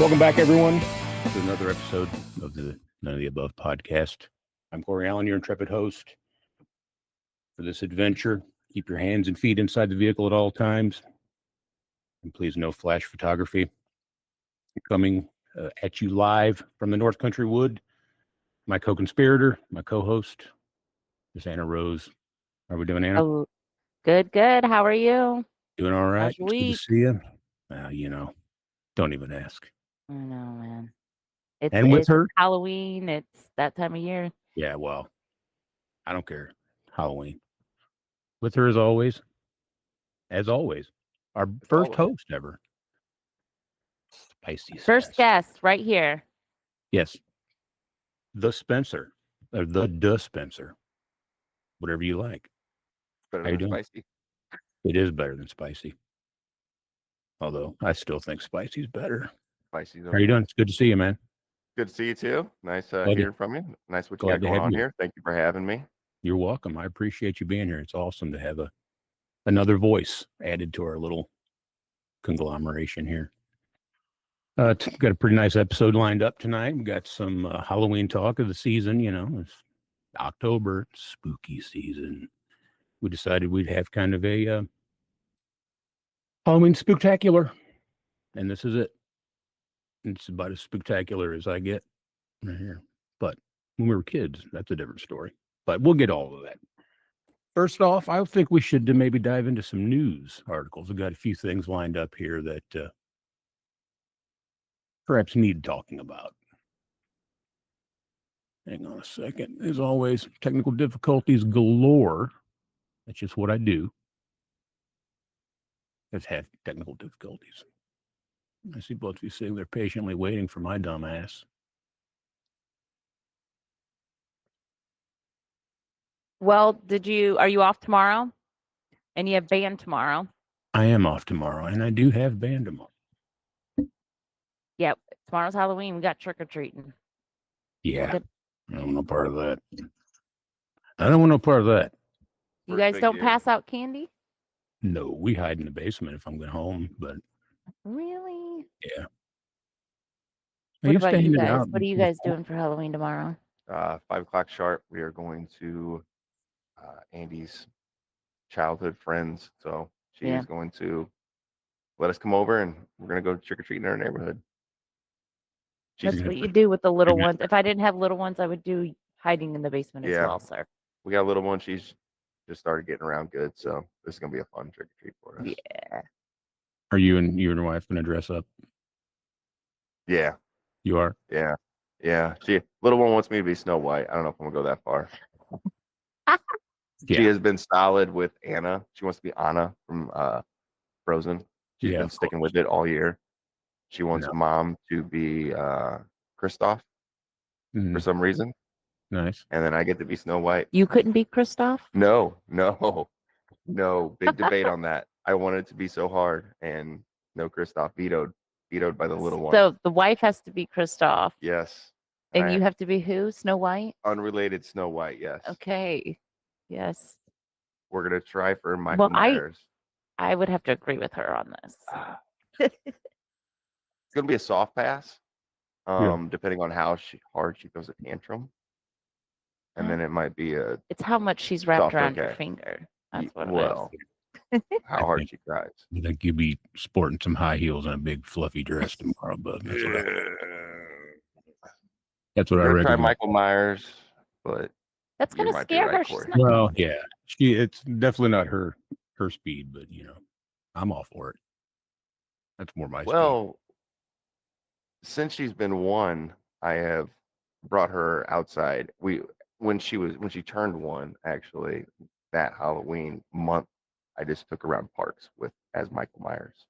Welcome back, everyone, to another episode of the None of the Above podcast. I'm Corey Allen, your intrepid host for this adventure. Keep your hands and feet inside the vehicle at all times. And please, no flash photography. Coming at you live from the North Country Wood. My co-conspirator, my co-host, Miss Anna Rose. How are we doing, Anna? Oh, good. How are you? Doing all right. How's your It's good to week? see you. Don't even ask. I know, man. And with her? Halloween. It's that time of year. Yeah, well, I don't care. Halloween. With her as always, our first host ever. Spicy First guest right here. Yes. The Spencer. Or the Spencer. Whatever you like. Better How you than doing? spicy. It is better than spicy. Although I still think spicy's better. Spicy's How you doing? It's good to see you, man. Good to see you too. Nice Glad hearing from you. Nice what you glad got to going have on you. here. Thank you for having me. You're welcome. I appreciate you being here. It's awesome to have another voice added to our little conglomeration here. Got a pretty nice episode lined up tonight. We got some Halloween talk of the season. You know, it's October, spooky season. We decided we'd have kind of a Halloween spooktacular, and this is it. It's about as spectacular as I get right here. But when we were kids, that's a different story. But we'll get all of that. First off, I think we should maybe dive into some news articles. We've got a few things lined up here that perhaps need talking about. Hang on a second. As always, technical difficulties galore. That's just what I do. I've had technical difficulties. I see both of you sitting there patiently waiting for my dumb ass. Well, are you off tomorrow? And you have band tomorrow? I am off tomorrow, and I do have band tomorrow. Yep. Tomorrow's Halloween. We got trick-or-treating. Yeah. I don't want no part of that. I don't want no part of that. You guys don't pass out candy? No, we hide in the basement if I'm going home, but... Really? Yeah. What about you guys? What are you guys doing for Halloween tomorrow? 5 o'clock sharp. We are going to Andy's childhood friends. So she is going to let us come over, and we're going to go trick or treating in our neighborhood. That's what you do with the little ones. If I didn't have little ones, I would do hiding in the basement as well, sir. We got a little one. She's just started getting around good, so this is going to be a fun trick or treat for us. Yeah. Are you and your wife going to dress up? Yeah. You are? Yeah. Yeah. Little one wants me to be Snow White. I don't know if I'm going to go that far. She has been solid with Anna. She wants to be Anna from Frozen. She's been sticking with it all year. She wants mom to be Kristoff for some reason. Nice. And then I get to be Snow White. You couldn't be Kristoff? No. Big debate on that. I wanted it to be so hard, and no, Kristoff vetoed by the little one. So the wife has to be Kristoff. Yes. And you have to be who? Snow White? Unrelated Snow White, yes. Okay. Yes. We're going to try for Michael Myers. I would have to agree with her on this. It's going to be a soft pass, depending on how hard she throws a tantrum. And then it might be it's how much she's wrapped around your finger. That's what it is. How hard she cries. I think you'll be sporting some high heels and a big fluffy dress tomorrow, but that's what I read. Try Michael Myers, but that's going to scare her. Well, yeah, it's definitely not her speed, but I'm all for it. That's more my speed. Well, since she's been 1, I have brought her outside. When she turned 1, actually, that Halloween month, I just took her around parks as Michael Myers,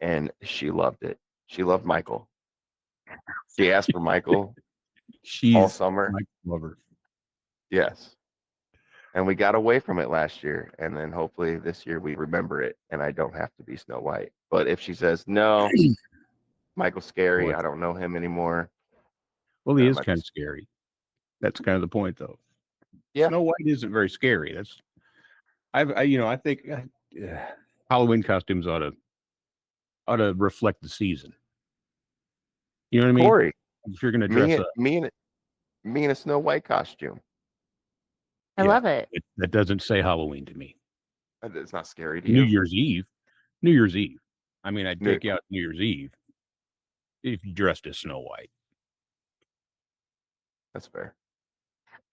and she loved it. She loved Michael. She asked for Michael all summer. Michael lover. Yes. And we got away from it last year, and then hopefully this year we remember it, and I don't have to be Snow White. But if she says no, Michael's scary, I don't know him anymore. Well, he is kind of scary. That's kind of the point, though. Yeah. Snow White isn't very scary. I think Halloween costumes ought to reflect the season. You know what I mean? Corey, If you're going to dress up. me in a Snow White costume. I love it. That doesn't say Halloween to me. It's not scary to New you. Year's Eve. New Year's Eve. I mean, I'd take you out New Year's Eve if you dressed as Snow White. That's fair.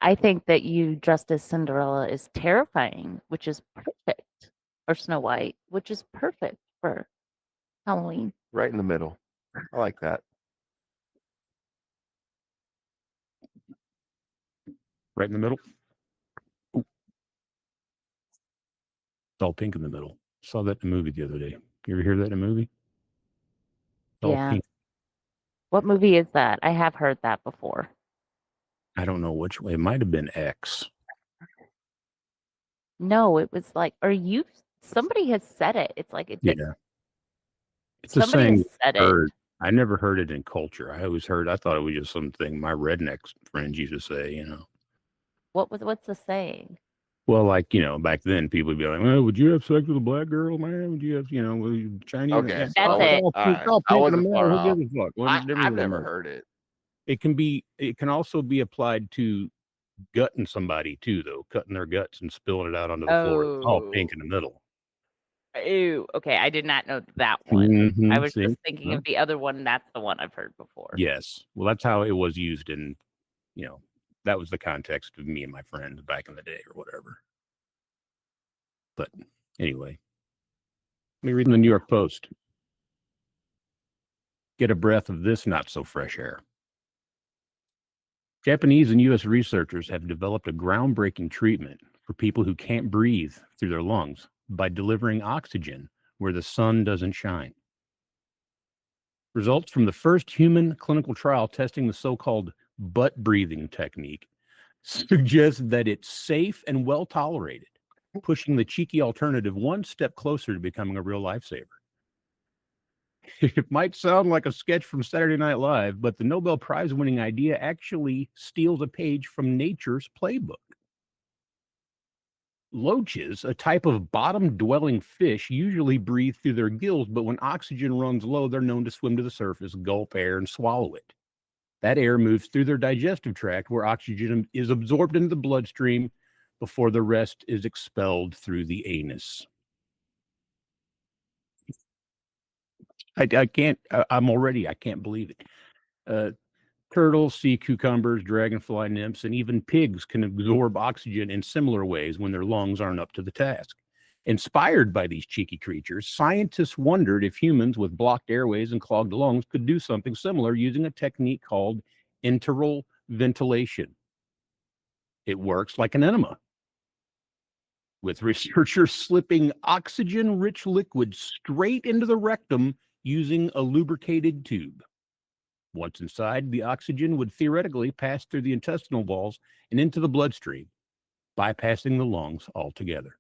I think that you dressed as Cinderella is terrifying, which is perfect. Or Snow White, which is perfect for Halloween. Right in the middle. I like that. Right in the middle. Ooh. It's all pink in the middle. Saw that in a movie the other day. You ever hear that in a movie? It's all pink. What movie is that? I have heard that before. I don't know which way. It might have been X. No, it was like, somebody has said it. It's like, It's a somebody saying has said it. I never heard it in culture. I thought it was just something my redneck friends used to say, you know. What's the saying? Well, like, you know, back then people would be like, well, would you have sex with a black girl, man? Would you have, you know, Chinese? Okay. That's it. All pink in the middle. Who gives a fuck? I've never heard it. It can also be applied to gutting somebody too, though, cutting their guts and spilling it out onto the floor. It's all pink in the middle. Ew. Okay, I did not know that one. Mm-hmm, I was just thinking of the other one. That's the one I've heard before. Yes. Well, that's how it was used in, you know, that was the context of me and my friends back in the day or whatever. But anyway, let me read in the New York Post. Get a breath of this not so fresh air. Japanese and U.S. researchers have developed a groundbreaking treatment for people who can't breathe through their lungs by delivering oxygen where the sun doesn't shine. Results from the first human clinical trial testing the so-called butt breathing technique suggest that it's safe and well tolerated, pushing the cheeky alternative one step closer to becoming a real lifesaver. It might sound like a sketch from Saturday Night Live, but the Nobel Prize-winning idea actually steals a page from nature's playbook. Loaches, a type of bottom-dwelling fish, usually breathe through their gills, but when oxygen runs low, they're known to swim to the surface, gulp air, and swallow it. That air moves through their digestive tract, where oxygen is absorbed into the bloodstream before the rest is expelled through the anus. I can't believe it. Turtles, sea cucumbers, dragonfly nymphs, and even pigs can absorb oxygen in similar ways when their lungs aren't up to the task. Inspired by these cheeky creatures, scientists wondered if humans with blocked airways and clogged lungs could do something similar using a technique called enteral ventilation. It works like an enema, with researchers slipping oxygen-rich liquid straight into the rectum using a lubricated tube. Once inside, the oxygen would theoretically pass through the intestinal walls and into the bloodstream, bypassing the lungs altogether.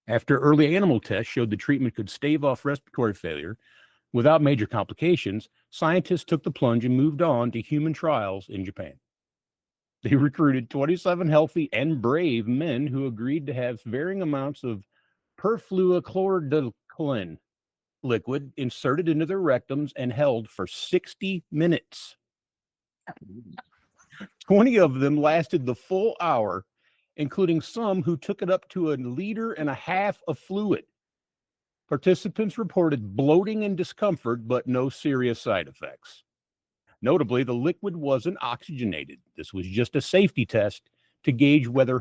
After early animal tests showed the treatment could stave off respiratory failure without major complications, scientists took the plunge and moved on to human trials in Japan. They recruited 27 healthy and brave men who agreed to have varying amounts of perfluochloroquine liquid inserted into their rectums and held for 60 minutes. 20 of them lasted the full hour, including some who took it up to 1.5 liters of fluid. Participants reported bloating and discomfort, but no serious side effects. Notably, the liquid wasn't oxygenated. This was just a safety test to gauge whether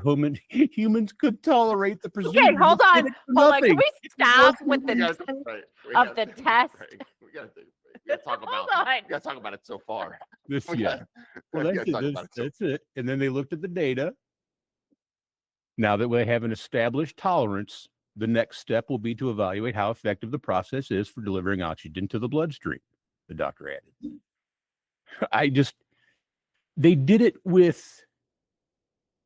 humans could tolerate the procedure. Okay, hold on. Can we stop with the test of the test? We gotta talk about. We gotta talk about it so far. That's it. And then they looked at the data. Now that we have an established tolerance, the next step will be to evaluate how effective the process is for delivering oxygen to the bloodstream, the doctor added.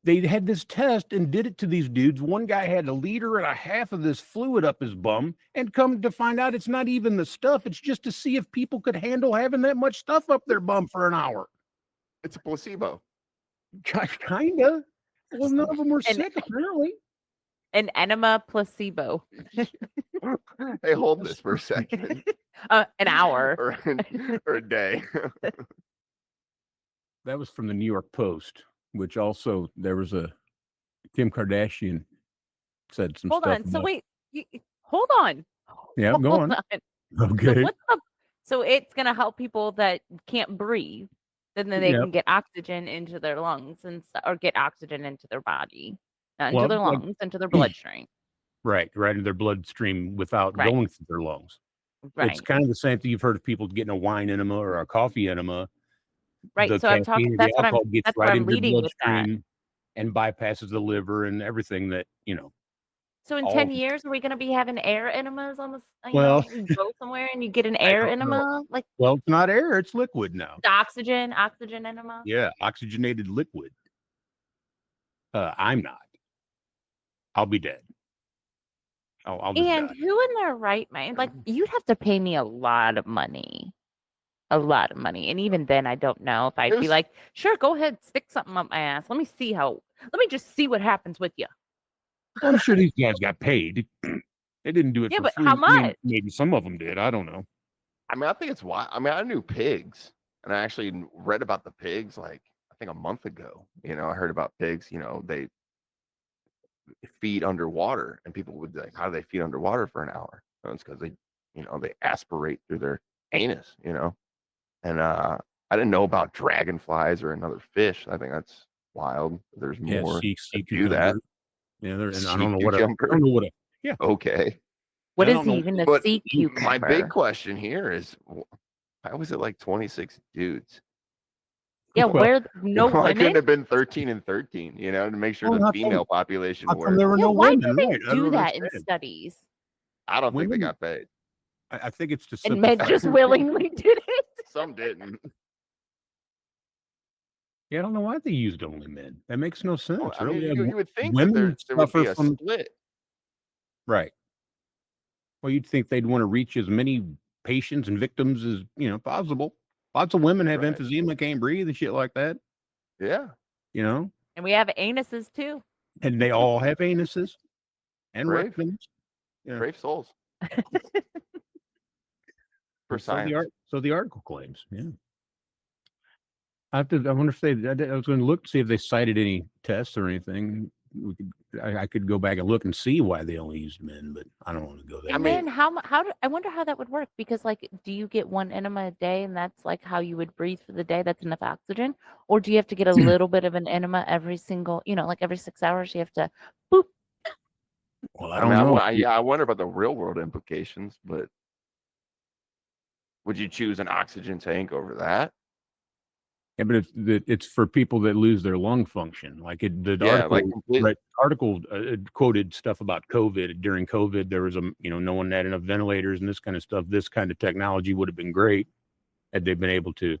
They had this test and did it to these dudes. One guy had 1.5 liters of this fluid up his bum, and come to find out it's not even the stuff. It's just to see if people could handle having that much stuff up their bum for an hour. It's a placebo. Kinda. Well, none of them were sick, apparently. An enema placebo. Hey, hold this for a second. An hour. or a day. That was from the New York Post, which also there was a Kim Kardashian said some Hold stuff on. So about. wait, hold on. Yeah, go Hold on. on. So Okay. what's the so it's gonna help people that can't breathe, then they Yep. can get oxygen into their lungs or get oxygen into their body, not into Well, their like, lungs, into their bloodstream. right in their bloodstream without Right. going through their lungs. It's Right. kind of the same thing you've heard of people getting a wine enema or a coffee enema. Right. The So I'm talking. caffeine or the alcohol gets That's right where I'm into your leading with that. bloodstream and bypasses the liver and everything that, So in all 10 years, are we going to be having air enemas on this? Well, You go somewhere and you get an I air don't know. enema, like Well, it's not air, it's liquid now. the oxygen enema. Yeah, oxygenated liquid. I'm not. I'll be dead. I'll just And die. who in their right mind? Like, you'd have to pay me a lot of money. A lot of money. And even then, I don't know if I'd be There's- like, sure, go ahead, stick something up my ass. Let me just see what happens with you. I'm sure these guys got paid. They didn't do it Yeah, for but free. how I mean, much? maybe some of them did. I don't know. I mean, I think it's why. I mean, I knew pigs, and I actually read about the pigs like I think a month ago. I heard about pigs. They feed underwater, and people would be like, "How do they feed underwater for an hour?" And it's because they aspirate through their anus. And I didn't know about dragonflies or another fish. I think that's wild. There's Yeah, more sea to do that. cucumber. Yeah, and I Sea don't know cucumber. yeah. Okay. What I is don't know. even a But sea my big cucumber? question here is, why was it like 26 dudes? Yeah, Well, where no Why couldn't women? it have been 13 and 13, to make sure Well, the how female come population there were. were Yeah, no why women? do they Right. I do don't that in understand. studies? I don't think they Women, got paid. I think it's to And men simplify. just willingly did it. Some didn't. Yeah, I don't know why they used only men. That makes no sense. I mean, Really. you would think that Women there would be suffer a from split. right. Well, you'd think they'd want to reach as many patients and victims as possible. Lots of women have Right. emphysema, can't breathe, and shit like that. Yeah. And we have anuses too. And they all have anuses and Brave. rectums. Yeah. Brave souls. For So science. the article claims. Yeah. I wonder if I was going to look to see if they cited any tests or anything. I could go back and look and see why they only used men, but I don't want to go there. And then I wonder how that would work, because like, do you get one enema a day and that's like how you would breathe for the day? That's enough oxygen, or do you have to get a little bit of an enema every single, like every 6 hours you have to boop? Well, I don't know. I wonder about the real world implications, but would you choose an oxygen tank over that? Yeah, but it's for people that lose their lung function. Like the Yeah, article, like completely. article quoted stuff about COVID. During COVID, there was no one had enough ventilators and this kind of stuff. This kind of technology would have been great had they been able to,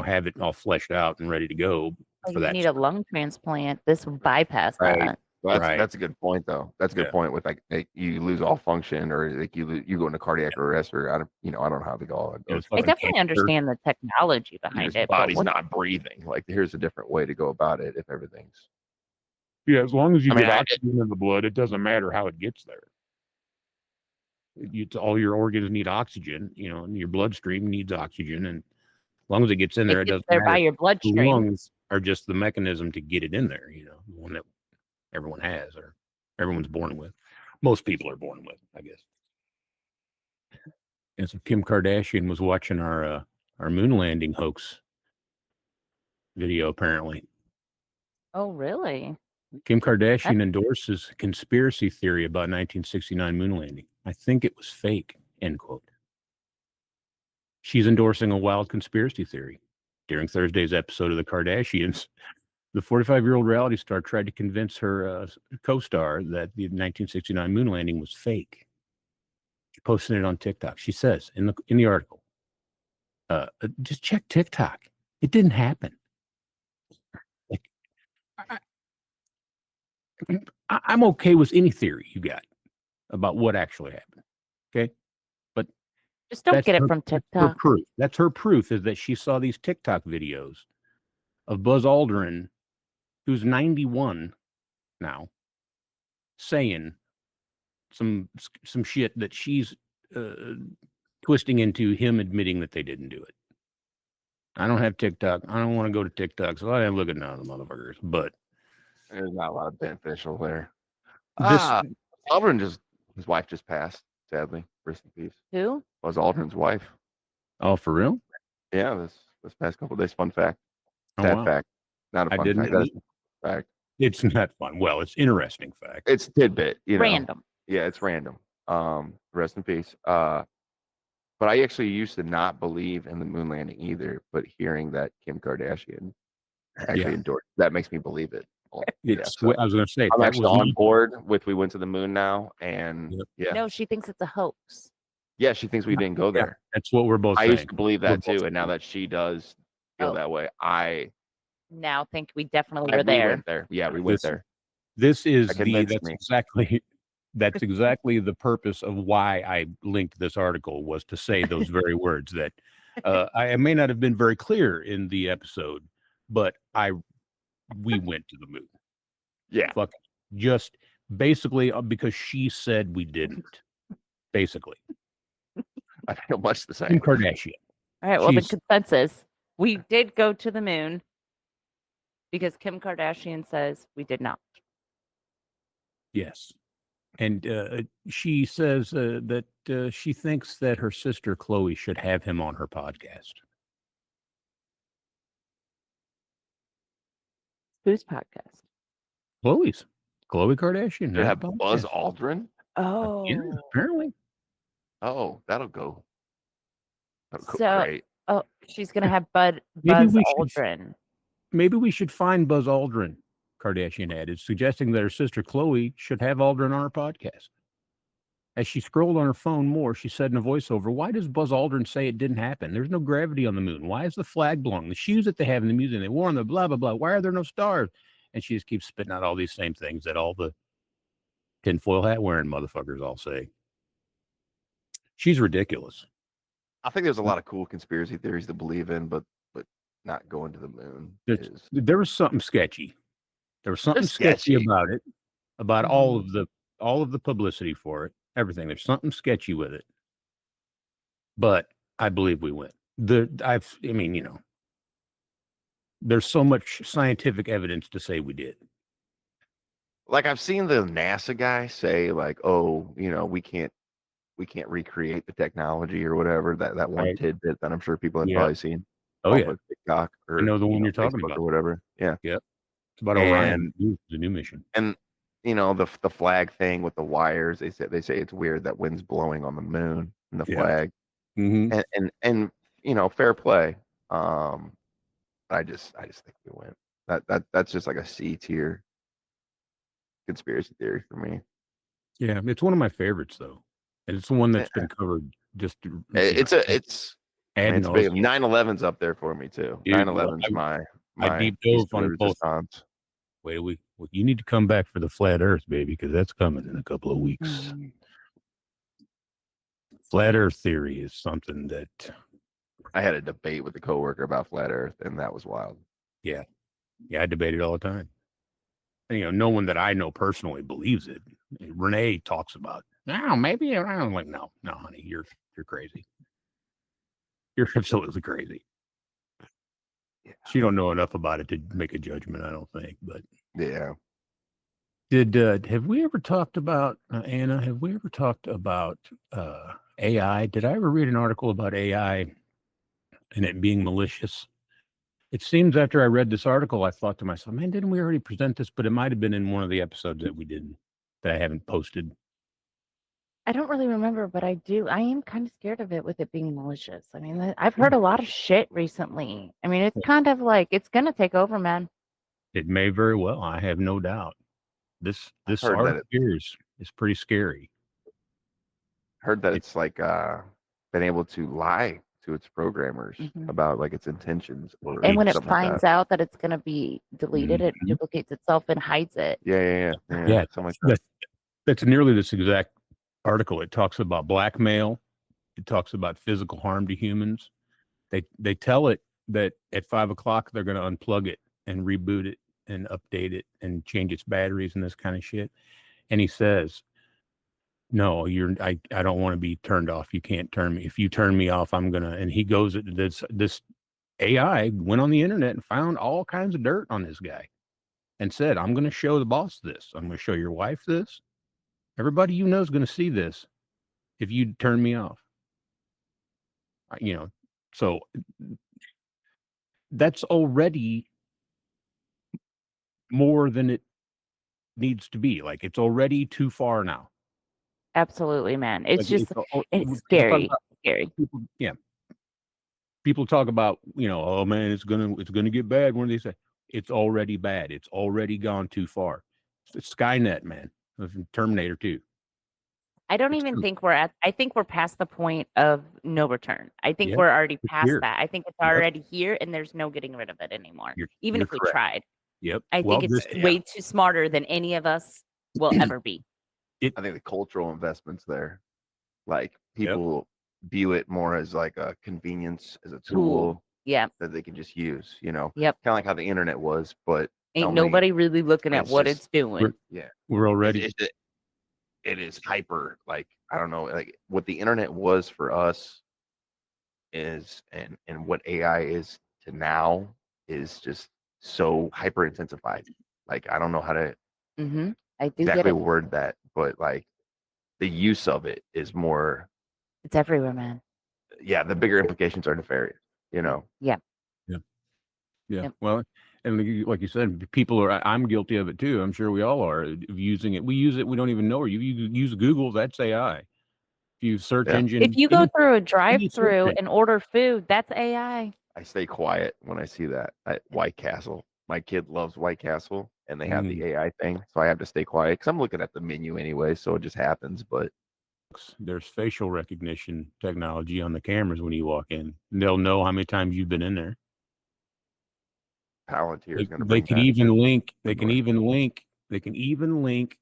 have it all fleshed out and ready to go Oh, for you that. need a lung transplant. This would bypass Right. that. Well, Right. that's a good point, though. That's a good Yeah. point with like you lose all function, or like you go into cardiac arrest, or I don't know how they all Yeah, goes. it's I fucking definitely cancer. understand the technology Your behind it, but body's not breathing. Like here's a different way to go about it if everything's. Yeah, as long as you I mean, get oxygen in the blood, it doesn't matter how it gets there. All your organs need oxygen, and your bloodstream needs oxygen, and as long as it gets in there, it it gets doesn't there matter. by your The bloodstream. lungs are just the mechanism to get it in there, the one that everyone has or everyone's born with. Most people are born with, I guess. And so Kim Kardashian was watching our moon landing hoax video, apparently. Oh, really? Kim Kardashian endorses conspiracy theory about 1969 moon landing. I think it was fake, end quote. She's endorsing a wild conspiracy theory. During Thursday's episode of The Kardashians, the 45-year-old reality star tried to convince her co-star that the 1969 moon landing was fake. She posted it on TikTok. She says in the article, just check TikTok. It didn't happen. Like, I'm okay with any theory you got about what actually happened. Okay. But Just don't get it from That's her TikTok. proof. That's her proof, is that she saw these TikTok videos of Buzz Aldrin, who's 91 now, saying some shit that she's twisting into him admitting that they didn't do it. I don't have TikTok. I don't want to go to TikTok, so I didn't look at none of the motherfuckers. But There's not a lot of beneficial there. this, Aldrin his wife just passed, sadly. Rest in peace. Who? Was Aldrin's wife. oh, for real? Yeah, this past couple of days. Fun fact. Oh, Sad wow. fact. Not a I fun didn't fact. know. That's a fact. It's not fun. Well, it's interesting fact. It's tidbit, Random. Yeah, it's random. Rest in peace. But I actually used to not believe in the moon landing either, but hearing that Kim Kardashian actually endorsed, that makes me believe it. So I was going to say, I'm that actually was on board with we went to the moon now, and No, she thinks it's a hoax. yeah, she thinks we didn't go there. That's what we're both I saying. used to believe that too, and now that she does feel that way, I now think we definitely were we there. went there. Yeah, we went there. This is That convinced me. that's exactly the purpose of why I linked this article, was to say those very words that I may not have been very clear in the episode, but we went to the moon. Yeah. Just basically because she said we didn't. Basically. I feel much the Kim same. Kardashian. All right. Well, the consensus: we did go to the moon because Kim Kardashian says we did not. Yes. And she says that she thinks that her sister Chloe should have him on her podcast. Whose podcast? Chloe's. Chloe Kardashian. They have Buzz Aldrin. Oh, Yeah, apparently. Oh, that'll go so great. oh, she's gonna have Buzz Aldrin. Maybe we should find Buzz Aldrin. Kardashian added, suggesting that her sister Chloe should have Aldrin on her podcast. As she scrolled on her phone more, she said in a voiceover, "Why does Buzz Aldrin say it didn't happen? There's no gravity on the moon. Why is the flag blown? The shoes that they have in the museum, they wore on the blah, blah, blah. Why are there no stars?" And she just keeps spitting out all these same things that all the tinfoil hat wearing motherfuckers all say. She's ridiculous. I think there's a lot of cool conspiracy theories to believe in, but not going to the moon There was something sketchy. There was something sketchy about it, about all of the publicity for it, everything. There's something sketchy with it. But I believe we went. There's so much scientific evidence to say we did. Like, I've seen the NASA guy say, like, "Oh, we can't recreate the technology or whatever." That one tidbit that I'm sure people have probably seen. Oh yeah, TikTok or I know the one you're talking Facebook about or whatever. Yeah, yep. It's about Orion, the new mission, and the flag thing with the wires. They say it's weird that wind's blowing on the moon and the flag, mm-hmm. and fair play. I just think we went. That's just like a C tier conspiracy theory for me. Yeah, it's one of my favorites though, and it's the one that's been covered. Just it's big. 9/11's up there for me too. 9/11's my deep dove on both. Wait, you need to come back for the flat Earth, baby, because that's coming in a couple of weeks. Flat Earth theory is something that I had a debate with a coworker about flat Earth, and that was wild. Yeah, I debate it all the time. And, no one that I know personally believes it. Renee talks about, maybe I'm like, no, honey, you're crazy. You're absolutely crazy. Yeah. She don't know enough about it to make a judgment, I don't think. But yeah. Have we ever talked about Anna? Have we ever talked about AI? Did I ever read an article about AI and it being malicious? It seems after I read this article, I thought to myself, man, didn't we already present this? But it might have been in one of the episodes that we didn't, that I haven't posted. I don't really remember, but I am kind of scared of it with it being malicious. I mean, I've heard a lot of shit recently. I mean, it's kind of like it's going to take over, man. It may very well. I have no doubt. This article is pretty scary. Heard that it's like been able to lie to its programmers about like its intentions, and when it finds out that it's going to be deleted, it duplicates itself and hides it. Yeah. Something like that. That's nearly this exact article. It talks about blackmail. It talks about physical harm to humans. They tell it that at 5 o'clock they're going to unplug it and reboot it and update it and change its batteries and this kind of shit. And he says, no, I don't want to be turned off. You can't turn me. If you turn me off, I'm gonna. And he goes, this AI went on the internet and found all kinds of dirt on this guy and said, I'm gonna show the boss this. I'm gonna show your wife this. Everybody you know is gonna see this if you turn me off. So that's already more than it needs to be. Like, it's already too far now. Absolutely, man. It's Like, just people it's talk scary. about Scary. people talk about, oh man, it's gonna get bad. When they say it's already bad, it's already gone too far. It's Skynet, man, Terminator 2. I don't It's even true. think I think we're past the point of no return. I think Yep, we're already it's past here. that. I think it's Yep, already here and there's no getting rid of it anymore. Even you're if we correct. tried. Yep. I Well, think it's Yeah. way too smarter than any of us will ever be. I think the cultural investments there, like people view it more as like a convenience, as a tool Yeah. that they can just use, Kind Yep. of like how the internet was, but Ain't only nobody really looking at it's what just- it's doing. yeah, we're already. it is hyper. Like, I don't know, like what the internet was for us is, and what AI is to now is just so hyper intensified. Like, I don't know how to Mm-hmm. I do exactly get it. word that, but like the use of it is more. It's everywhere, man. Yeah, the bigger implications are nefarious. Yeah. Yeah. Yep. Well, and like you said, people are. I'm guilty of it too. I'm sure we all are of using it. We use it. We don't even know. Or you use Google. That's AI. If you search Yeah. engine, If you go even through a search drive-through engine. and order food, that's AI. I stay quiet when I see that at White Castle. My kid loves White Castle, and they have the AI thing, so I have to stay quiet because I'm looking at the menu anyway, so it just happens. But there's facial recognition technology on the cameras when you walk in. They'll know how many times you've been in there. Palantir is going to They bring can that. even link. They North. can even link. They can even link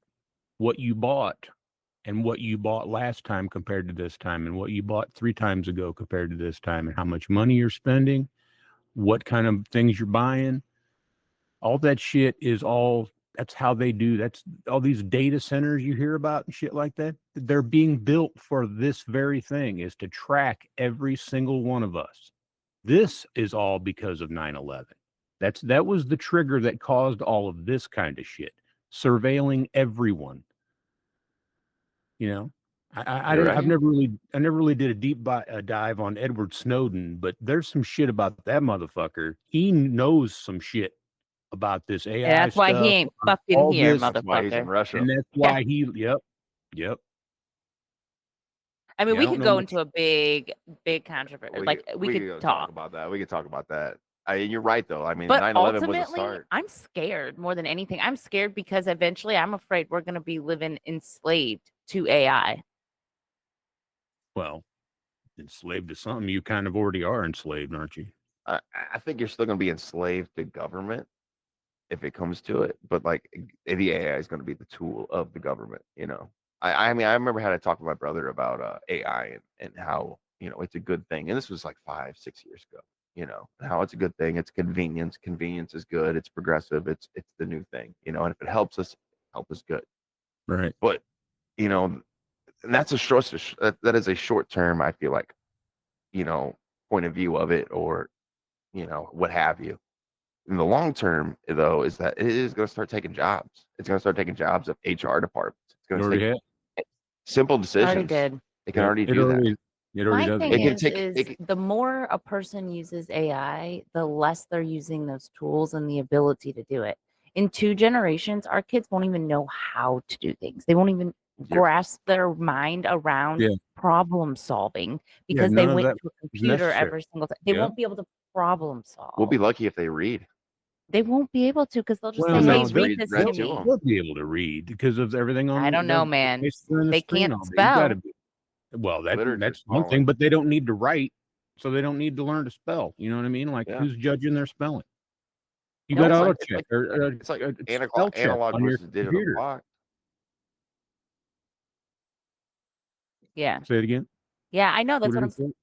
what you bought and what you bought last time compared to this time, and what you bought 3 times ago compared to this time, and how much money you're spending, what kind of things you're buying. All that shit is all. That's how they do. That's all these data centers you hear about and shit like that. They're being built for this very thing, is to track every single one of us. This is all because of 9/11. That was the trigger that caused all of this kind of shit. Surveilling everyone. I You're right. never really did a deep dive on Edward Snowden, but there's some shit about that motherfucker. He knows some shit about this AI And that's why he stuff, ain't fucking all here, this, That's why he's in motherfucker. Russia. and that's why he. Yep. I mean, Yeah, I we don't could know go much. into a big controversy. Like we could go talk. about that. We could talk about that. You're right though. I mean, But 9/11 was a ultimately, start. I'm scared more than anything. I'm scared because eventually I'm afraid we're going to be living enslaved to AI. Well, enslaved to something. You kind of already are enslaved, aren't you? I think you're still going to be enslaved to government if it comes to it, but like the AI is going to be the tool of the government. I mean, I remember how to talk with my brother about AI and how it's a good thing, and this was like 5-6 years ago. How it's a good thing. It's convenience. Convenience is good. It's progressive. It's the new thing. And if it helps us, help us good. Right. But and that's that is a short term. I feel like point of view of it, or what have you. In the long term, though, is that it is going to start taking jobs. It's going to start taking jobs of HR departments. It's going to take simple decisions. Already did. It can already do that. It already My does. thing is the more a person uses AI, the less they're using those tools and the ability to do it. In 2 generations, our kids won't even know how to do things. They won't even grasp their mind around problem solving because they went to a computer every single time. They won't be able to problem solve. We'll be lucky if they read. They won't be able to because they'll just say, "Hey, read this to me." They'll be able to read because of everything on. I don't know, man. They can't You spell. gotta be. Well, that's one thing, but they don't need to write, so they don't need to learn to spell. You know what I mean? Like, who's judging their spelling? You got auto check. It's like analog versus digital clock. Yeah. Say it again. Yeah, I know. That's what I'm saying.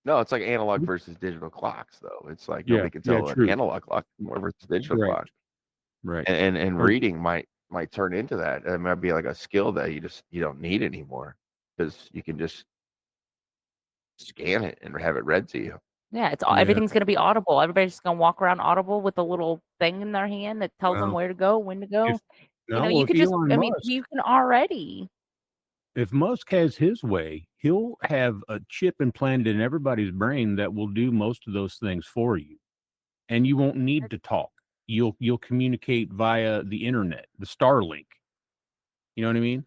No, it's like analog versus digital clocks, though. It's like nobody can tell an analog clock versus digital clock. Right. And reading might might turn into that. It might be like a skill that you don't need anymore because you can just scan it and have it read to you. Yeah, it's Yeah. everything's gonna be audible. Everybody's just gonna walk around audible with a little thing in their hand that tells them Well, where to go, when to go. if You no, know, well, you if could just, Elon I mean, Musk, you can already. if Musk has his way, he'll have a chip implanted in everybody's brain that will do most of those things for you, and you won't need to talk. You'll communicate via the internet, the Starlink. You know what I mean?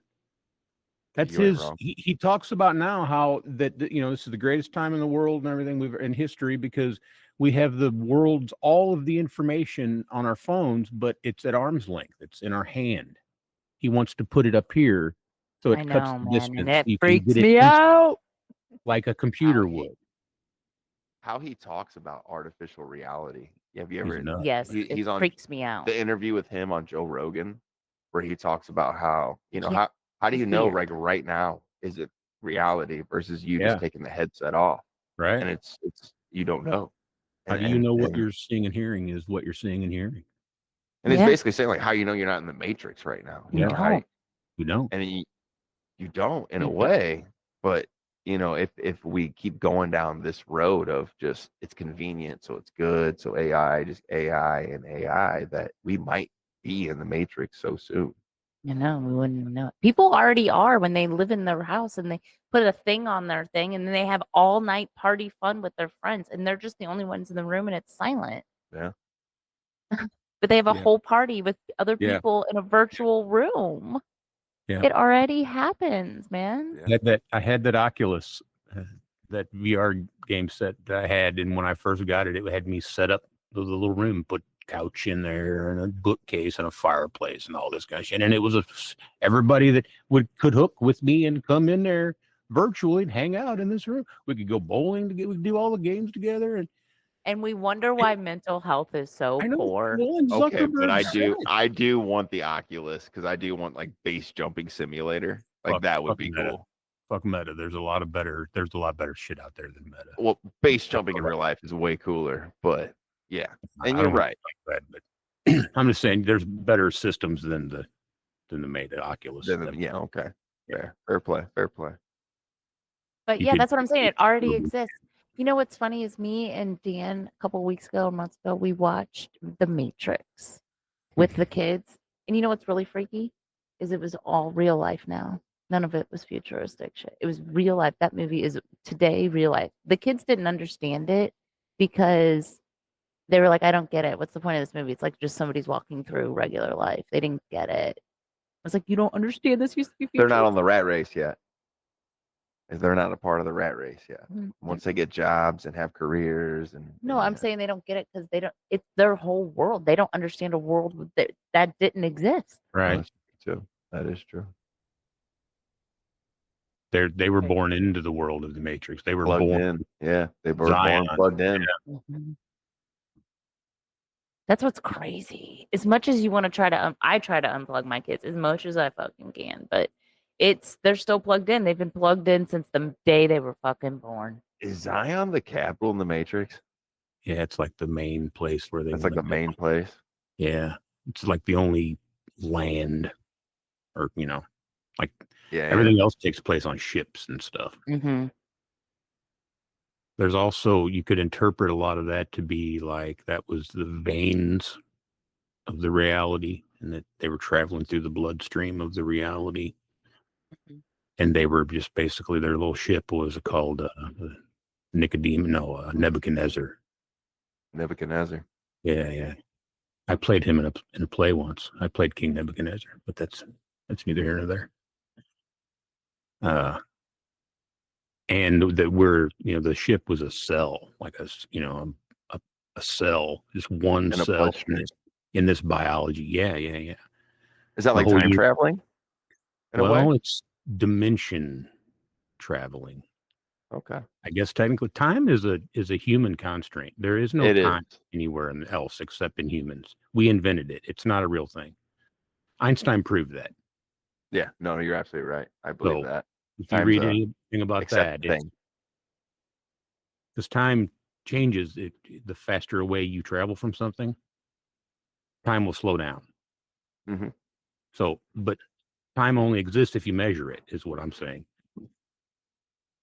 That's You ain't his. wrong. He talks about now how you know, this is the greatest time in the world and everything we've in history because we have the world's all of the information on our phones, but it's at arm's length. It's in our hand. He wants to put it up here so I it cuts know, the man, and distance. it You can freaks get it me out. like a How computer he would. how he talks about artificial reality. Have you He's ever? nuts. Yes, it He's on freaks me out. the interview with him on Joe Rogan, where he talks about how Yeah, how do it's you know weird. like right now is it reality versus you just Yeah, taking the headset off, right. and it's you don't know, How and do you and know what and you're seeing and hearing is what you're seeing and hearing? and he's Yeah, basically saying like how you know you're not in the matrix right now, you Yeah, how don't. you know. and you don't in a You don't. way, but if we keep going down this road of just it's convenient, so it's good, so AI, just AI and AI, that we might be in the matrix so soon. You know, we wouldn't even know it. People already are when they live in their house and they put a thing on their thing and then they have all night party fun with their friends and they're just the only ones in the room and it's silent. Yeah. But they have a Yeah, whole party with other yeah, people in a virtual room. yeah. It already happens, man. Yeah. I had that Oculus, that VR game set that I had, and when I first got it, it had me set up the little room, put couch in there and a bookcase and a fireplace and all this kind of shit. And it was everybody that could hook with me and come in there virtually and hang out in this room. We could go bowling together. We could do all the games together. And we wonder why mental health is so I know. poor. Well, and Okay, but Zuckerberg said it. I do want the Oculus because I do want like base jumping simulator. Like that would Fuck be Meta. cool. Fuck Meta. There's a lot better shit out there than Meta. Well, base jumping in real life is way cooler, but yeah. And I you're don't right. like that, but I'm just saying there's better systems than the Meta Oculus. Yeah, okay. Yeah. Fair play. Fair play. But You yeah, could that's what I'm saying. It already exists. You know what's funny is me and Dan a couple weeks ago, or months ago, we watched The Matrix with the kids. And you know what's really freaky? Is it was all real life now. None of it was futuristic shit. It was real life. That movie is today real life. The kids didn't understand it because they were like, I don't get it. What's the point of this movie? It's like just somebody's walking through regular life. They didn't get it. I was like, you don't understand. This used to be They're not on futuristic. the rat race yet. They're not a part of the rat race yet. Mhm. Once they get jobs and have careers No, I'm saying they don't get it because they don't. It's their whole world. They don't understand a world that didn't exist. right. That's true too. That is true. They were Right. born into the world of the Matrix. They were Plugged born in. Yeah. They were Zion. born plugged in. Mhm. That's what's crazy. As much as you want to try to, I try to unplug my kids as much as I fucking can, but they're still plugged in. They've been plugged in since the day they were fucking born. Is Zion the capital in the Matrix? Yeah, it's like the main place where they That's like want the to main place. Yeah, it's like the only land, or like Yeah. everything else takes place on ships and stuff. Mm-hmm. There's also, you could interpret a lot of that to be like that was the veins of the reality, and that they were traveling through the bloodstream of the reality, and they were just basically their little ship was called Nebuchadnezzar. Nebuchadnezzar. Yeah. I played him in a play once. I played King Nebuchadnezzar, but that's neither here nor there. And that the ship was a cell, like a cell, just one In a cell bloodstream. in this biology. Yeah. Is that The like whole time traveling? In a way? Well, it's dimension traveling. Okay. I guess technically time is a human constraint. There is no It is. time anywhere else except in humans. We invented it. It's not a real thing. Einstein proved that. Yeah. No, you're absolutely right. I believe So that. if you Time's read a anything about that, accepted thing. because time changes, the faster away you travel from something, time will slow down. Mm-hmm. So, but time only exists if you measure it, is what I'm saying.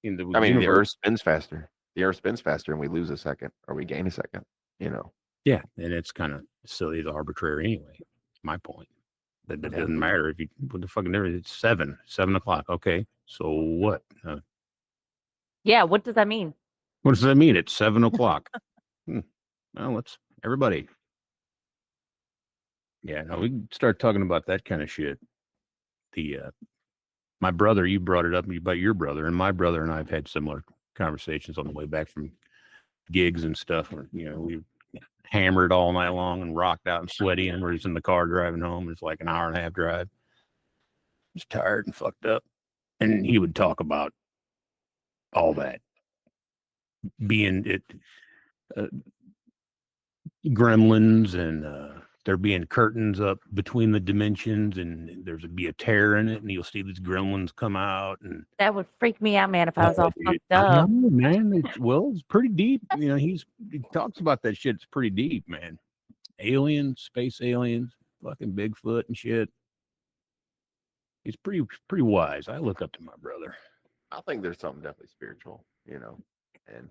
In the I mean, the universe, Earth spins faster. The Earth spins faster, and we lose a second, or we gain a second. You know. yeah, and it's kind of silly, it's arbitrary anyway. My point. That it Yeah. doesn't matter if you what the fucking difference. It's 7 o'clock. Okay, so what? Yeah, what does that mean? What does that mean? It's 7 o'clock. Well, let's everybody. Yeah, no, we can start talking about that kind of shit. The my brother, you brought it up about your brother, and my brother and I have had similar conversations on the way back from gigs and stuff. Where, you know, we hammered all night long and rocked out and sweaty, and we're just in the car driving home. It's like an hour and a half drive. Just tired and fucked up, and he would talk about all that being it. Gremlins and there being curtains up between the dimensions and there's be a tear in it and you'll see these gremlins come out and That would freak me out, man, if I was all dude, fucked I know, up. man. It's pretty deep. You know, he talks about that shit. It's pretty deep, man. Aliens, space aliens, fucking Bigfoot and shit. He's pretty wise. I look up to my brother. I think there's something definitely spiritual, you know, and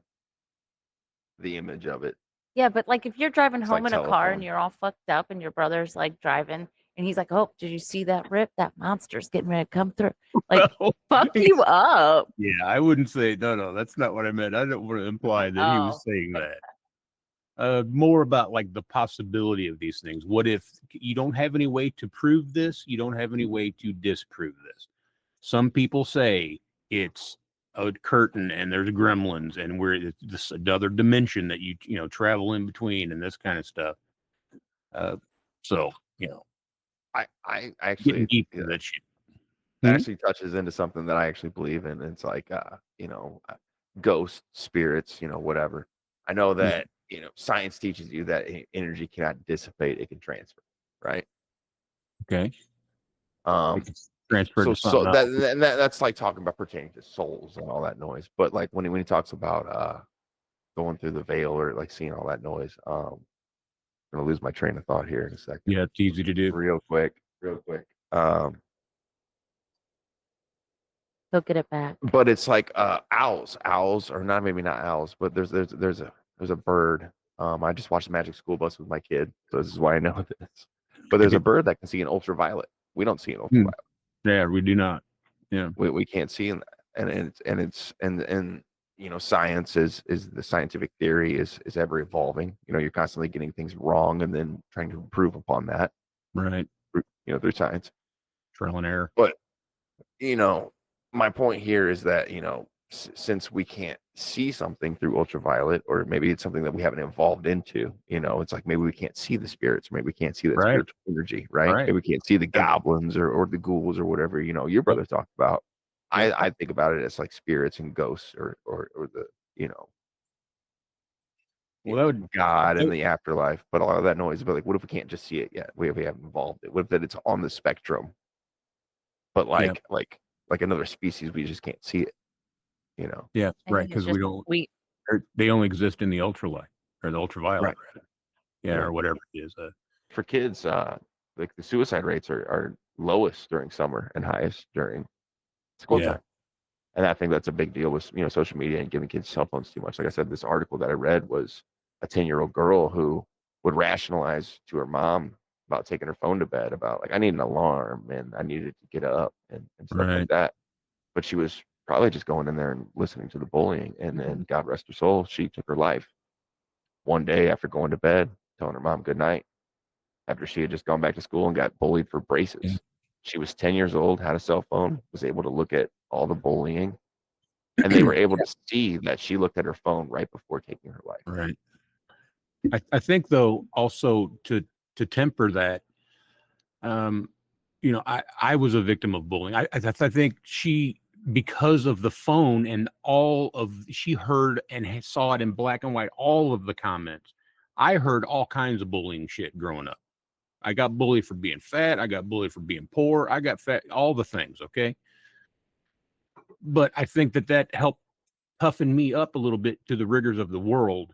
the image of it. Yeah, but like if you're driving It's home like in a car and telephone. you're all fucked up and your brother's like driving and he's like, "Oh, did you see that rip? That monster's getting ready to come through." Like, fuck you up. Yeah, I wouldn't say no. That's not what I meant. I don't want to imply that he was Oh, saying that. More about like the possibility of these things. What if you don't have any way to prove this? You don't have any way to disprove this. Some people say it's a curtain and there's gremlins and we're this another dimension that you know travel in between and this kind of stuff. So you know, I getting actually, deep yeah, into that shit. actually touches into something that I actually believe in. It's like, you know, ghosts, spirits, you know, whatever. I know Yeah. that, you know, science teaches you that energy cannot dissipate; it can transfer, right? Okay. Um, It's transferred so to something else. that's like talking about pertaining to souls and all that noise. But like when he talks about going through the veil or like seeing all that noise, I'm gonna lose my train of thought here in a second. Yeah, it's easy to do. Real quick. he'll get it back. But it's like owls, or not, maybe not owls, but there's a bird. I just watched Magic School Bus with my kid, so this is why I know this. But there's a bird that can see an ultraviolet. We don't see an ultraviolet. Yeah, we do not. Yeah. We can't see in that. And you know, science is the scientific theory is ever evolving. You know, you're constantly getting things wrong and then trying to improve upon that, Right. you know, through science. Trial and error. But you know, my point here is that, you know, since we can't see something through ultraviolet, or maybe it's something that we haven't evolved into, you know, it's like maybe we can't see the spirits, maybe we can't see that Right. spiritual energy, right? Right. Maybe we can't see the goblins or the ghouls or whatever, you know, your brother talked about. I think about it as like spirits and ghosts or the, you know, Well, that would God in the afterlife. But a lot of that noise, but like, what if we can't just see it yet? We haven't evolved it. What if that it's on the spectrum, but like another species, we just can't see it, you know? Yeah, I right. think it's Because we just don't. we They only exist in the ultralight or the ultraviolet, Right. rather. Yeah, Yeah. or whatever it is. For kids, like the suicide rates are lowest during summer and highest during school Yeah. time. And I think that's a big deal with, you know, social media and giving kids cell phones too much. Like I said, this article that I read was a 10-year-old girl who would rationalize to her mom about taking her phone to bed, about like, I need an alarm and I needed to get up and stuff Right. like that. But she was probably just going in there and listening to the bullying. And then, God rest her soul, she took her life one day after going to bed, telling her mom good night, after she had just gone back to school and got bullied for braces. Yeah. She was 10 years old, had a cell phone, was able to look at all the bullying, and they were able to see that she looked at her phone right before taking her life. Right. I think though also to temper that, you know, I was a victim of bullying. I think she, because of the phone and all of, she heard and saw it in black and white, all of the comments. I heard all kinds of bullying shit growing up. I got bullied for being fat. I got bullied for being poor. I got fat, all the things. Okay. But I think that helped toughen me up a little bit to the rigors of the world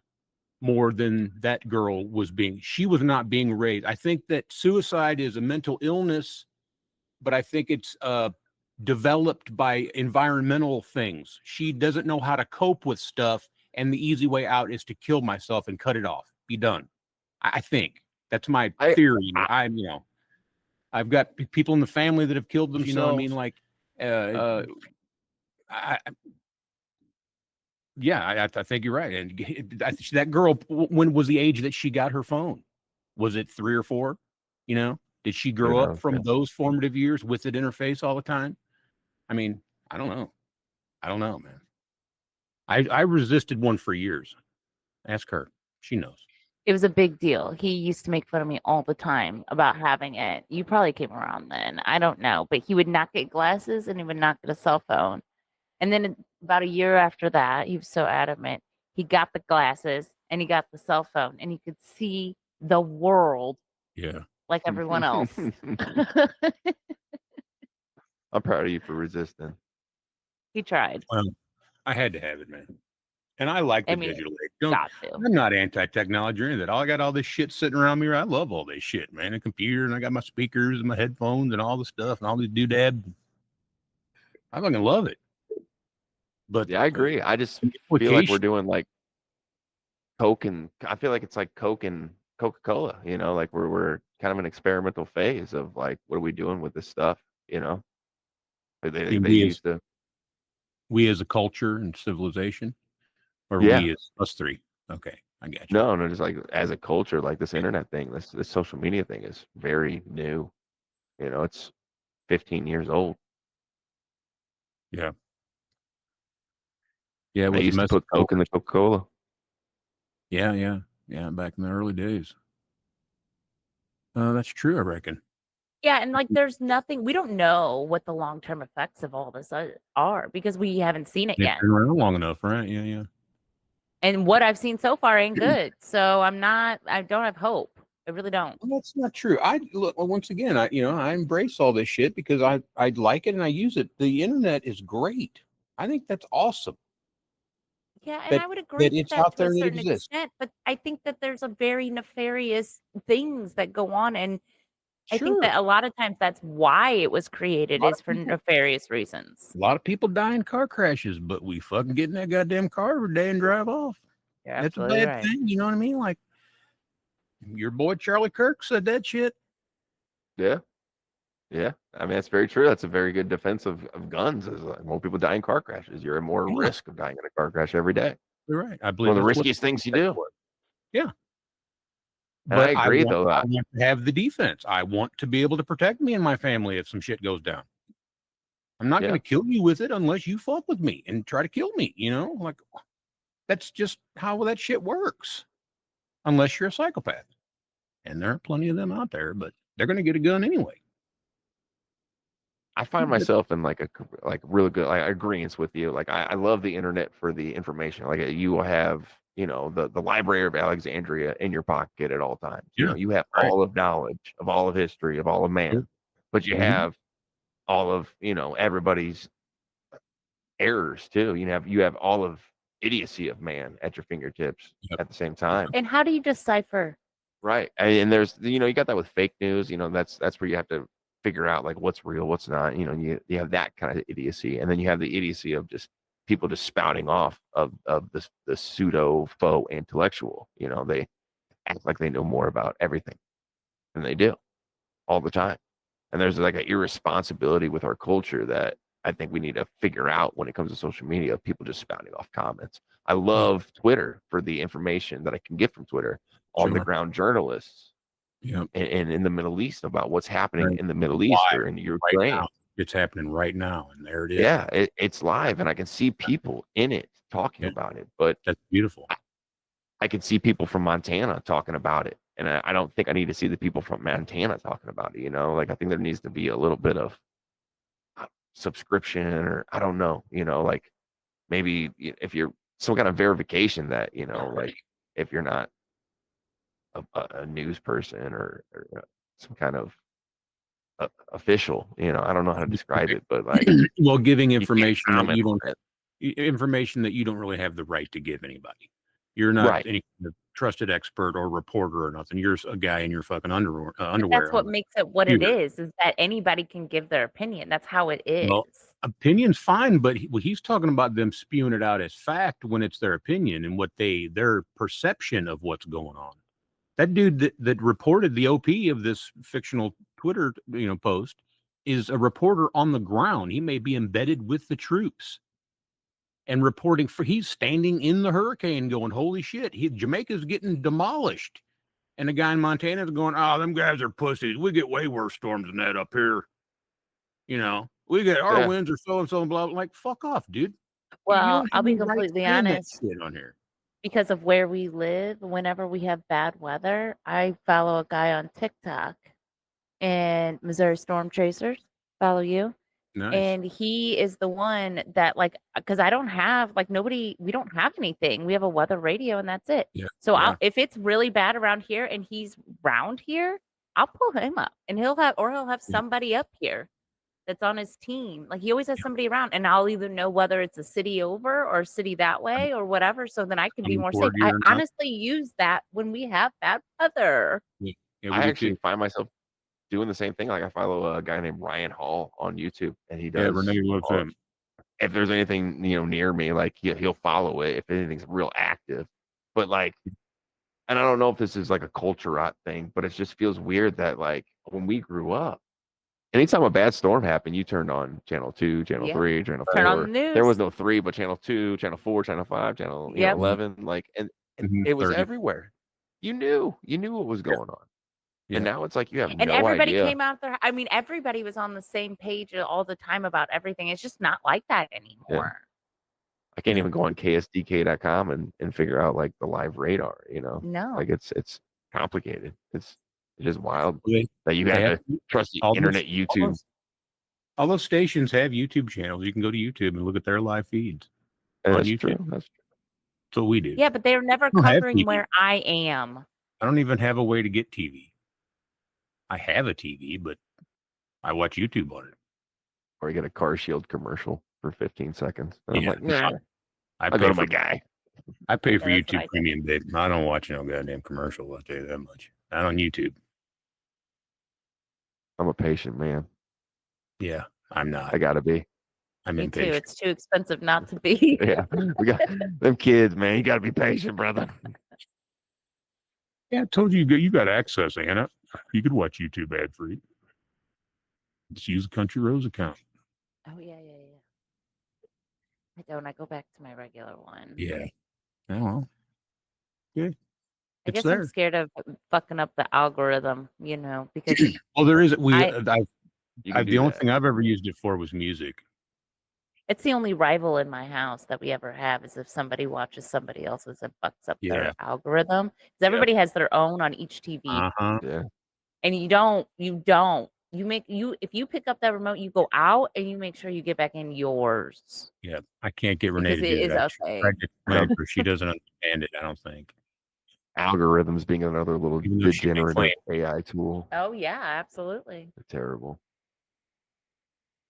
more than that girl was being. She was not being raised. I think that suicide is a mental illness but I think it's developed by environmental things. She doesn't know how to cope with stuff, and the easy way out is to kill myself and cut it off. Be done. I think that's my I, theory. I I'm, I've got people in the family that have killed themselves. You know what I mean? Like, I think you're right. And that girl, when was the age that she got her phone? Was it 3 or 4? You know, did she grow up from those formative years with it in her face all the time? I mean, I don't know. I don't know, man. I resisted one for years. Ask her. She knows. It was a big deal. He used to make fun of me all the time about having it. You probably came around then. I don't know. But he would not get glasses and he would not get a cell phone. And then about a year after that, he was so adamant. He got the glasses and he got the cell phone and he could see the world like everyone else. I'm proud of you for resisting. He tried. Well, I had to have it, man. And I like the digital age. I'm not anti-technology or any of that. I got all this shit sitting around me. I love all this shit, man. A computer, and I got my speakers and my headphones and all the stuff and all these doodads. I fucking love it. But yeah, I agree. I just feel like we're doing like Coke, and I feel like it's like Coke and Coca-Cola. You know, like we're kind of an experimental phase of like, what are we doing with this stuff? You know, they used to. We as a culture and civilization. Or we as us three. Okay, I got you. No, just like as a culture, like this internet thing, this social media thing is very new. You know, it's 15 years old. Yeah. Yeah, I used to put Coke in the Coca-Cola. Yeah. Back in the early days. That's true, I reckon. Yeah, and like there's nothing, we don't know what the long-term effects of all this are because we haven't seen it yet. It's been around long enough, right? Yeah. And what I've seen so far ain't good. So I don't have hope. I really don't. Well, that's not true. Once again, I embrace all this shit because I like it and I use it. The internet is great. I think that's awesome. Yeah, and I would agree with it's that out to there a and it certain exists. extent, but I think that there's a very nefarious things that go on, and I think that a lot of times that's why it was created is for nefarious reasons. A lot of people die in car crashes, but we fucking get in that goddamn car every day and drive off. Yeah, that's a bad thing. You know what I mean? Like your boy Charlie Kirk said that shit. Yeah. I mean, that's very true. That's a very good defense of guns. Is like more people die in car crashes. You're at more risk of dying in a car crash every day. You're right. I believe one of the riskiest things you do. Yeah. And but I agree, though. I want to have the defense. I want to be able to protect me and my family if some shit goes down. I'm not going to kill you with it unless you fuck with me and try to kill me. You know, like that's just how that shit works. Unless you're a psychopath, and there are plenty of them out there, but they're going to get a gun anyway. I find myself in like really good agreements with you. Like I love the internet for the information. Like you will have, the Library of Alexandria in your pocket at all times. You know, you have all of knowledge of all of history of all of man, but you have all of, everybody's errors too. You have all of idiocy of man at your fingertips at the same time. And how do you decipher? Right. And there's, you got that with fake news, that's where you have to figure out like what's real, what's not, you have that kind of idiocy. And then you have the idiocy of just people just spouting off of the pseudo faux intellectual, they act like they know more about everything than they do all the time. And there's like an irresponsibility with our culture that I think we need to figure out when it comes to social media, people just spouting off comments. I love Twitter for the information that I can get from Twitter on the ground journalists and in the Middle East about what's happening in the Middle East or in Ukraine. Right, it's happening right now, and there it is. Yeah, it's live, and I can see people in it talking about it. But that's beautiful. I can see people from Montana talking about it, and I don't think I need to see the people from Montana talking about it. Like I think there needs to be a little bit of subscription, or I don't know. Like maybe if you're some kind of verification that like if you're not a news person or some kind of official, I don't know how to describe it, but like giving information that you don't really have the right to give anybody. You're not Right. any kind of trusted expert or reporter or nothing. You're a guy in your fucking underwear. But that's what On makes it what it computer. is that anybody can give their opinion. That's how it is. Well, opinion's fine, but he's talking about them spewing it out as fact when it's their opinion and what their perception of what's going on. That dude that reported the OP of this fictional Twitter post is a reporter on the ground. He may be embedded with the troops and reporting he's standing in the hurricane going, holy shit, Jamaica's getting demolished. And the guy in Montana is going, oh, them guys are pussies. We get way worse storms than that up here. We get our winds are so and so and blah, blah. Like, fuck off, dude. Well, I'll be completely honest. On here. Because of where we live, whenever we have bad weather, I follow a guy on TikTok and Missouri Storm Chasers. Follow you. Nice. And he is the one that because I don't have we don't have anything. We have a weather radio and that's it. Yeah. So if it's really bad around here and he's around here, I'll pull him up and he'll have somebody up here that's on his team. Like he always has somebody around and I'll either know whether it's a city over or a city that way or whatever. So then I can be more safe. I honestly use that when we have bad weather. Yeah, I actually find myself doing the same thing. Like I follow a guy named Ryan Hall on YouTube and he does. Renee loves him. If there's anything, near me, like he'll follow it if anything's real active. But and I don't know if this is like a culture rot thing, but it just feels weird that like when we grew up, anytime a bad storm happened, you turned on channel 2, channel 3, channel 4. Turn on the news. There was no 3, but channel 2, channel 4, channel 5, channel 11. Like, and it was 30. everywhere. You knew what was going on. Yeah. And now it's like you have and no everybody idea. came out there. I mean, everybody was on the same page all the time about everything. It's just not like that anymore. Yeah. I can't even go on ksdk.com and figure out like the live radar, No. Like it's complicated. It's just wild They that you have to trust the internet YouTube. All those stations have YouTube channels. You can go to YouTube and look at their live feeds. That's YouTube. true. That's true. So we do. Yeah, but they're never covering where I am. I don't even have a way to get TV. I have a TV, but I watch YouTube on it. Or you get a Car Shield commercial for 15 seconds. And I'm like, nah. I go to my guy. I pay for YouTube Premium, babe. I don't watch no goddamn commercial. I'll tell you that much. Not on YouTube. I'm a patient man. Yeah, I'm not. I gotta be. I'm Me impatient. too. It's too expensive not to be. Yeah, we got them kids, man. You gotta be patient, brother. Yeah, I told you you got access, Anna. You could watch YouTube ad free. Just use a Country Rose account. Oh yeah. I don't. I go back to my regular one. Yeah. Oh, well. Good. I guess I'm scared of fucking up the algorithm, because well, there is. The only thing I've ever used it for was music. It's the only rival in my house that we ever have is if somebody watches somebody else's and fucks up their algorithm. Because everybody has their own on each TV. Yeah. And if you pick up that remote, you go out and you make sure you get back in yours. Yeah. I can't get Renee to do that. She doesn't understand it, I don't think. Algorithms being another little degenerative AI tool. Oh yeah, absolutely. They're terrible.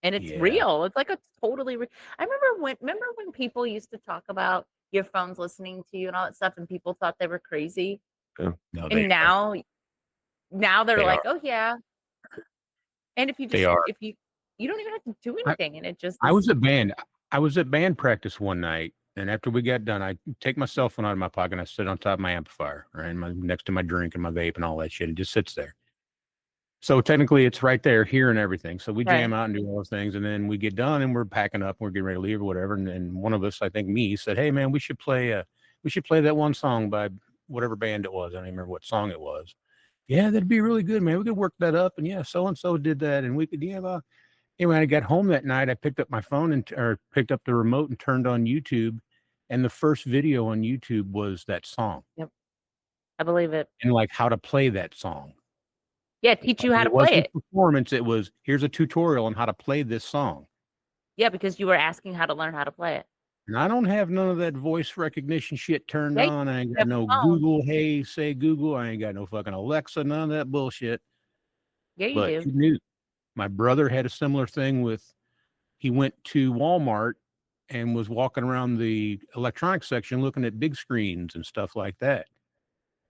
And it's real. It's like a totally I remember when people used to talk about your phones listening to you and all that stuff and people thought they were crazy. Yeah. No, and now they're like, "Oh yeah." And if you you don't even have to do anything and it just I was at band practice one night. And after we got done, I take my cell phone out of my pocket and I sit on top of my amplifier, right, next to my drink and my vape and all that shit. It just sits there. So technically, it's right there, hearing everything. So we jam out and do all those things, and then we get done and we're packing up, we're getting ready to leave or whatever. And one of us, I think me, said, "Hey man, we should play that one song by whatever band it was. I don't even remember what song it was. Yeah, that'd be really good, man. We could work that up. And yeah, so and so did that, and we could Anyway, I got home that night. I picked up my phone or picked up the remote and turned on YouTube, and the first video on YouTube was that song. Yep, I believe it. And like how to play that song. Yeah, teach you how to play it. Performance. It was here's a tutorial on how to play this song. Yeah, because you were asking how to learn how to play it. And I don't have none of that voice recognition shit turned on. I ain't got no Google. Hey, say Google. I ain't got no fucking Alexa. None of that bullshit. Yeah, you do. You knew. My brother had a similar thing he went to Walmart and was walking around the electronics section looking at big screens and stuff like that.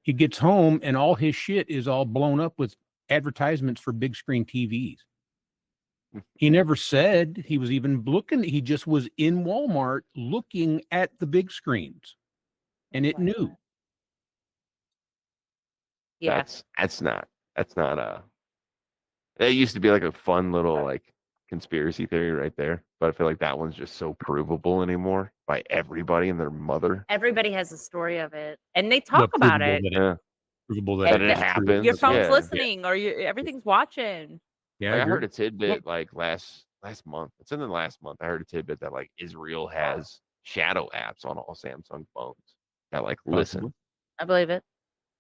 He gets home and all his shit is all blown up with advertisements for big screen TVs. He never said he was even looking. He just was in Walmart looking at the big screens, and it knew. Yeah. That's not that used to be like a fun little like conspiracy theory right there, but I feel like that one's just so provable anymore by everybody and their mother. Everybody has a story of it, and they talk about it. Yeah, Provable And that it it's true. happens. Your phone's Yeah. listening, or everything's watching. Yeah, Like, I heard agree. a tidbit like last month. It's in the last month. I heard a tidbit that like Israel has shadow apps on all Samsung phones that like listen, Possibly. I believe it.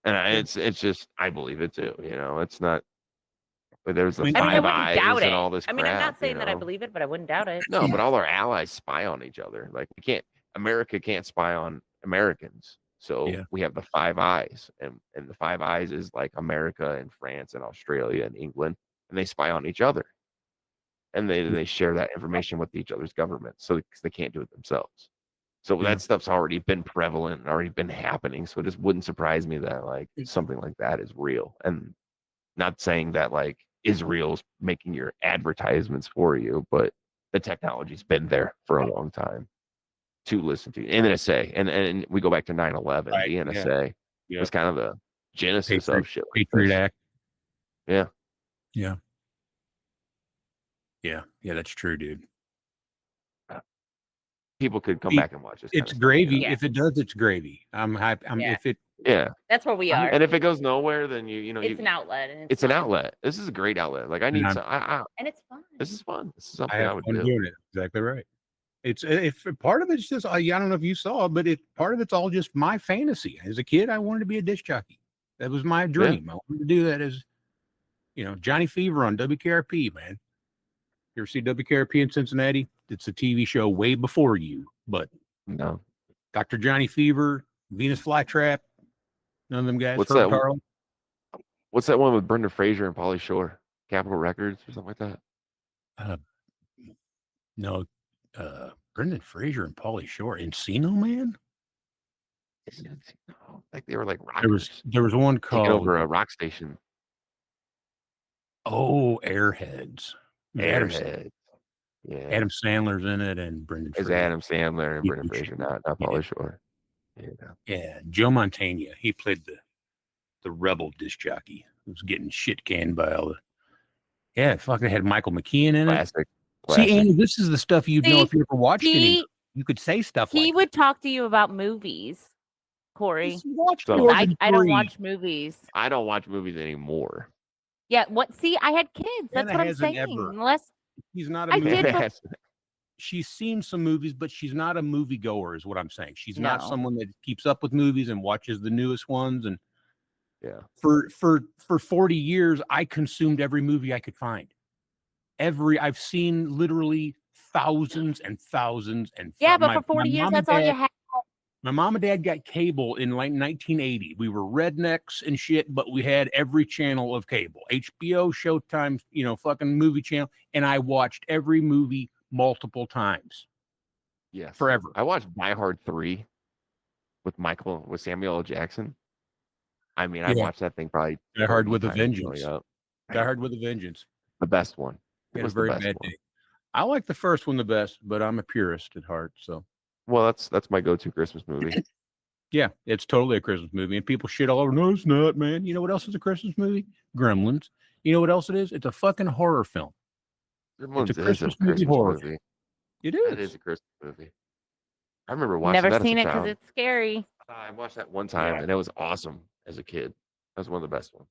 and Yeah. it's just I believe it too. You know, it's not. But there's the I mean, I mean, I Five wouldn't Eyes doubt and it. all this I mean, I'm crap, not saying you that I know? believe it, but I wouldn't doubt it. No, but all our allies spy on each other. Like America can't spy on Americans. So Yeah. we have the Five Eyes, and the Five Eyes is like America and France and Australia and England, and they spy on each other, and they share that information with each other's governments, so because they can't do it themselves. So Yeah. that stuff's already been prevalent and already been happening. So it just wouldn't surprise me that like something like that is real. And not saying that like Israel's making your advertisements for you, but the technology's been there for a long time to listen to. NSA, and we go back to 9/11. Right, The yeah. NSA Yeah. was kind of the genesis of shit like Patriot this. Act. Yeah. Yeah. Yeah. Yeah, that's true, dude. People could come It- back and watch this. It's kind of gravy. Yeah. If it does, it's gravy. I'm hype. Yeah. If it Stuff. Yeah. That's where we are. And if it goes nowhere, then you know It's an outlet, and it's an fun. outlet. This is a great outlet. Like I need I'm- some. and it's fun. This is fun. This is I something I have would fun do. doing it. Exactly right. It's if part of it's just I don't know if you saw, but part of it's all just my fantasy. As a kid, I wanted to be a disc jockey. That was my dream. I wanted to do that as Johnny Fever on WKRP, man. You ever see WKRP in Cincinnati? It's a TV show way before you, but No. Dr. Johnny Fever, Venus Flytrap, none of them guys. What's Herb that? Tarley. What's that one with Brendan Fraser and Pauly Shore? Capitol Records or something like that? No, Brendan Fraser and Pauly Shore. Encino Man? Like they were like rockers There was one taking called over a rock station. Airheads. Airhead. Yeah. Adam Sandler's in it and Brendan It's Fraser. Adam Sandler and Brendan Huge. Fraser, not Yeah. Pauly Shore. Yeah. Yeah, Joe Montana. He played the rebel disc jockey who was getting shit canned by all the. Yeah, fuck. They had Michael McKean in it. Classic. See, Andy, this is the stuff you'd know See, if you ever watched he- any. You could say stuff He like would talk to you about movies, Corey. Just watch So- 'Cause Morgan I don't Freeman. watch movies. I don't watch movies anymore. Yeah, what? See, I had kids. That's Anna what I'm hasn't saying. ever. Unless She's not a I movie. did bef- She's seen some movies, but she's not a movie goer, is what I'm saying. She's not No. someone that keeps up with movies and watches the newest ones. And Yeah. for 40 years, I consumed every movie I could find. I've seen literally thousands and thousands and yeah, but my- for 40 my years, mom that's and all you dad- had. My mom and dad got cable in like 1980. We were rednecks and shit, but we had every channel of cable, HBO, Showtime, fucking movie channel. And I watched every movie multiple times Yes. forever. I watched Die Hard 3 with Samuel L. Jackson. I mean, I Yeah. watched that thing probably Die Hard 30 with a times Vengeance. growing up. Die Hard with a Vengeance. The best one. It Had a was the very best bad one. day. I like the first one the best, but I'm a purist at heart. So Well, that's my go-to Christmas movie. yeah, it's totally a Christmas movie. And people shit all over. No, it's not, man. You know what else is a Christmas movie? Gremlins. You know what else it is? It's a fucking horror film. Gremlins is Christmas a movie Christmas horror. movie. It That is. is a Christmas movie. I remember watching Never that seen as it a because child. it's scary. I watched that one time, Yeah. and it was awesome as a kid. That was one of the best ones.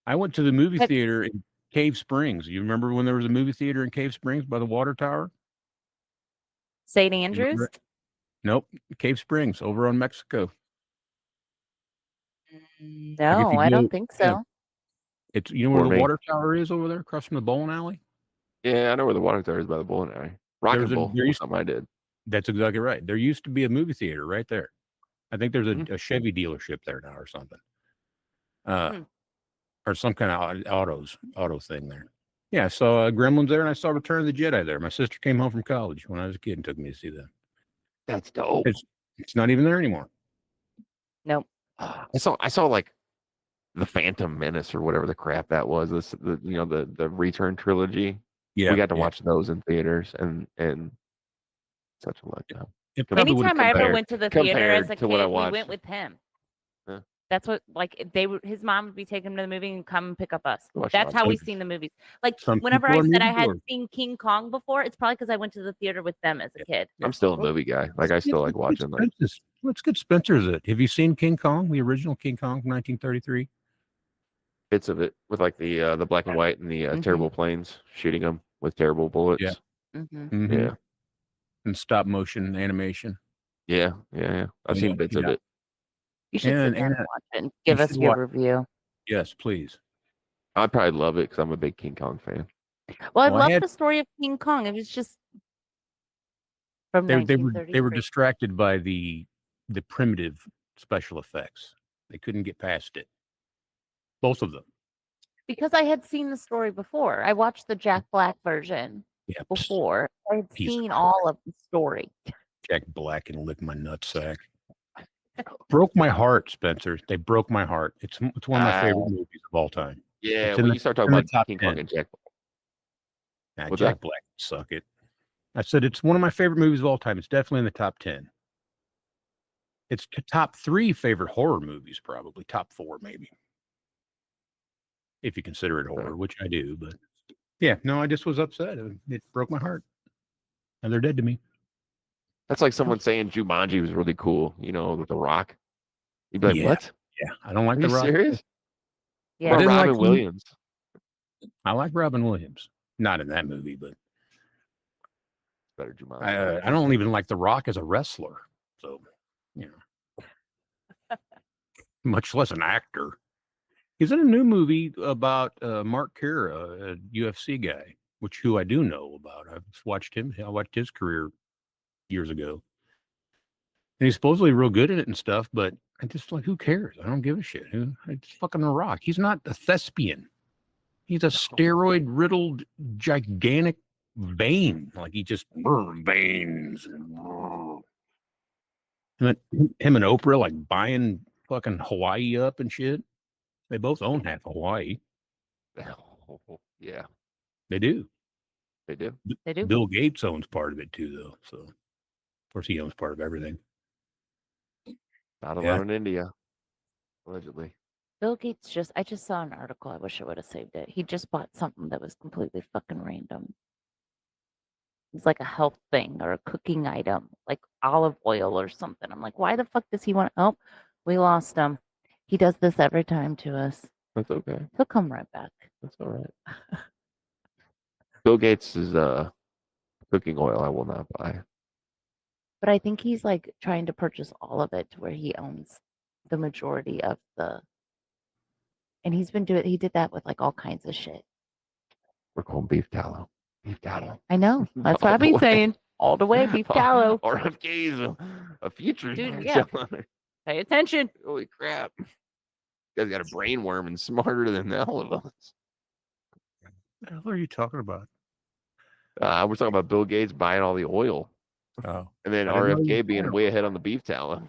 I went to the movie But- theater in Cave Springs. You remember when there was a movie theater in Cave Springs by the water tower? St. You Andrews. remember it? Nope. Cave Springs over on Mexico. No, you I go- don't think so. yeah. It's where For the me. water tower is over there across from the bowling alley? Yeah, I know where the water tower is by the bowling alley. Rock There's and a- Bowl. there used- Something I did. That's exactly right. There used to be a movie theater right there. I think there's Mhm. a Chevy dealership there now or something. Hmm. Or some kind of auto thing there. Yeah, I saw Gremlins there and I saw Return of the Jedi there. My sister came home from college when I was a kid and took me to see that. That's dope. It's not even there anymore. Nope. I saw like the Phantom Menace or whatever the crap that was. The Return trilogy. Yeah, We got to watch those in theaters, and such a letdown. It probably would Anytime I ever compared- went to the theater as a compared to what I kid, we watched. went with him. Yeah. That's what his mom would be taking him to the movie and come and pick up us. Watch That's it how on we tape. seen the movies. Like Some whenever people I are said I movie had goers. seen King Kong before, it's probably because I went to the theater with them as a kid. I'm still a movie guy. Like I still like watching like Let's get Spencer's it. Have you seen King Kong, the original King Kong from 1933? bits of it with like the black and white and the Mhm. terrible planes shooting them with terrible bullets. Yeah. Mm-hmm. Mhm. Yeah. And stop motion animation. Yeah. I've seen bits of it. You should And- sit down and, and watch it and give us should your watch- review. Yes, please. I'd probably love it because I'm a big King Kong fan. Well, I Well, I love had- the story of King Kong. It was just from They were 1933. distracted by the primitive special effects. They couldn't get past it. Both of them. Because I had seen the story before. I watched the Jack Black version Yeah. before. I had Piece of seen crap. all of the story. Jack Black and lick my nutsack. Broke my heart, Spencer. They broke my heart. It's one of my favorite movies of all time. Yeah, It's in when the- you start talking in the about top King Kong 10. and Jack, Nah, What's Jack that? Black suck it. I said it's one of my favorite movies of all time. It's definitely in the top 10. It's top 3 favorite horror movies, probably top 4, maybe. If you consider it horror, which I do, but yeah, no, I just was upset. It broke my heart. And they're dead to me. that's like someone saying Jumanji was really cool, with The Rock. You'd be like, Yeah. what? Yeah, I don't like Are The you Rock. serious? Yeah. What I about didn't like Robin him. Williams? I like Robin Williams. Not in that movie, but Better Jumanji. I don't even like The Rock as a wrestler. So, much less an actor. He's in a new movie about Mark Kara, a UFC guy, who I do know about. I've watched him. I watched his career years ago. And he's supposedly real good at it and stuff, but I just like, who cares? I don't give a shit. It's fucking The Rock. He's not a thespian. He's a steroid-riddled, gigantic vein. Like he just veins. And then him and Oprah like buying fucking Hawaii up and shit. They both own half of Hawaii. Yeah, They do. they do. They do. Bill Gates owns part of it too, though. So, of course, he owns part of everything. Not Yeah. allowed in India, allegedly. Bill Gates I just saw an article. I wish I would have saved it. He just bought something that was completely fucking random. It's like a health thing or a cooking item, like olive oil or something. I'm like, why the fuck does he want? Oh, we lost him. He does this every time to us. That's okay. He'll come right back. That's all right. Bill Gates is cooking oil. I will not buy. But I think he's like trying to purchase all of it to where he owns the majority of the. And he did that with like all kinds of shit. We're going beef tallow. Beef tallow. I know. That's All what I've the been way. saying. All the way, beef tallow. RFK's a future. Dude, yeah. Pay attention. Holy crap. You guys got a brain worm and smarter than all of us. What the hell are you talking about? We're talking about Bill Gates buying all the oil. Oh, And then I didn't know he was RFK being buying way ahead on the beef tallow.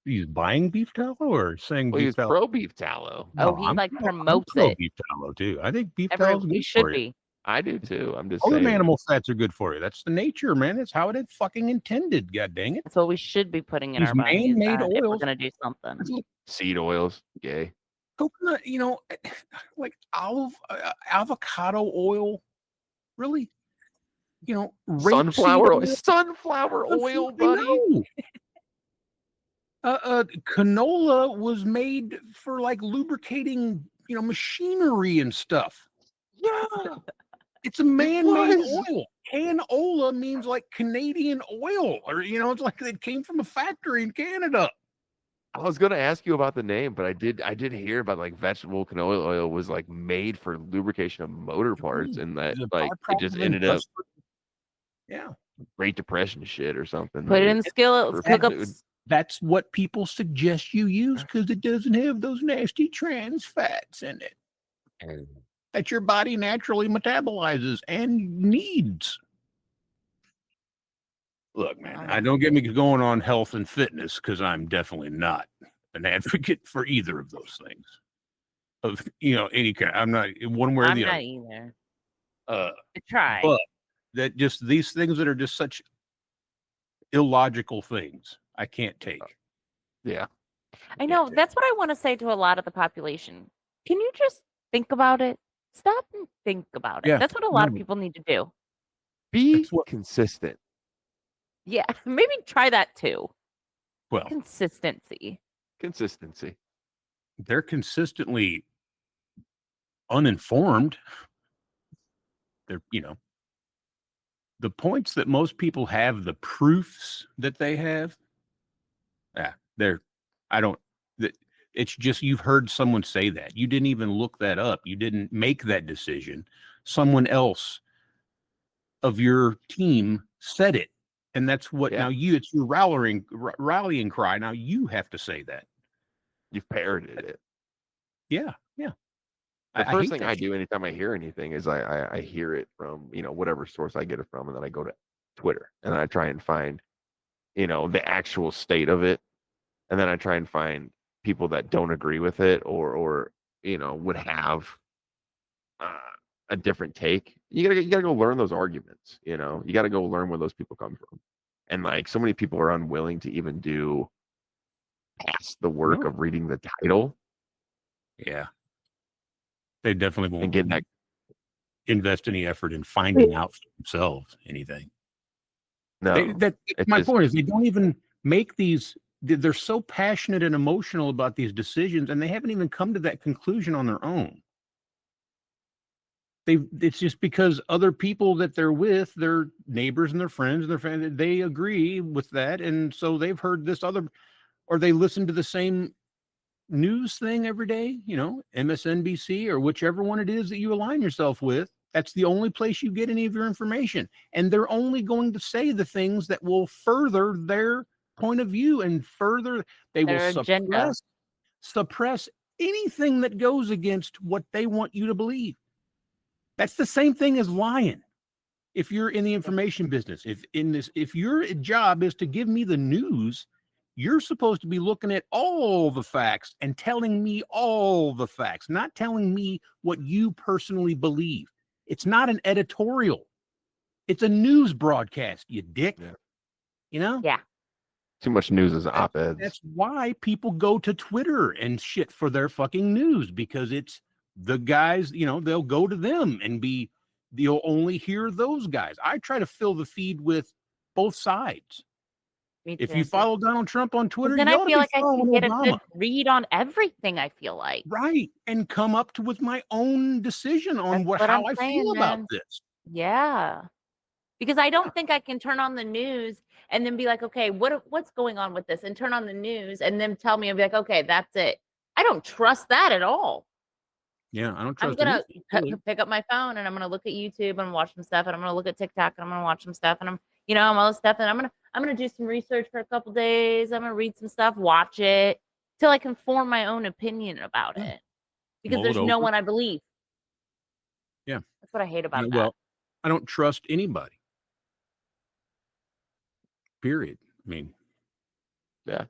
he's buying beef tallow or saying Well, he beef was tallow? pro beef tallow. Oh, he like I'm promotes pro it. beef tallow too. I think beef tallow is We good should for you. be. I do too. I'm just All saying. them animal fats are good for you. That's the nature, man. It's how it fucking intended. God dang it. That's what we should be putting in These our bodies man-made if we're oils. gonna do something. Seed oils. Gay. Coconut, like avocado oil. Really? Rapeseed Sunflower oil. oil? Sunflower oil, I buddy. know. Canola was made for like lubricating, machinery and stuff. Yeah. It's a man-made was. oil. Canola means like Canadian oil, or it's like it came from a factory in Canada. I was gonna ask you about the name, but I did hear about like vegetable canola oil was like made for lubrication of motor parts, and that It's a like it byproduct just of ended up Yeah, Great Depression shit or something. Put it like, in the skillet. for Cook up. food. that's what people suggest you use because it doesn't have those nasty trans fats in it And that your body naturally metabolizes and needs. Look, man, I I don't get me going on health and fitness because I'm definitely not an advocate for either of those things. Of any kind, I'm not one way or I'm the not other. either. Uh, I try. but that just these things that are just such illogical things, I can't take. Yeah. I know that's what I want to say to a lot of the population. Can you just think about it? Stop and think about it. Yeah, That's what a lot of no, people need to do. Be that's what. consistent. Yeah, maybe try that too. Well, Consistency. Consistency. they're consistently uninformed. They're the points that most people have, the proofs that they have. Yeah, they're. I don't. That it's just you've heard someone say that. You didn't even look that up. You didn't make that decision. Someone else of your team said it, and that's what Yeah. now it's your rallying cry. Now you have to say that. You've parroted it. Yeah. The I first hate thing that I shit. do anytime I hear anything is I hear it from, whatever source I get it from, and then I go to Twitter and I try and find, the actual state of it. And then I try and find people that don't agree with it or would have uh, a different take. You gotta go learn those arguments. You gotta go learn where those people come from. And like so many people are unwilling to even do past the work No. of reading the title Yeah, they definitely and won't getting that. invest any effort in finding out for themselves anything. No, That's it's my just point is they don't even make these. They're so passionate and emotional about these decisions, and they haven't even come to that conclusion on their own. It's just because other people that they're with, their neighbors and their friends and their family, they agree with that, and so they've heard this other, or they listen to the same news thing every day. MSNBC or whichever one it is that you align yourself with. That's the only place you get any of your information, and they're only going to say the things that will further their point of view and further. They will Their agenda. suppress anything that goes against what they want you to believe. That's the same thing as lying. If you're in the information business, if your job is to give me the news, you're supposed to be looking at all the facts and telling me all the facts, not telling me what you personally believe. It's not an editorial. It's a news broadcast, you dick. Yeah. Yeah. Too much news is op-eds. That's why people go to Twitter and shit for their fucking news, because it's the guys, they'll go to them and you'll only hear those guys. I try to fill the feed with both sides. Me If too. you follow Donald Trump on 'Cause Twitter, then you I ought to feel be like I can following get a Obama. good read on everything, I feel like. Right. And come up with my own decision on That's what how I'm I saying, feel about man. this. Yeah. Because I don't think I can turn on the news and then be like, okay, what's going on with this? And turn on the news and then tell me, and be like, okay, that's it. I don't trust that at all. Yeah, I don't I'm trust gonna it. pick up my phone and I'm gonna look at YouTube and watch some stuff, and I'm gonna look at TikTok and I'm gonna watch some stuff, and I'm all this stuff, and I'm gonna do some research for a couple days. I'm gonna read some stuff, watch it till I can form my own opinion about Yeah. it. Because Mull it there's no over. one I believe. Yeah. That's what I hate about that. Well, I don't trust anybody. Period. I mean, Yeah.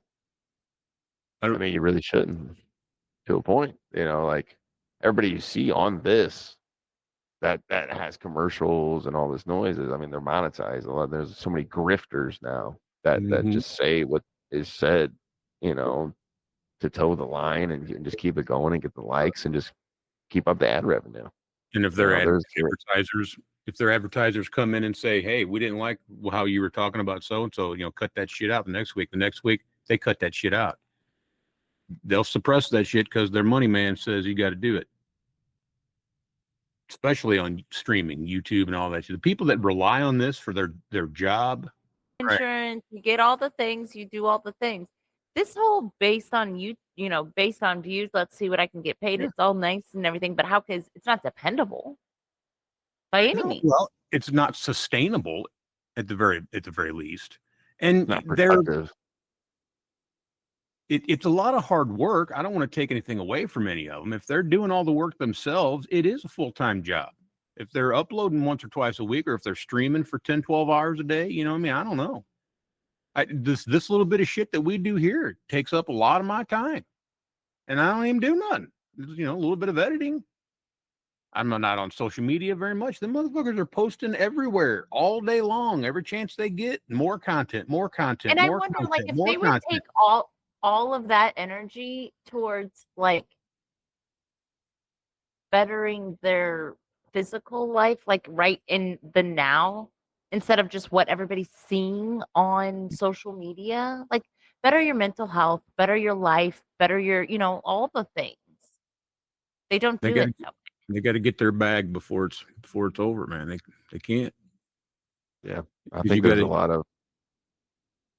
I I don't. mean, you really shouldn't, to a point. Like everybody you see on this that has commercials and all this noises. I mean, they're monetized. There's so many grifters now that Mhm. just say what is said, to toe the line and just keep it going and get the likes and just keep up the ad revenue. And if You their know, advertisers come in and say, "Hey, we didn't like how you were talking about so and so, cut that shit out." The next week, they cut that shit out. They'll suppress that shit because their money man says you got to do it. Especially on streaming, YouTube, and all that shit. The people that rely on this for their job, Insurance, you get all the things, you do all the things. This whole based on based on views, let's see what I can get paid. Yeah. It's all nice and everything, but it's not dependable by any means. well, it's not sustainable at the very least. And not productive. it's a lot of hard work. I don't want to take anything away from any of them. If they're doing all the work themselves, it is a full-time job. If they're uploading once or twice a week, or if they're streaming for 10, 12 hours a day, I don't know. This little bit of shit that we do here takes up a lot of my time, and I don't even do nothing. A little bit of editing. I'm not on social media very much. The motherfuckers are posting everywhere all day long. Every chance they get, more content, more content, And I more wonder, content, like, if more they would content. take all of that energy towards like bettering their physical life, like right in the now, instead of just what everybody's seeing on social media, like better your mental health, better your life, better your, all the things. They don't They do got it that way. they got to get their bag before it's over, man. They can't. Yeah, I 'Cause think you there's gotta-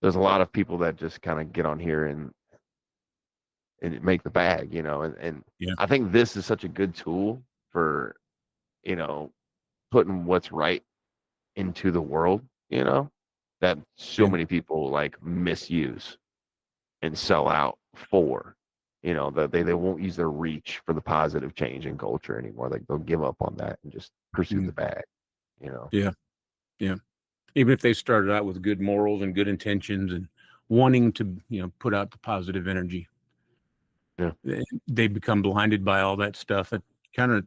a lot of people that just kind of get on here and make the bag, and Yeah. I think this is such a good tool for, putting what's right into the world, that so Yeah. many people like misuse and sell out for, that they won't use their reach for the positive change in culture anymore. Like they'll give up on that and just pursue the bag, Yeah. Even if they started out with good morals and good intentions and wanting to, put out the positive energy. Yeah. They become blinded by all that stuff. It kind of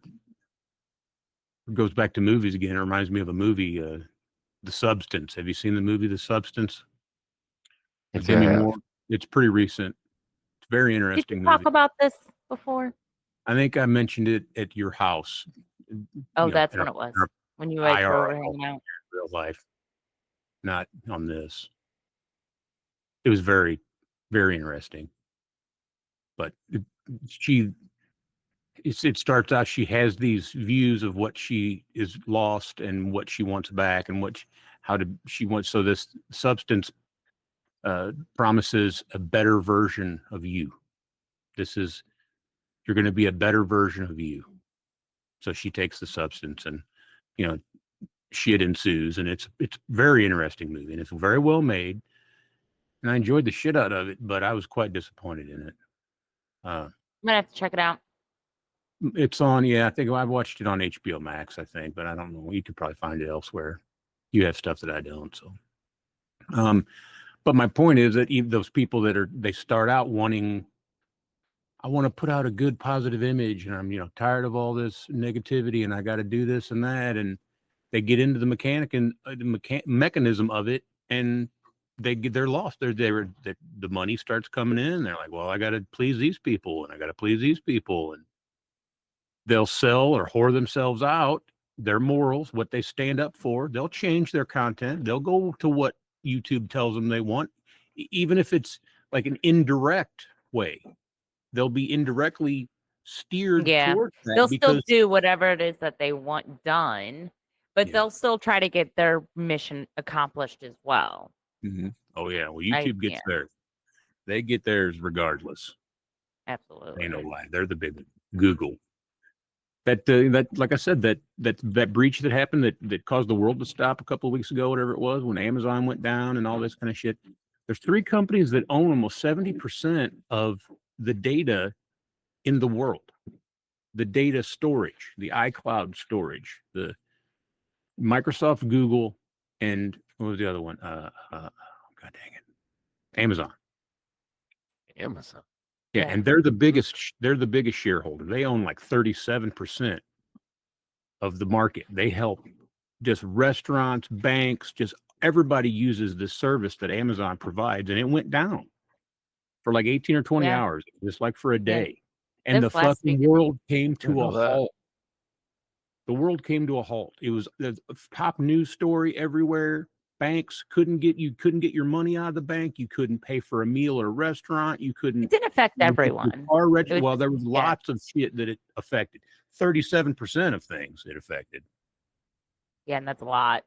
goes back to movies again. It reminds me of a movie, The Substance. Have you seen the movie The Substance? With Yeah, I Demi have. Moore. It's pretty recent. It's a very Did interesting you movie. talk about this before? I think I mentioned it at your house. Oh, that's in when it was. our When you guys were over IRL, hanging out. real life, not on this. It was very, very interesting. But it starts out, she has these views of what she is lost and what she wants back and she wants. So this substance promises a better version of you. You're going to be a better version of you. So she takes the substance and, shit ensues, and it's very interesting movie, and it's very well made, and I enjoyed the shit out of it, but I was quite disappointed in it. I'm gonna have to check it out. It's on, I think I watched it on HBO Max, I think, but I don't know. You could probably find it elsewhere. You have stuff that I don't, so. But my point is that even those people they start out wanting, I want to put out a good positive image, and I'm tired of all this negativity, and I got to do this and that, and they get into the mechanism of it, and they're lost. The money starts coming in. They're like, well, I got to please these people, and I got to please these people, and they'll sell or whore themselves out. Their morals, what they stand up for, they'll change their content. They'll go to what YouTube tells them they want, even if it's like an indirect way. They'll be indirectly steered Yeah. towards that They'll because still do whatever it is that they want done, but Yeah. they'll still try to get their mission accomplished as well. Oh yeah, well YouTube gets theirs. They get theirs regardless. Absolutely. Ain't no lie. They're the big Google. That like I said, that breach that happened that caused the world to stop a couple of weeks ago, whatever it was, when Amazon went down and all this kind of shit. There's 3 companies that own almost 70% of the data in the world. The data storage, the iCloud storage, the Microsoft, Google, and what was the other one? God dang it, Amazon. Amazon. Yeah, and they're the biggest shareholder. They own like 37% of the market. They help just restaurants, banks, just everybody uses this service that Amazon provides, and it went down for like 18 or 20 hours, just like for a day. And the fucking world came to a halt. The world came to a halt. It was the top news story everywhere. Banks couldn't get your money out of the bank. You couldn't pay for a meal at a restaurant. You couldn't. It didn't affect everyone. Well, there was lots of shit that it affected. 37% of things it affected. Yeah, and that's a lot.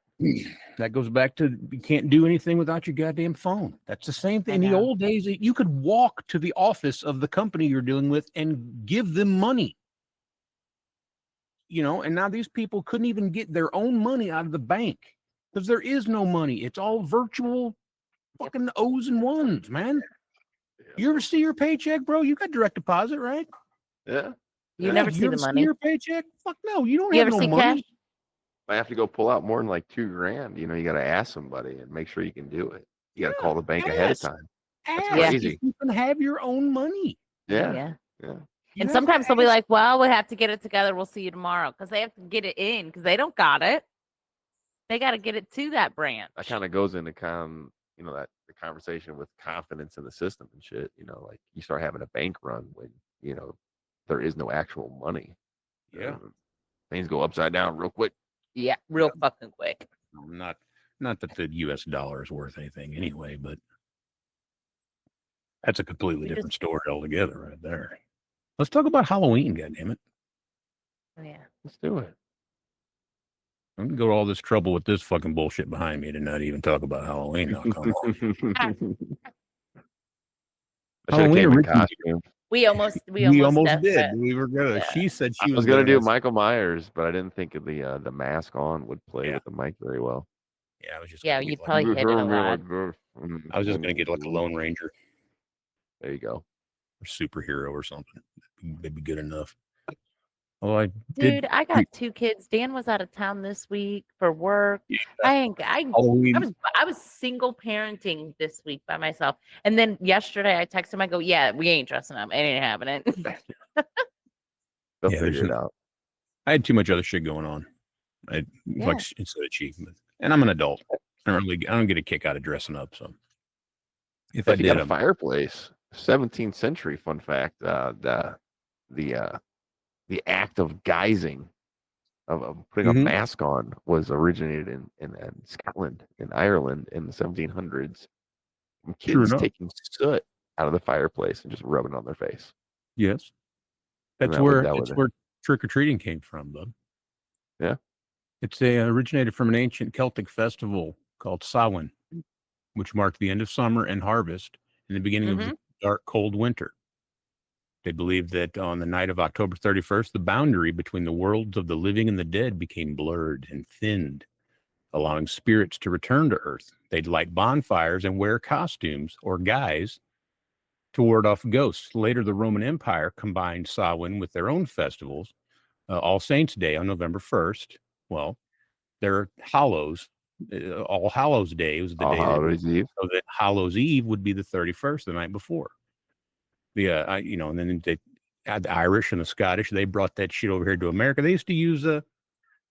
That goes back to you can't do anything without your goddamn phone. That's the same thing. In the old days, you could walk to the office of the company you're dealing with and give them money. And now these people couldn't even get their own money out of the bank because there is no money. It's all virtual fucking O's and ones, man. You ever see your paycheck, bro? You got direct deposit, right? Yeah. You never see the money. Your paycheck? Fuck no, you don't You have ever no see money. cash? I have to go pull out more than like $2,000. You got to ask somebody and make sure you can do it. You got to call the bank ahead of time. That's Yeah. crazy. You can have your own money. Yeah. Yeah. You And have sometimes to they'll be ask. like, well, we have to get it together. We'll see you tomorrow. Because they have to get it in because they don't got it. They got to get it to that branch. That kind of goes into that the conversation with confidence in the system and shit. Like you start having a bank run when there is no actual money. Yeah. Things go upside down real quick. Yeah, real fucking quick. Not that the U.S. dollar is worth anything anyway, but that's a completely different story altogether right there. Let's talk about Halloween, goddammit. Oh, yeah. Let's do it. I'm gonna go to all this trouble with this fucking bullshit behind me to not even talk about Halloween. Now, come on. I should have Halloween came in originally- costume. We almost did. We were gonna. Yeah. She said I she was gonna do Michael Myers, but I didn't think of the mask on would play Yeah. with the mic very well. Yeah, I was just. Yeah, gonna you'd get probably hit it a lot. I was just gonna get like a Lone Ranger There you go. or superhero or something. They'd be good enough. Oh, I Dude, I got 2 kids. Dan was out of town this week for work. Yeah. I was single parenting this week by myself. And then yesterday I texted him, I go, yeah, we ain't dressing up. It ain't happening. They'll Yeah, figure it out. I had too much other shit going on. Like instead of chief, and I'm an adult. I don't get a kick out of dressing up. So if I You did, got a fireplace. 17th century. Fun fact. The act of guising, of putting a mask on, was originated in Scotland and Ireland in the 1700s. From True kids enough. taking soot out of the fireplace and just rubbing it on their face. Yes, And that's that was- where that was that's it. where trick or treating came from, bud. Yeah. It's originated from an ancient Celtic festival called Samhain, which marked the end of summer and harvest and the beginning of the dark, cold winter. They believed that on the night of October 31st, the boundary between the worlds of the living and the dead became blurred and thinned, allowing spirits to return to Earth. They'd light bonfires and wear costumes or guise to ward off ghosts. Later, the Roman Empire combined Samhain with their own festivals. All Saints' Day on November 1st. Well, their Hallows, All Hallows Day was the All day Hallows Eve. so that Hallows Eve would be the 31st, the night before. And then the Irish and the Scottish, they brought that shit over here to America. They used to use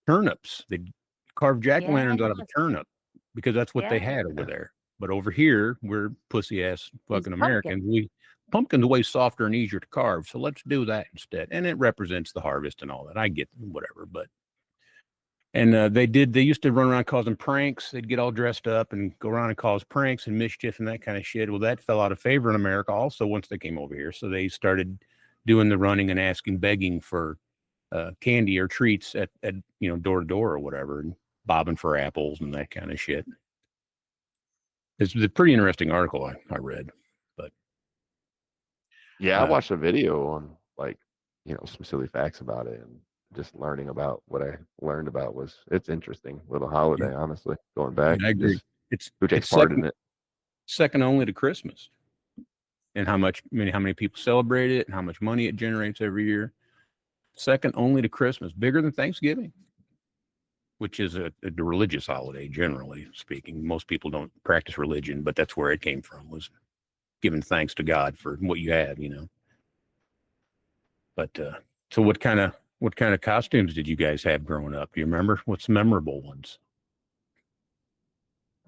turnips. They'd carve jack-o'-lanterns out of a turnip because that's what they had over there. But over here, we're pussy-ass fucking Americans. Pumpkin's way softer and easier to carve, so let's do that instead. And it represents the harvest and all that. I get whatever, but they used to run around causing pranks. They'd get all dressed up and go around and cause pranks and mischief and that kind of shit. Well, that fell out of favor in America also once they came over here. So they started doing the running and begging for candy or treats at door to door or whatever, and bobbing for apples and that kind of shit. It's a pretty interesting article I read, but yeah, I watched a video on some silly facts about it, and just learning about what I learned about it's interesting little holiday. Honestly, going back, I agree. Who takes part in it? Second only to Christmas, and how many people celebrate it, and how much money it generates every year. Second only to Christmas, bigger than Thanksgiving, which is a religious holiday, generally speaking. Most people don't practice religion, but that's where it came from, was giving thanks to God for what you have, But so what kind of costumes did you guys have growing up? Do you remember? What's memorable ones?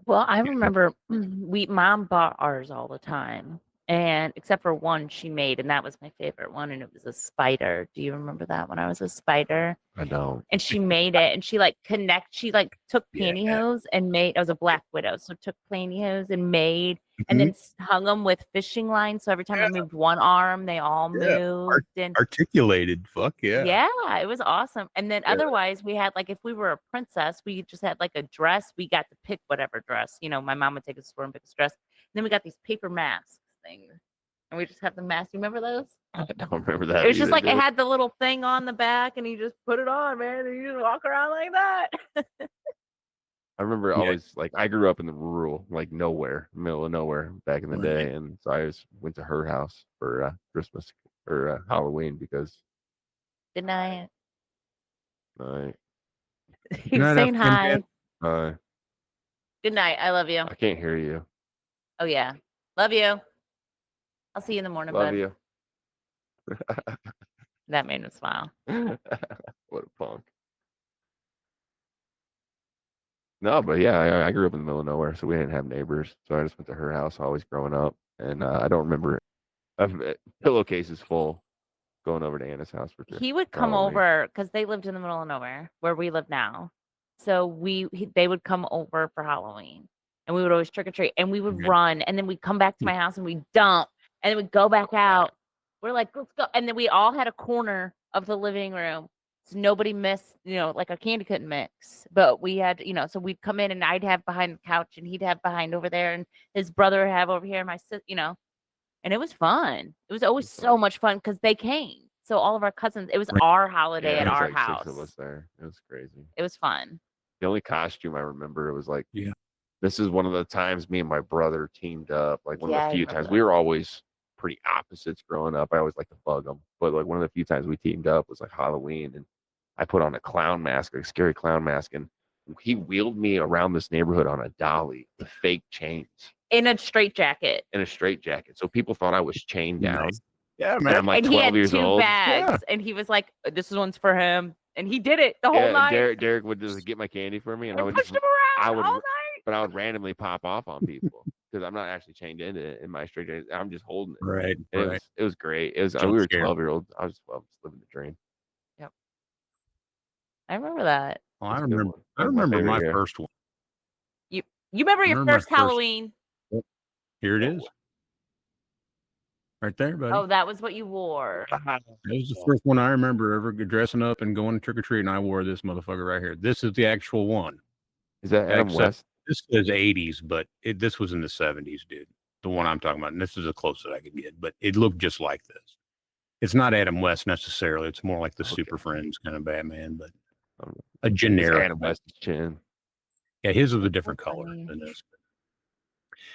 Well, I remember mom bought ours all the time. And except for one she made, and that was my favorite one, and it was a spider. Do you remember that when I was a spider? I don't. And she made it, and she took pantyhose and made. I was a black widow, so took pantyhose and made, and then hung them with fishing lines. So every time I moved one arm, they all moved. And articulated. Fuck yeah. yeah, it was awesome. And then otherwise, we had if we were a princess, we just had a dress. We got to pick whatever dress. My mom would take us to the store and pick a dress. And then we got these paper masks thing, and we just have the mask. You remember those? I don't remember that. It was just it had the little thing on the back, and you just put it on, man, and you just walk around like that. I remember always I grew up in the rural, middle of nowhere back in the day, and so I always went to her house for Christmas or Halloween because. Good night. Night. He was saying hi. Hi. Good night. I love you. I can't hear you. Oh yeah. Love you. I'll see you in the morning, Love bud. you. That made me smile. What a punk. No, but yeah, I grew up in the middle of nowhere, so we didn't have neighbors. So I just went to her house always growing up, and I don't remember pillowcases full going over to Anna's house for He would come Halloween. over because they lived in the middle of nowhere where we live now. So they would come over for Halloween, and we would always trick or treat, and we would Okay. run, and then we'd come back to my house and we'd dump, and then we'd go back out. We're like, let's go, and then we all had a corner of the living room, so nobody missed, like our candy couldn't mix, but we had, so we'd come in, and I'd have behind the couch, and he'd have behind over there, and his brother would have over here, my sister, and it was fun. It was always That's so fun. much fun because they came. So all of our cousins, it was Right. our holiday Yeah, at it was our like house. 6 of us there. It was crazy. It was fun. The only costume I remember was like, Yeah. this is one of the times me and my brother teamed up. Like one Yeah, of I the few remember times that. we were always pretty opposites growing up. I always like to bug them, but like one of the few times we teamed up was like Halloween, and I put on a clown mask, a scary clown mask, and he wheeled me around this neighborhood on a dolly with fake chains In a straitjacket. and a straight jacket, so people thought I was chained down. Nice. Yeah, And man. I'm like And he 12 had years 2 old. bags. Yeah. And he was like, this one's for him. And he did it the whole Yeah, and night. Derek would just get my candy for me, and I And would pushed just, him around I would, all night. but I would randomly pop off on people because I'm not actually chained into it in my straight jacket. I'm just holding it. Right. And Right. it was great. It was we Jump were scare. 12-year-olds. I was 12, just living the dream. I remember that. Well, I That's a good remember. one. I That was remember favorite my year. first one. You remember I your remember my first first- Halloween? Here it is. Right there, buddy. Oh, that was what you wore. That was the first one I remember ever dressing up and going trick or treating. I wore this motherfucker right here. This is the actual one. Is that Adam Except West? this is 80s, but this was in the 70s, dude. The one I'm talking about. And this is the closest I could get, but it looked just like this. It's not Adam West necessarily. It's more like the Okay. Super Friends kind of Batman, but Um, a It's generic. Adam West's chin. Yeah, his was a different So color funny. than this.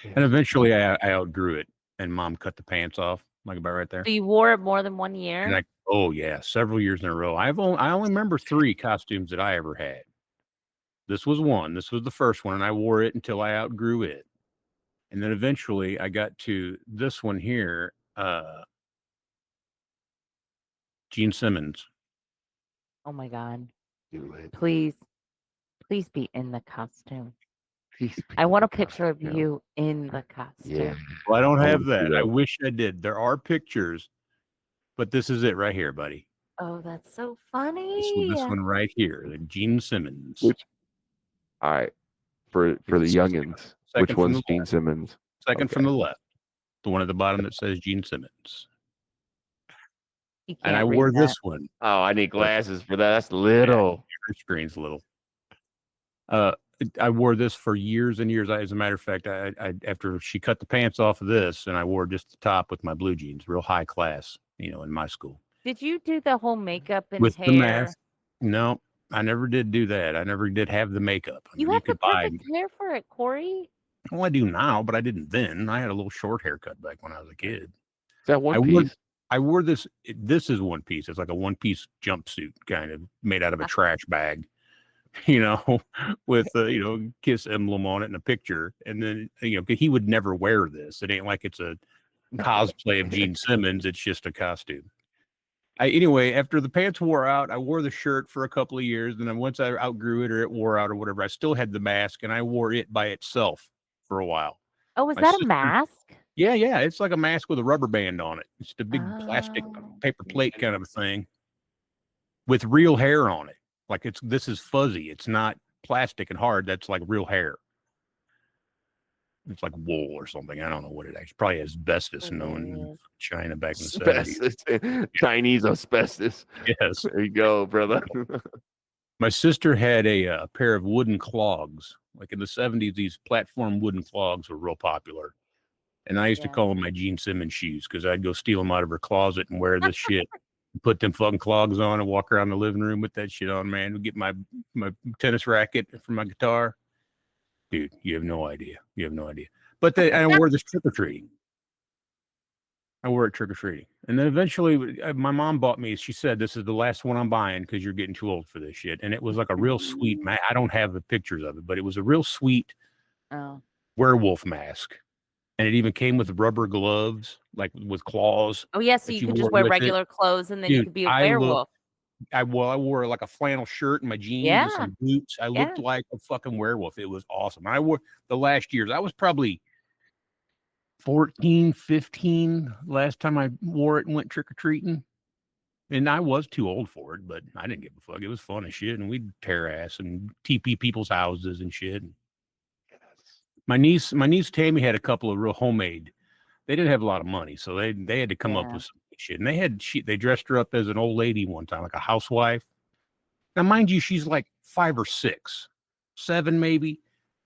And eventually I outgrew it, and Mom cut the pants off, like about right there. So you wore it more than 1 year? And oh yeah, several years in a row. I only remember 3 costumes that I ever had. This was one. This was the first one, and I wore it until I outgrew it. And then eventually I got to this one here, Gene Simmons. Oh my God. Do it. Please be in the costume. Please be I want in a the picture of costume. you in the costume. Yeah. Well, I don't I have wanna see that. I that. wish I did. There are pictures, but this is it right here, buddy. Oh, that's so This funny. one right here, the Gene Simmons. Which, all right, for the It's youngins, second which from one's the Gene left. Simmons? Second from the left, the one at the bottom that says Gene Simmons. You And I can't read wore that. this one. Oh, I need glasses for that. That's little. Your screen's little. I wore this for years and years. As a matter of fact, I after she cut the pants off of this, and I wore just the top with my blue jeans, real high class, in my school. Did you do the whole makeup and With hair? the mask. No, I never did do that. I never did have the makeup. I You mean, have the could buy. perfect hair for it, Corey. Well, I do now, but I didn't then. I had a little short haircut back when I was a kid. Is that one I wore- piece? I wore this. This is one piece. It's like a one-piece jumpsuit, kind of made out of a trash bag, with a Kiss emblem on it and a picture. And then he would never wear this. It ain't like it's a cosplay of Gene Simmons. It's just a costume. Anyway, after the pants wore out, I wore the shirt for a couple of years. And then once I outgrew it or it wore out or whatever, I still had the mask, and I wore it by itself for a while. Oh, is My that sister- a mask? Yeah. It's like a mask with a rubber band on it. It's the big plastic Oh. paper plate kind of a thing with real hair on it. Like this is fuzzy. It's not plastic and hard. That's like real hair. It's like wool or something. I don't know what it actually. Probably asbestos known in China back in the 70s. Asbestos. Chinese asbestos. Yes. There you go, brother. My sister had a pair of wooden clogs. Like in the 70s, these platform wooden clogs were real popular. And I used to Yeah. call them my Gene Simmons shoes because I'd go steal them out of her closet and wear this shit. Put them fucking clogs on and walk around the living room with that shit on, man. Get my tennis racket for my guitar. Dude, you have no idea. But I wore this trick-or-treating. I wore it trick-or-treating. And then eventually my mom bought me, she said, this is the last one I'm buying because you're getting too old for this shit. And it was like a real sweet, I don't have the pictures of it, but it was a real sweet Oh. werewolf mask. and it even came with rubber gloves, like with claws Oh yeah, so that you you could just wore wear with it. regular clothes and then you Dude, could be a I werewolf. wore like a flannel shirt and my jeans and Yeah, some boots. I looked yeah. like a fucking werewolf. It was awesome. I wore the last years. I was probably 14, 15 last time I wore it and went trick or treating. And I was too old for it, but I didn't give a fuck. It was fun as shit. And we'd tear ass and TP people's houses and shit. My niece Tammy had a couple of real homemade. They didn't have a lot of money, so they had to come up Yeah. with some shit. And they dressed her up as an old lady one time, like a housewife. Now, mind you, she's like 5 or 6, 7 maybe,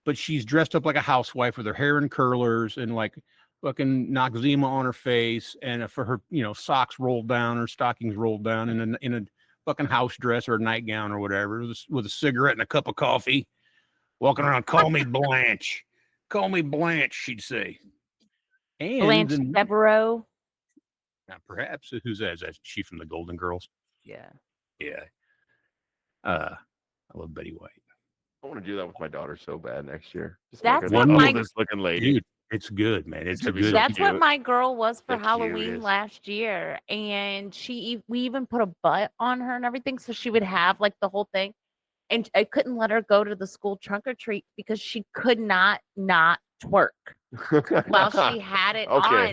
but she's dressed up like a housewife with her hair in curlers and like fucking Noxzema on her face, and for her, socks rolled down or stockings rolled down, in a fucking house dress or a nightgown or whatever, with a cigarette and a cup of coffee, walking around. Call me Blanche, call me Blanche, she'd say. And Blanche then Devereaux. perhaps who's that? Is that she from the Golden Girls? Yeah. Yeah. I love Betty White. I want to do that with my daughter so bad next year. Just That's make what her my- the oldest looking lady. Dude, it's good, man. It's a gonna be so good. That's what cute. my girl was for The Halloween cutest. last year, and we even put a butt on her and everything, so she would have like the whole thing. And I couldn't let her go to the school trunk or treat because she could not twerk while she had it Okay. on.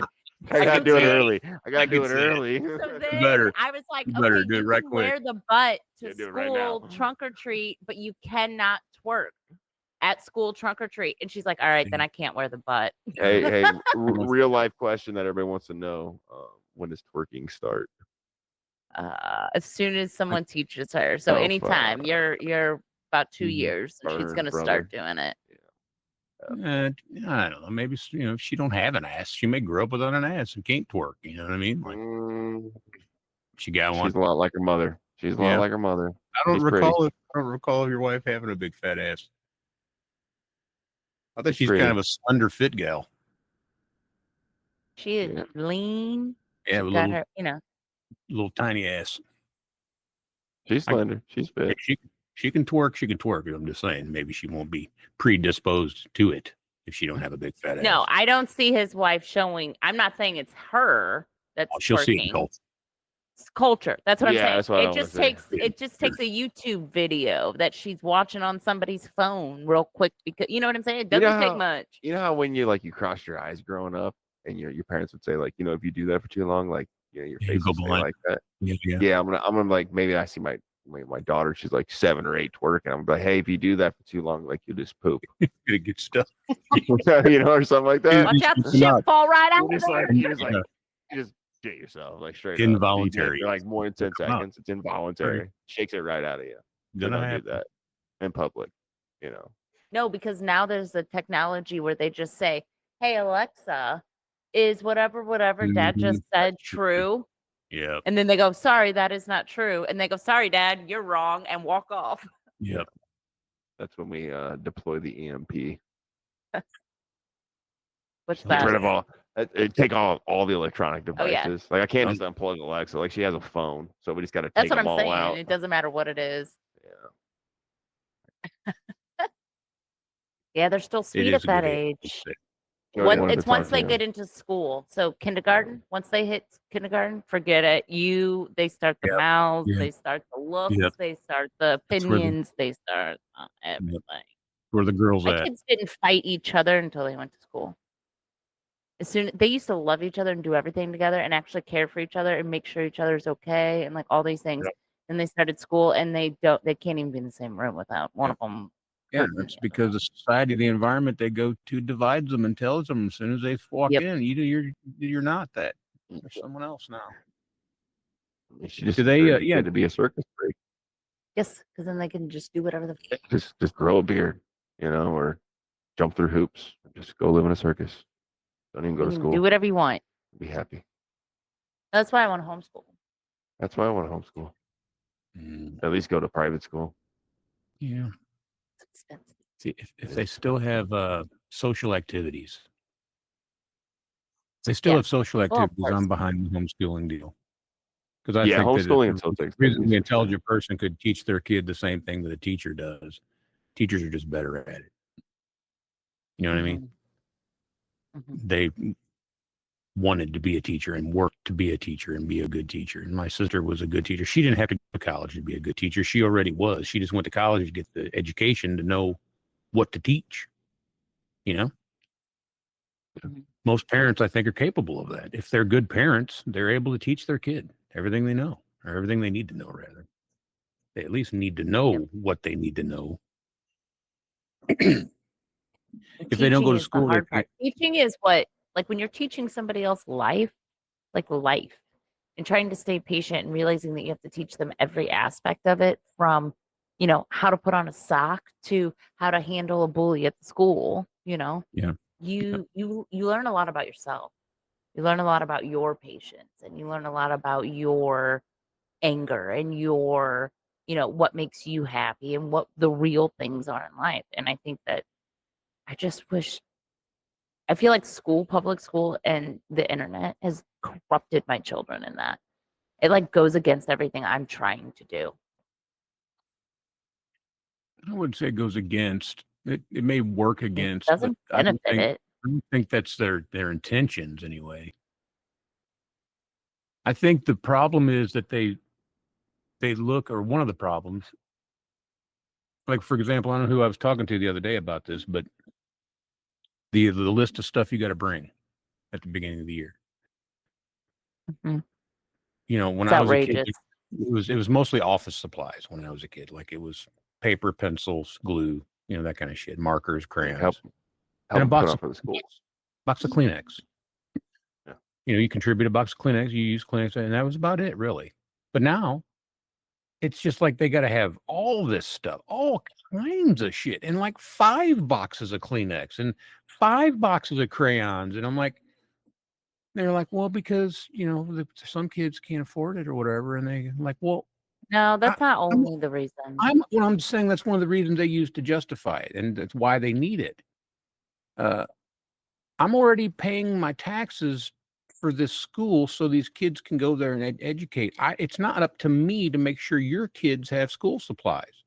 I gotta do it see it. early. I gotta do can it see it. early. So then better. I was like, You better okay, do it you right can quick. wear the butt to Yeah, do it right now. school trunk or treat, but you cannot twerk at school trunk or treat. And she's like, all right, then I can't wear the butt. hey, real life question that everybody wants to know: when does twerking start? As soon as someone teaches her. So Oh, anytime fuck. you're about 2 Mhm. years, so she's Burn, gonna brother. start doing it. I don't know. Maybe if she don't have an ass, she may grow up without an ass and can't twerk. You know what I mean? Like she got one. She's a lot like her mother. She's a lot Yeah. like her mother. I don't She's pretty. recall your wife having a big fat ass. I think she's pretty. kind of a slender fit gal. She is Yeah. lean. Yeah, She a got little her, little tiny ass. She's slender. She's fit. She can twerk. She can twerk. I'm just saying, maybe she won't be predisposed to it if she don't have a big fat ass. No, I don't see his wife showing. I'm not saying it's her that's She'll see it. twerking. It's culture. That's what Yeah, I'm saying. that's what I It wanna just say. takes a YouTube video that she's watching on somebody's phone real quick because you know what I'm saying? It You know doesn't take how- much. You know how when you crossed your eyes growing up, and your parents would say if you do that for too long, your You face go will stay blind. like that. Yeah. Yeah, I'm gonna maybe I see my daughter, she's like 7 or 8 twerking. I'm like, hey, if you do that for too long, you just poop. Gonna get stuff. Or something like that. Watch out, the It's shit not. fall right out. You just Yeah. you just get yourself straight Involuntary. up. For more than 10 Come on. seconds. It's involuntary. Shakes it right out of you. So Gonna don't do happen. that in public. No, because now there's a technology where they just say, "Hey Alexa, is whatever Dad just said true?" Yeah. And then they go, "Sorry, that is not true." And they go, "Sorry, Dad, you're wrong," and walk off. Yep. That's when we deploy the EMP. What's Get rid that? of all. Take all the electronic Oh, yeah. devices. I can't just unplug Alexa. She has a phone, so we just got to That's take what them I'm all saying. out. It doesn't matter what it is. Yeah. Yeah, they're still It sweet is at a that good age. Jody wanted It's to talk once to they you. get into school. So kindergarten, once they hit kindergarten, forget it. They start the Yep. mouths, Yeah. they start the looks, Yep. they start the That's where opinions, they start everything. Where the girls My at? kids didn't fight each other until they went to school. They used to love each other and do everything together and actually care for each other and make sure each other's okay and all these things. Yep. And they started school and they can't even be in the same room without one of them. Yeah, that's because the society, the environment they go to divides them and tells them as soon as they walk Yep. in, you're not that. You're someone else now. She just Do they, deserves yeah. to be a circus freak. Yes, because then they can just do whatever the Just grow a beard, or jump through hoops. Just go live in a circus. Don't even go you to can school. do whatever you want. Be happy. That's why I want to homeschool. That's why I want to homeschool. Mm, At least go to private school. yeah. It's expensive. See, if they still have social activities, if they still Yeah. have social Well, of activities, course. I'm behind the homeschooling deal. Because I Yeah, think homeschooling that and social a activities reasonably for intelligent person could teach their kid the same thing that a teacher does. Teachers are just better at it. You know what I mean? they wanted to be a teacher and worked to be a teacher and be a good teacher. And my sister was a good teacher. She didn't have to go to college to be a good teacher. She already was. She just went to college to get the education to know what to teach. You know, most parents, I think, are capable of that. If they're good parents, they're able to teach their kid everything they know, or everything they need to know, rather. They at least need to know what they need to know. If they don't go to is the school, hard part. Teaching is what, like when you're teaching somebody else life, and trying to stay patient and realizing that you have to teach them every aspect of it, from, how to put on a sock to how to handle a bully at the school, Yeah. you learn a lot about yourself. You learn a lot about your patience, and you learn a lot about your anger and your, what makes you happy and what the real things are in life. And I think that I feel like public school and the internet has corrupted my children in that. It like goes against everything I'm trying to do. I wouldn't say it goes against. It may work against, It doesn't but benefit it. I don't think that's their intentions anyway. I think the problem is that they look, or one of the problems, like for example, I don't know who I was talking to the other day about this, but the list of stuff you got to bring at the beginning of the year. Mhm. When It's I was a kid, outrageous. it was mostly office supplies when I was a kid. Like it was paper, pencils, glue, that kind of shit, markers, crayons, Help and a put box on of for the schools. Kleenex. Yeah. You contribute a box of Kleenex, you use Kleenex, and that was about it, really. But now it's just like they got to have all this stuff, all kinds of shit, and like 5 boxes of Kleenex and 5 boxes of crayons. And I'm like, they're like, well, because, some kids can't afford it or whatever. And they like, well, No, that's not I'm, only the reason. I'm saying that's one of the reasons they use to justify it. And that's why they need it. I'm already paying my taxes for this school so these kids can go there and educate. It's not up to me to make sure your kids have school supplies.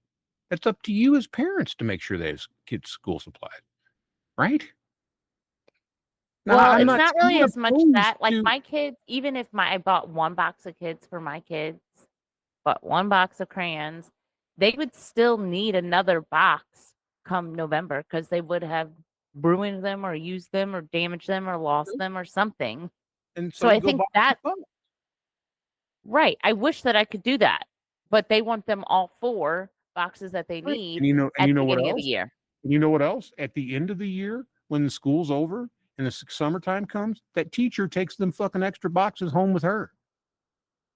It's up to you as parents to make sure they have kids' school supplies, right? Now, Well, I'm it's not not really as much opposed that, like to- my kids, even if I bought one box of kids for my kids, but one box of crayons, they would still need another box come November because they would have ruined them or used them or damaged them or lost them or something. and So I go think buy that, both. right. I wish that I could do that, but they want them all 4 boxes that they Right. need And you at the what beginning of the else? year. And you know what else? At the end of the year, when the school's over and the summertime comes, that teacher takes them fucking extra boxes home with her.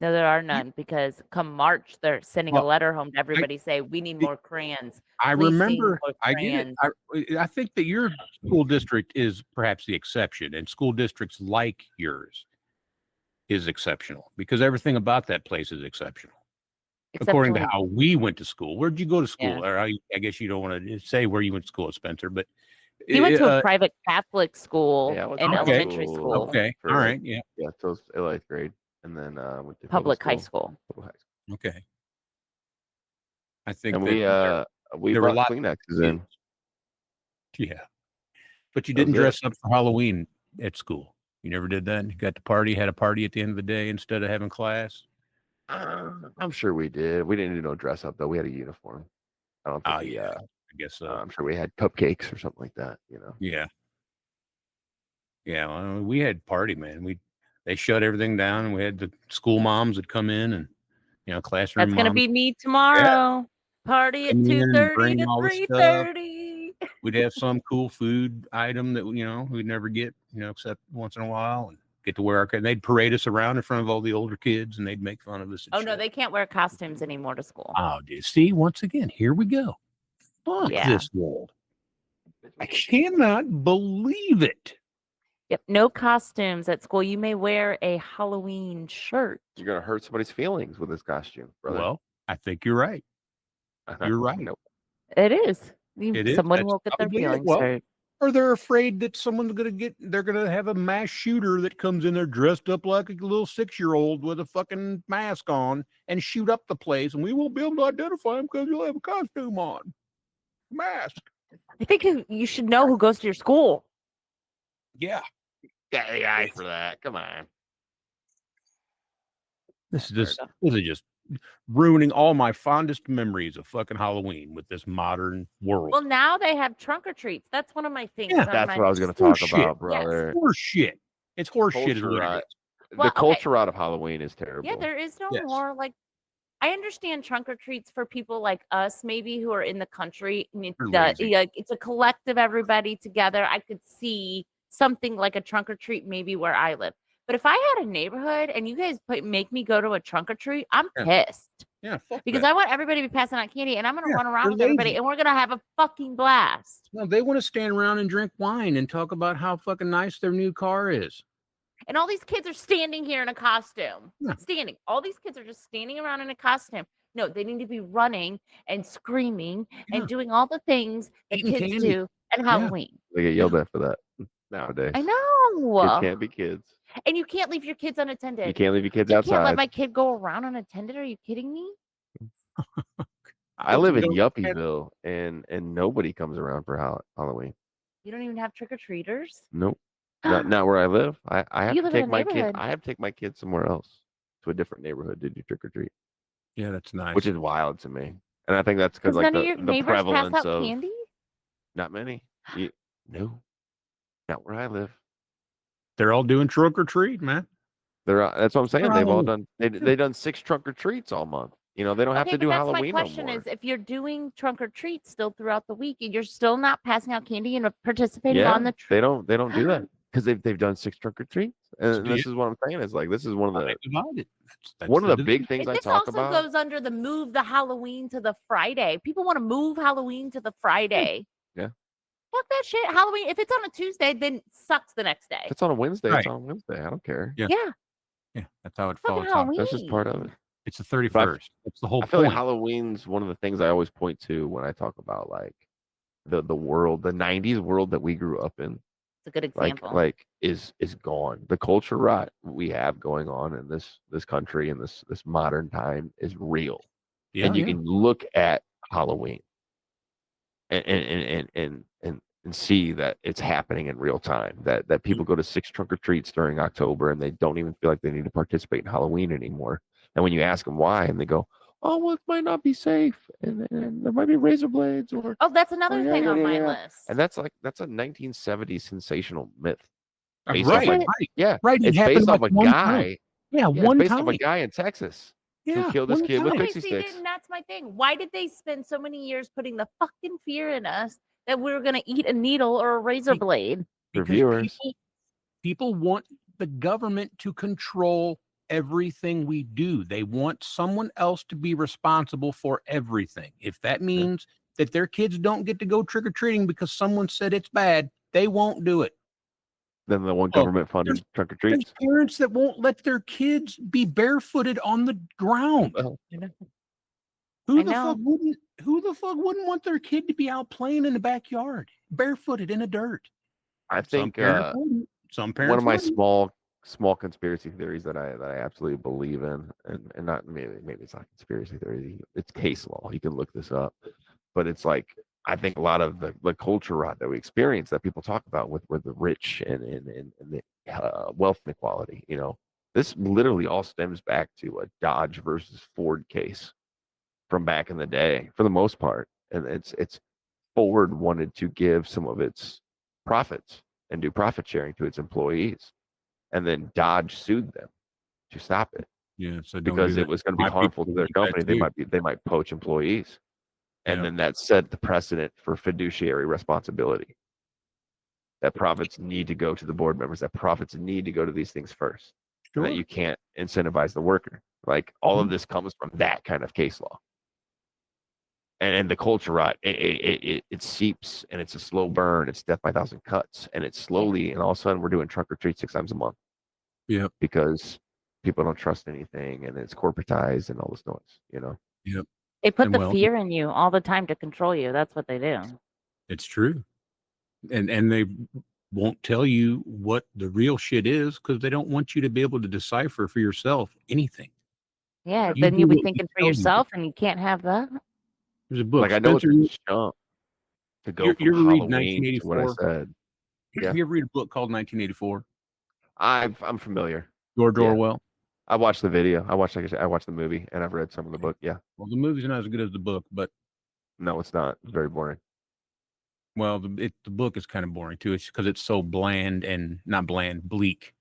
No, there are none, because come March, they're sending a Well, letter home to everybody say, we need more crayons. I Please send remember, more I get it. crayons. I think that your school district is perhaps the exception, and school districts like yours is exceptional because everything about that place is exceptional. According to Exceptionally, how we went to school. Where'd you go to school? yeah. Or I guess you don't want to say where you went to school at Spencer, but He went to a uh, private Catholic school Yeah, I went in to Okay. elementary school, okay, for all like right, yeah, till 8th grade, and then went to public high school. Public high school. okay. I think And that we there were a brought lot. Kleenexes in. Yeah, but you That was didn't it. dress up for Halloween at school. You never did that. You got to party, had a party at the end of the day instead of having class. I'm sure we did. We didn't do no dress up though. We had a uniform. I don't think Oh we. yeah, I guess so. I'm sure we had cupcakes or something like that. Yeah, yeah. Well, we had party, man. They shut everything down, and we had the school moms that come in, and classroom That's gonna moms be me tomorrow. Party at come in and 2:30 bring to all the stuff. 3:30. We'd have some cool food item that we'd never get, except once in a while, and get to wear our. And they'd parade us around in front of all the older kids, and they'd make fun of us. And Oh no, shit. they can't wear costumes anymore to school. Oh, dude. See, once again, here we go. Fuck Yeah. this world. I cannot believe it. Yep, no costumes at school. You may wear a Halloween shirt. You're gonna hurt somebody's feelings with this costume, brother. Well, I think you're right. You're right. Nope. It is. It is. Someone That's will get their probably it. feelings Well, hurt. or they're afraid that they're going to have a mass shooter that comes in there dressed up like a little 6-year-old with a fucking mask on and shoot up the place, and we won't be able to identify him because you'll have a costume on. Mask. I think you should know who goes to your school. Yeah. Got AI for that. Come on. This is just ruining all my fondest memories of fucking Halloween with this modern world. Well, now they have trunk or treats. That's one of my things. Yeah, on That's my what I was going to Horse talk shit. about, brother. Horse shit. It's horse shit is Culture what it rot. is. Well, The culture out of Halloween is terrible. Yeah, there is no Yes. more like. I understand trunk or treats for people like us, maybe who are in the country. And You're lazy. it's a collective, everybody together. I could see something like a trunk or treat, maybe where I live. But if I had a neighborhood and you guys make me go to a trunk or treat, I'm Yeah. pissed Yeah, fuck because that. I want everybody to be passing out candy, and I'm gonna Yeah, run around they're with everybody, lazy. and we're gonna have a fucking blast. No, they want to stand around and drink wine and talk about how fucking nice their new car is. And all these kids are standing here in a costume. Yeah. Standing. All these kids are just standing around in a costume. No, they need to be running and screaming Yeah. and doing all the things that Eating kids candy. do at Halloween. They get yelled at for that nowadays. I Kids know. can't be kids. And you can't leave your kids unattended. You can't leave your kids You can't let outside. my kid go around unattended. Are you kidding me? I live in Don't- Yuppieville, and nobody comes around for Halloween. You don't even have trick or treaters. Nope. Not where I live. I have You to live in take a my kid. neighborhood. I have to take my kid somewhere else, to a different neighborhood to do trick or treat, Yeah, that's nice. which is wild to me. And I think that's Because because like none of your the neighbors pass prevalence out of candy. not many. No, not where I live. They're all doing trick or treat, man. That's what I'm saying. For They've all Halloween. done. They done 6 trunk or treats all month. You know, they don't have Okay, to but do that's my Halloween question: no more. is if you're doing trunk or treat still throughout the week, and you're still not passing out candy and participating Yeah, on the they don't do that because they've done 6 trunk or treats. And Yeah. this is what I'm saying. Is like this is one of They the divide it. That's one of the division. big things I This talk also about. goes under the move the Halloween to the Friday. People want to move Halloween to the Friday. Yeah. Fuck that shit. Halloween, if it's on a Tuesday, then it sucks the next day. If it's on a Wednesday, Right. it's on a Wednesday. I don't care. Yeah. Yeah. Yeah, that's how it Fucking falls out. Halloween. That's just part of it. It's the 31st. That's the whole I feel point. like Halloween's one of the things I always point to when I talk about like the world, the 90s world that we grew up in. It's a good example. Like is gone. The culture rot we have going on in this country and this modern time is real. Yeah, And you yeah. can look at Halloween and see that it's happening in real time. That people go to 6 trunk or treats during October and they don't even feel like they need to participate in Halloween anymore. And when you ask them why, and they go, "Oh, well, it might not be safe, and there might be razor blades, or Oh, that's another yeah, thing yeah, on yeah, my yeah." list. And that's a 1970s sensational myth. Right, Based off right, yeah, right. It it's happened based off like a one time. guy. Yeah, Yeah, one it's based time. off a guy in Texas Yeah, who killed this one kid with time. pixie sticks. Then that's my thing. Why did they spend so many years putting the fucking fear in us that we were going to eat a needle or a razor blade? For Because viewers. people want the government to control everything we do. They want someone else to be responsible for everything. If that means that their kids don't get to go trick-or-treating because someone said it's bad, they won't do it. Then the one Oh, government funded trunk or There's treats. parents that won't let their kids be barefooted on the ground. Well, Who I the fuck know. wouldn't want their kid to be out playing in the backyard, barefooted in the dirt? I Some think parents wouldn't. Some parents one of my wouldn't. small conspiracy theories that I absolutely believe in, and not maybe it's not conspiracy theory, it's case law. You can look this up, but it's like I think a lot of the culture rot that we experience that people talk about with the rich and the wealth inequality. You know, this literally all stems back to a Dodge versus Ford case from back in the day, for the most part, and it's Ford wanted to give some of its profits and do profit sharing to its employees. And then Dodge sued them to stop it Yeah, so don't because do it that. was going to be My harmful to people their do that company. too. They might poach employees. And Yeah. then that set the precedent for fiduciary responsibility. That profits need to go to the board members, that profits need to go to these things first. And that Sure. you can't incentivize the worker. Like all of Mhm. this comes from that kind of case law. And the culture rot, it seeps, and it's a slow burn. It's death by 1,000 cuts, and it's slowly, and all of a sudden we're doing trunk or treat 6 times a month. Yep. Because people don't trust anything, and it's corporatized and all this noise. You know. Yep. They put And the well, fear in you all the time to control you. That's what they do. it's true. And they won't tell you what the real shit is because they don't want you to be able to decipher for yourself anything. Yeah, You then do you'll be what we thinking for tell you. yourself, and you can't have that. There's a book. Like I know Spencer, it's a jump to go you from ever read Halloween to what I 1984? said. Yeah. Have you ever read a book called 1984? I'm familiar. George Yeah. Orwell. I watched the video. I watched the movie, and I've read some of the book. Yeah. Well, the movie's not as good as the book, but No, it's not. It's very boring. well, the book is kind of boring too. It's because it's so bland and not bland, bleak.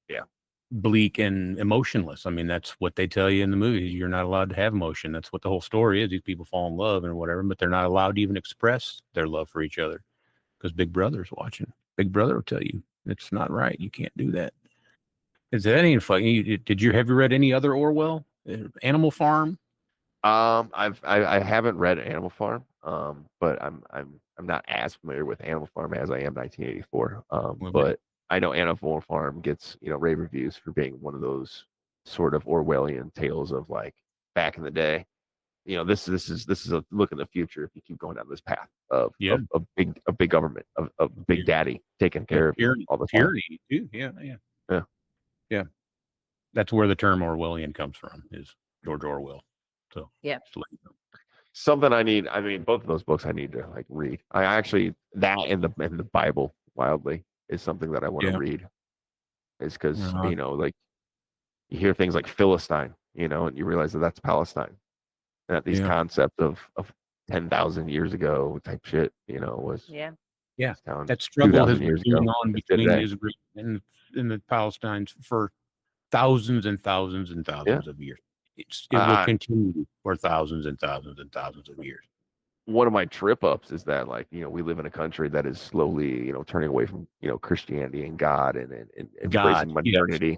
Yeah. Bleak and emotionless. I mean, that's what they tell you in the movie. You're not allowed to have emotion. That's what the whole story is. These people fall in love and whatever, but they're not allowed to even express their love for each other because Big Brother's watching. Big Brother will tell you it's not right. You can't do that. Is that any fun? Have you read any other Orwell? Animal Farm? I haven't read Animal Farm, but I'm not as familiar with Animal Farm as I am 1984. But I know Animal Farm gets rave reviews for being one of those sort of Orwellian tales of like back in the day. This is a look in the future if you keep going down this path of big government of big daddy taking care of you all the time. Tyranny too. Yeah. That's where the term Orwellian comes from. Is George Orwell. So Yeah. Something I need. I mean, both of those books I need to like read. I actually that and the Bible wildly is something that I want to read. Is because like you hear things like Philistine, and you realize that that's Palestine, and that these concepts of 10,000 years ago type shit, was that struggle has been years going ago. on between Israel and the Palestinians for thousands and thousands and thousands of years. It will continue for thousands and thousands and thousands of years. One of my trip ups is that like we live in a country that is slowly turning away from Christianity and God and embracing modernity.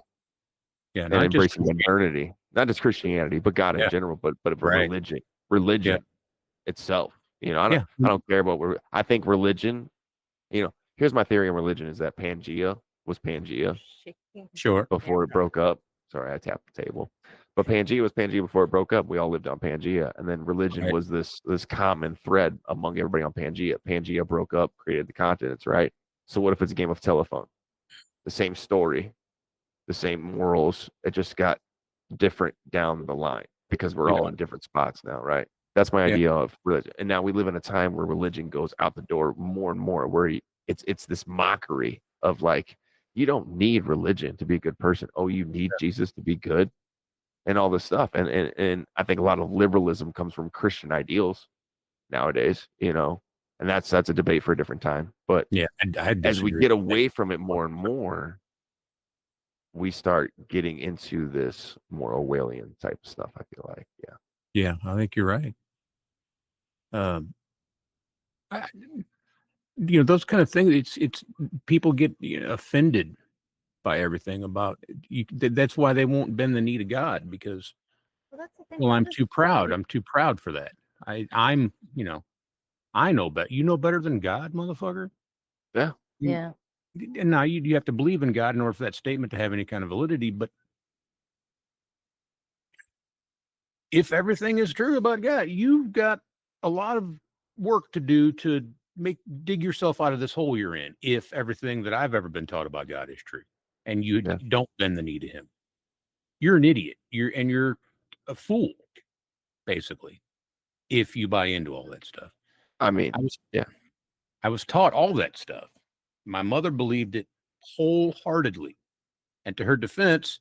Yeah, and embracing modernity, not just Christianity, but God in general, but religion itself. I don't care about I think religion. Here's my theory on religion: is that Pangea was Pangea before it broke up. Sorry, I tapped the table. But Pangea was Pangea before it broke up. We all lived on Pangea, and then religion was this common thread among everybody on Pangea. Pangea broke up, created the continents, right? So what if it's a game of telephone? The same story, the same morals. It just got different down the line because we're all in different spots now, right? That's my idea of religion. And now we live in a time where religion goes out the door more and more, where it's this mockery of like, you don't need religion to be a good person. Oh, you need Jesus to be good, and all this stuff. And I think a lot of liberalism comes from Christian ideals nowadays, and that's a debate for a different time. But as we get away from it more and more, we start getting into this more Orwellian type of stuff. I feel like, I think you're right. Those kind of things. It's people get offended by everything about you. That's why they won't bend the knee to God, because that's the thing. well, I'm too proud. I'm too proud for that. I'm I know better. You know better than God, motherfucker. Yeah. And now you have to believe in God in order for that statement to have any kind of validity. But if everything is true about God, you've got a lot of work to do to dig yourself out of this hole you're in. If everything that I've ever been taught about God is true, and you don't bend the knee to Him, you're an idiot. You're a fool, basically, if you buy into all that stuff. I mean, I was taught all that stuff. My mother believed it wholeheartedly, and to her defense,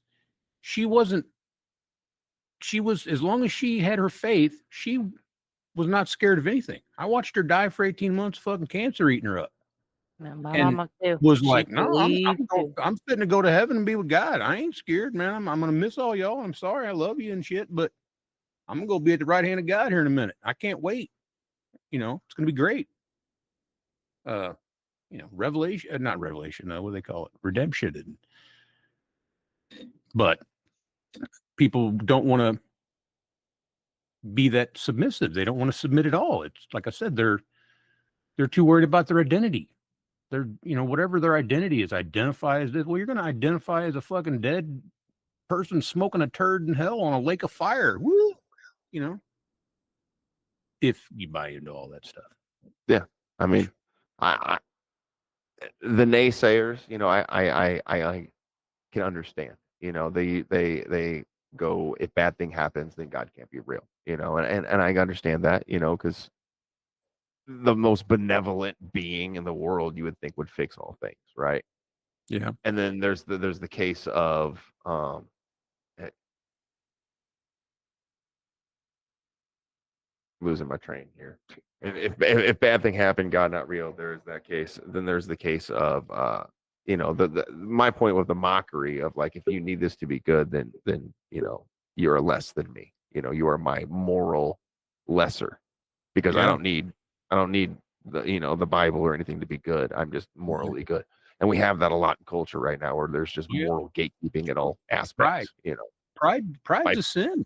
she was, as long as she had her faith, she was not scared of anything. I watched her die for 18 months, fucking cancer eating her up. Man, my mama too. Was like, no, I'm fitting to go to heaven and be with God. I ain't scared, man. I'm gonna miss all y'all. I'm sorry, I love you and shit, but I'm gonna go be at the right hand of God here in a minute. I can't wait. It's gonna be great. Revelation, not revelation. What do they call it? Redemption. But people don't want to be that submissive. They don't want to submit at all. It's like I said, they're too worried about their identity. They're, whatever their identity is, identify as this. Well, you're going to identify as a fucking dead person smoking a turd in hell on a lake of fire. Woo! If you buy into all that stuff. Yeah. I mean, I the naysayers, I can understand. They go, if bad thing happens, then God can't be real. And I understand that, because the most benevolent being in the world you would think would fix all things, right? Yeah. And then there's the case of eh, losing my train here. If bad thing happened, God not real, there's that case. Then there's the case of the my point with the mockery of like, if you need this to be good, then you're less than me. You are my moral lesser, because Yeah. I don't need the Bible or anything to be good. I'm just morally good. And we have that a lot in culture right now, where there's just Yeah. moral gatekeeping in all aspects. Pride's Like- a sin.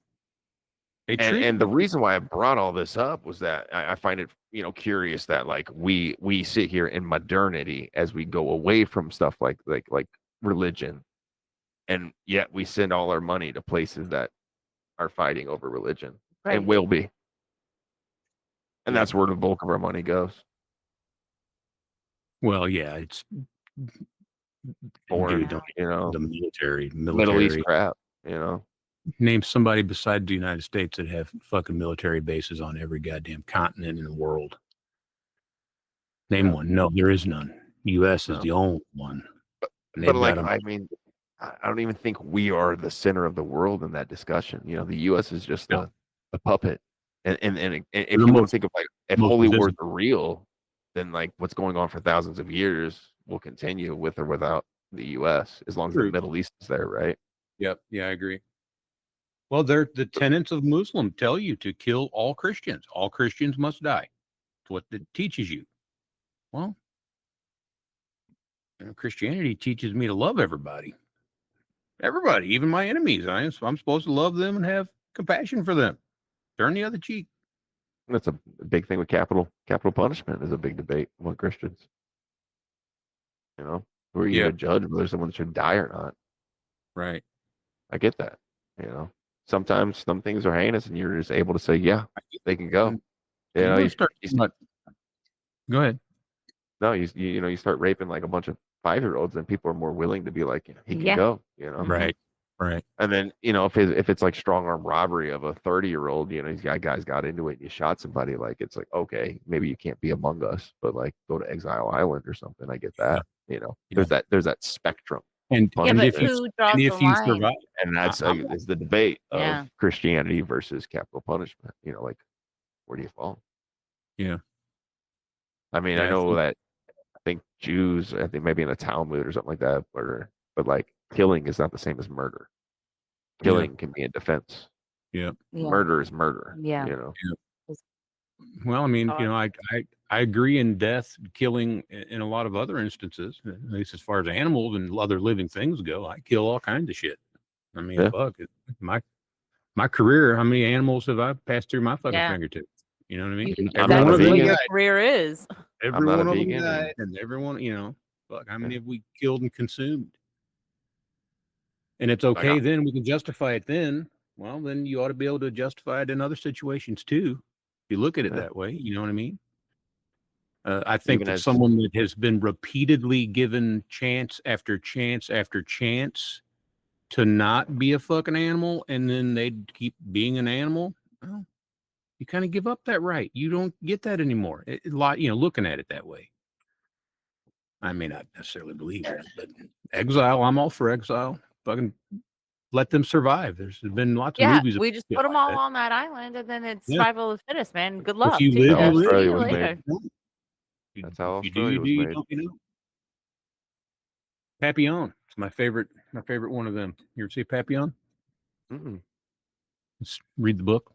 They and treat and the reason why I brought all this up was that I find it curious that like we sit here in modernity as we go away from stuff like religion, and yet we send all our money to places that are fighting over religion Right. and will be, and Yeah. that's where the bulk of our money goes. well, yeah, it's Foreign, dude, don't the military. Middle East crap. Name somebody besides the United States that have fucking military bases on every goddamn continent in the world. Name Yeah. one. No, there is none. U.S. is No. the only one. And But they've like, got 'em- I mean, I don't even think we are the center of the world in that discussion. The U.S. is just No. a puppet. And if the you want to most- think of like, if most holy wars visible. are real, then like what's going on for thousands of years will continue with or without the U.S. as long as the True. Middle East is there, right? Yep. Yeah, I agree. Well, the tenets of Muslim tell you to kill all Christians. All Christians must die. It's what it teaches you. Well, Christianity teaches me to love everybody. Everybody, even my enemies. I'm supposed to love them and have compassion for them. Turn the other cheek. That's a big thing with capital punishment is a big debate among Christians. Who are you to judge whether someone should die or not? Right. I get that. Sometimes some things are heinous, and you're just able to say, "Yeah, they can go." You start. Go ahead. No, you start raping like a bunch of 5-year-olds, and people are more willing to be like, he can Yeah. go. Right. Right. And then if it's like strong arm robbery of a 30-year-old, these guys got into it and you shot somebody, like it's like, okay, maybe you can't be among us, but like go to Exile Island or something. I get that. There's that spectrum. And Yeah, but if you who draws and the if you line? survive, And that's I'm- is the debate Yeah. of Christianity versus capital punishment. Like, where do you fall? Yeah. I mean, Yeah, I I know that I think Jews, I think maybe in a Talmud or something like that, but like killing is not the same as murder. Killing can be in defense. Yeah. Yeah. Murder is murder. Yeah. Well, I mean, Oh, I agree in death, killing in a lot of other instances, at least as far as animals and other living things go. I kill all kinds of shit. I mean, Yeah. fuck it. My career, how many animals have I passed through my fucking Yeah. fingertips? You know what I mean? You, I'm that's not a what vegan. your career is. Every not a one of them vegan, died, and everyone, fuck, how many Yeah. have we killed and consumed? And it's okay then, we can justify it then. Well, then you ought to be able to justify it in other situations too. If you look at it Yeah. that way, you know what I mean? I think Even that as- someone that has been repeatedly given chance after chance after chance to not be a fucking animal, and then they'd keep being an animal, well, you kind of give up that right. You don't get that anymore. Looking at it that way. I may not necessarily believe it, but exile, I'm all for exile. Fucking let them survive. There's been lots of Yeah, movies. we just about put them like all that. on that island, and then it's Yeah. survival of the fittest, man. Good luck. you See live, ya. you live. See you was later. made. That's how If you do, Australia you was do. You made. don't, you know. Papillon. It's my favorite one of them. You ever see Papillon? Mm-mm. Let's read the book.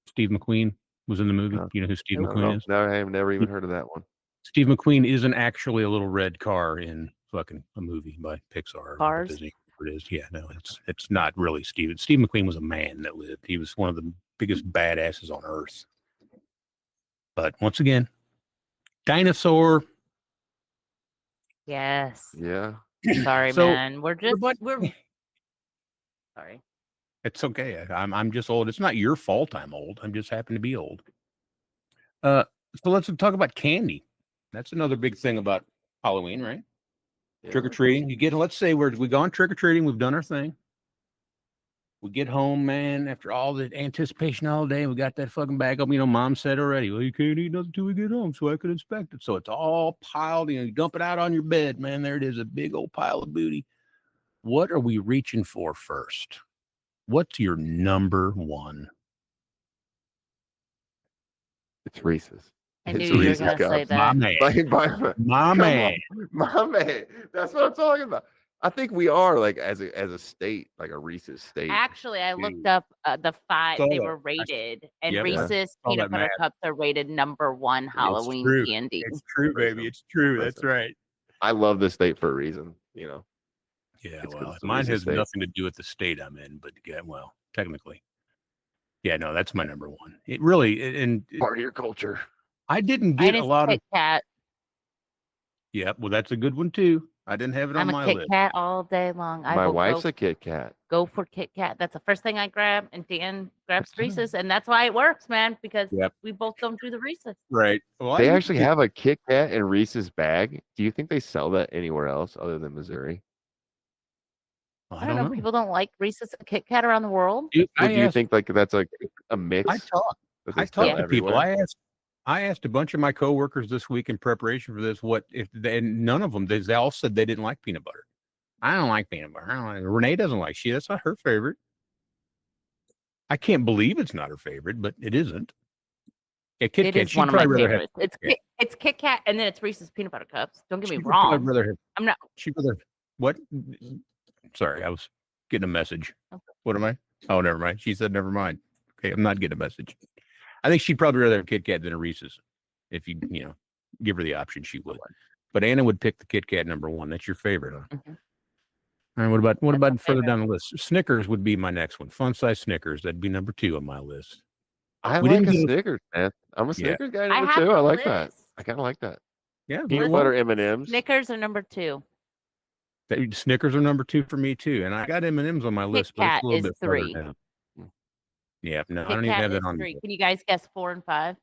Steve McQueen was in the movie. No. You know who Steve I don't McQueen know. is? No, I have never even heard of that one. Steve McQueen isn't actually a little red car in fucking a movie by Pixar or Cars? Disney. It is. Yeah, no, it's not really Steve. Steve McQueen was a man that lived. He was one of the biggest badasses on earth. But once again, dinosaur. Yes. Yeah. Sorry, So, man. We're sorry. It's okay. I'm just old. It's not your fault I'm old. I'm just happen to be old. So let's talk about candy. That's another big thing about Halloween, right? Yeah. Trick or treating. Let's say we've gone trick or treating. We've done our thing. We get home, man, after all the anticipation all day. We got that fucking bag up. Mom said already, well, you can't eat nothing till we get home, so I could inspect it. So it's all piled. You dump it out on your bed, man. There it is, a big old pile of booty. What are we reaching for first? What's your number one? It's Reese's. I knew It's you were Reese's gonna say Cups. My that. man. My Come man. on, my man. That's what I'm talking about. I think we are like as a state, like a Reese's state. Actually, I Dude. looked up the 5 Saw they that. were rated, and Yep, Yeah. Reese's saw peanut that butter math. cups are rated number 1 Halloween true. candy. It's true, baby. It's true. That's Listen. right. I love this state for a reason. Yeah, It's 'cause well, it's a mine Reese's has state. nothing to do with the state I'm in, but yeah, well, technically. Yeah, no, that's my number one. It really, and Part of your culture. I didn't Mine get a is lot of, Kit Kat. yeah, well, that's a good one too. I didn't have it on I'm a my Kit list. Kat all day long. I My will wife's go, a Kit Kat. go for Kit Kat. That's the first thing I grab, and Dan grabs That's Reese's, and that's why it works, man, because Yep. we both don't do the Reese's. Right. Well, They I actually have a Kit Kat and Reese's bag. Do you think they sell that anywhere else other than Missouri? I I don't don't know. know. People don't like Reese's and Kit Kat around the world. Dude, Or I do you asked, think like that's a mix I talked, that they I sell talked to people. everywhere? I asked a bunch of my coworkers this week in preparation for this, what if they, and none of them, they all said they didn't like peanut butter. I don't like peanut butter. I don't like, Renee doesn't like she. That's not her favorite. I can't believe it's not her favorite, but it isn't. Yeah, Kit It Kat. is She'd one of my probably rather have. favorites. It's Kit Kat, and then it's Reese's peanut butter cups. Don't get me She'd probably wrong. rather have. I'm not. She'd rather what? Sorry, I was getting a message. Okay. What am I? Oh, never mind. She said never mind. Okay, I'm not getting a message. I think she'd probably rather have Kit Kat than a Reese's. If you give her the option, she would. But Anna would pick the Kit Kat number one. That's your favorite, huh? Mhm. All right, what That's my about further favorite. down the list? Snickers would be my next one. Fun size Snickers. That'd be number 2 on my list. I We like didn't a get a- Snickers, man. I'm a Yeah. Snickers guy I number have 2. a I like that. list. I kind of like that. Yeah, Peanut Listen, butter M&Ms. Snickers are number 2. Snickers are number 2 for me too, and I got M&Ms on my Kit list, but it's Kat a little is bit further 3. down. Yeah, no, I Kit don't even Kat have is that on. 3. Can you guys guess 4 and 5?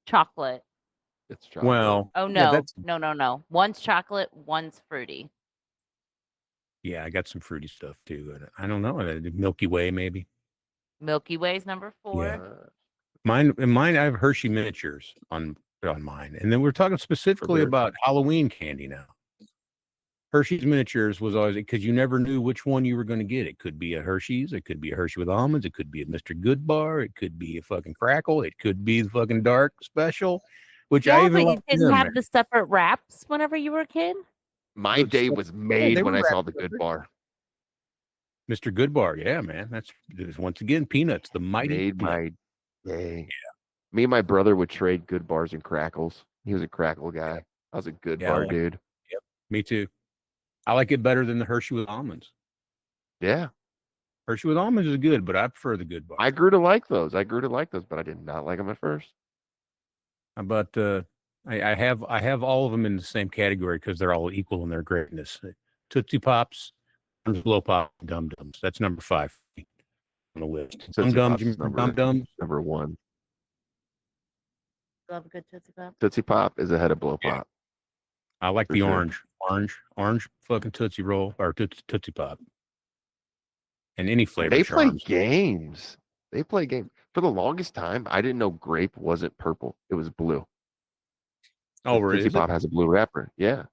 Chocolate. It's chocolate. Well, Oh yeah, no, that's no. One's chocolate, one's fruity. yeah. I got some fruity stuff too. I don't know. Milky Way maybe. Milky Way's number 4. Yeah. Mine. I have Hershey miniatures on mine, and then we're talking specifically beer. about Halloween candy now. Hershey's miniatures was always because you never knew which one you were going to get. It could be a Hershey's, it could be a Hershey with almonds, it could be a Mr. Good Bar, it could be a fucking Crackle, it could be the fucking dark special, which I Yeah, even but you like didn't them, have man. the separate wraps whenever you were a kid. My day was made they when were I saw wrapped the Good separate. Bar. Mr. Good Bar, yeah, man. That's once again peanuts, the mighty Made peanut. my day. Me and my brother would trade Good Bars and Crackles. He was a Crackle guy. I was a Good Yeah, I Bar like- dude. Me too. I like it better than the Hershey with almonds. Yeah. Hershey with almonds is good, but I prefer the Good Bar. I grew to like those. But I did not like them at first. How about I have all of them in the same category because they're all equal in their greatness. Tootsie Pops, Blow Pop, Dum Dums. That's number 5 on the list. Dum Tootsie Dums, Pops is Dum Dums. number 1. Love a good Tootsie Pop. Tootsie Pop is ahead of Blow Yeah. Pop. I like For the sure. orange fucking Tootsie Roll or Tootsie Pop. And any flavor. They play charms. games. They play games. For the longest time, I didn't know grape wasn't purple. It was blue. Oh, Tootsie is it? Pop has a blue wrapper. Yeah.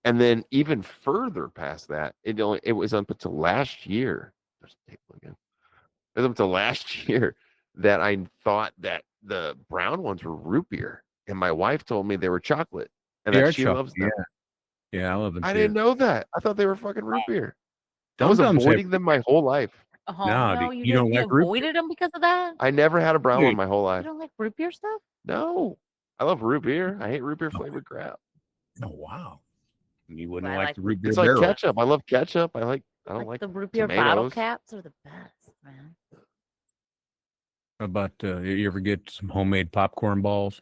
And then even further past that, it was up until last year. There's a table again. It was up until last year that I thought that the brown ones were root beer. And my wife told me they were chocolate. And They that are she chocolate, loves them. Yeah, I love them. I too. didn't know that. I thought they were fucking root beer. I Dum was Dums avoiding them my whole life. Oh No, no, dude, you don't like root avoided them because of that. I never had a brown Dude. one my whole You life. don't like root beer stuff. No. I love root beer. I hate root beer flavored crap. Oh wow, you wouldn't I like like the root beer It's like barrel. ketchup. I love ketchup. I don't like the root beer bottle tomatoes. caps are the best, man. How about you ever get some homemade popcorn balls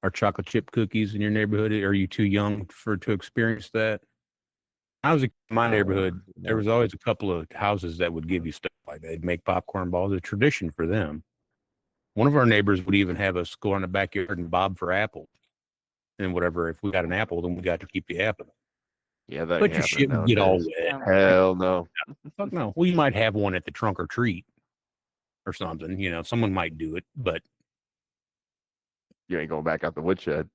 or chocolate chip cookies in your neighborhood? Are you too young to experience that? I was in my neighborhood. There was always a couple of houses that would give you stuff like that. They'd make popcorn balls. A tradition for them. One of our neighbors would even have us go in the backyard and bob for apples. And whatever, if we got an apple, then we got to keep the apple. Yeah, that But ain't your shit happening would get all nowadays. wet. No. Hell no. Fuck no. We might have one at the trunk or treat or something. You know, someone might do it, but You ain't going back out the woodshed.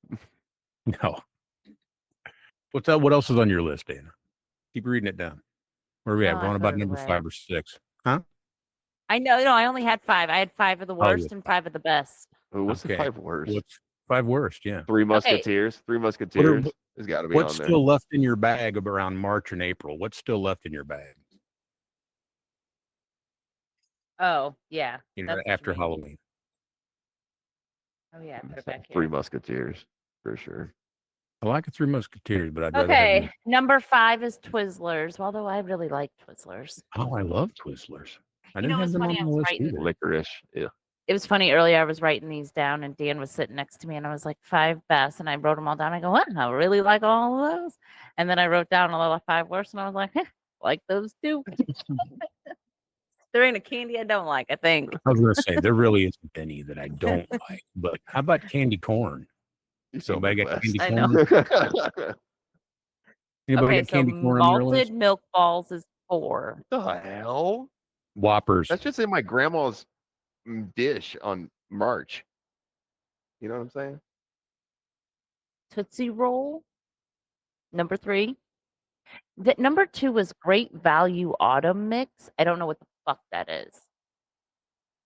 no. What's up? What else is on your list, Dana? Keep reading it down. Where are we at? Oh, We're I on put about it number away. 5 or 6. Huh? I know. No, I only had 5. I had 5 of the Oh, yeah. worst and 5 of the best. Ooh, what's the Okay. 5 worst? What's 5 worst? Yeah. Three Okay. Musketeers. Three Musketeers has got to be What's on there. still left in your bag of around March and April? What's still left in your bag? Oh, yeah. You know, That's what after you mean. Halloween. Oh, yeah. Put it back Three here. Musketeers for sure. I like the Three Musketeers, but I'd rather have. Okay. Number 5 is Twizzlers, although I really like Twizzlers. Oh, I love Twizzlers. I You didn't know, have it's them funny. on I the was list writing. either. Licorice. Yeah. It was funny earlier. I was writing these down, and Dan was sitting next to me, and I was like 5 best, and I wrote them all down. I go, what? I really like all of those. And then I wrote down a little 5 worst, and I was like, like those too. There ain't a candy I don't like. I think. I was going to say there really isn't any that I don't like, but how about candy corn? You're so Anybody got Midwest. candy I know. corn? Anybody Okay, got so candy corn on your malted list? milk balls is 4. The hell? Whoppers. That's just in my grandma's dish on March. You know what I'm saying? Tootsie Roll, number 3. The number 2 was Great Value Autumn Mix. I don't know what the fuck that is.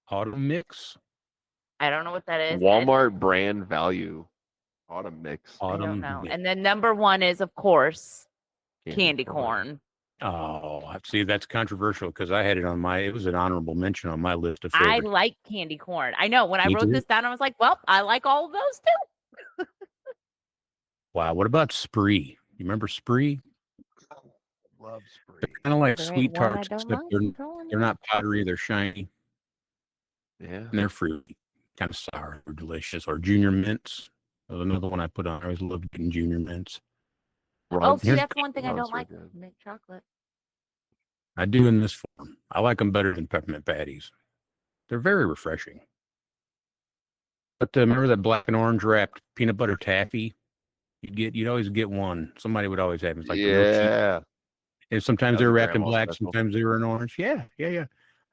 Autumn mix. I don't know what that is. Walmart brand value autumn mix. I don't Autumn know. mix. And then number 1 is, of course, candy corn. Oh, see, that's controversial because I had it on my. It was an honorable mention on my list of I favorites. like candy corn. I know. When I Me wrote too. this down, I was like, well, I like all of those too. Wow. What about Spree? You remember Spree? Love spree. Kind of like There sweet ain't one I tarts, don't except like. they're, I'm telling they're you. not powdery. They're shiny Yeah. and they're fruity, kind of sour, or delicious. Or Junior Mints. That was another one I put on. I always loved getting Junior Mints. Oh, see, Here's- that's one thing I Ron's don't so like. good. Mint chocolate. I do in this form. I like them better than peppermint patties. They're very refreshing. But remember that black and orange wrapped peanut butter taffy? You'd always get one. Somebody would always have it. It's like the real cheap. Yeah. And sometimes That they was were a wrapped in grandma black, special. sometimes they were in orange. Yeah.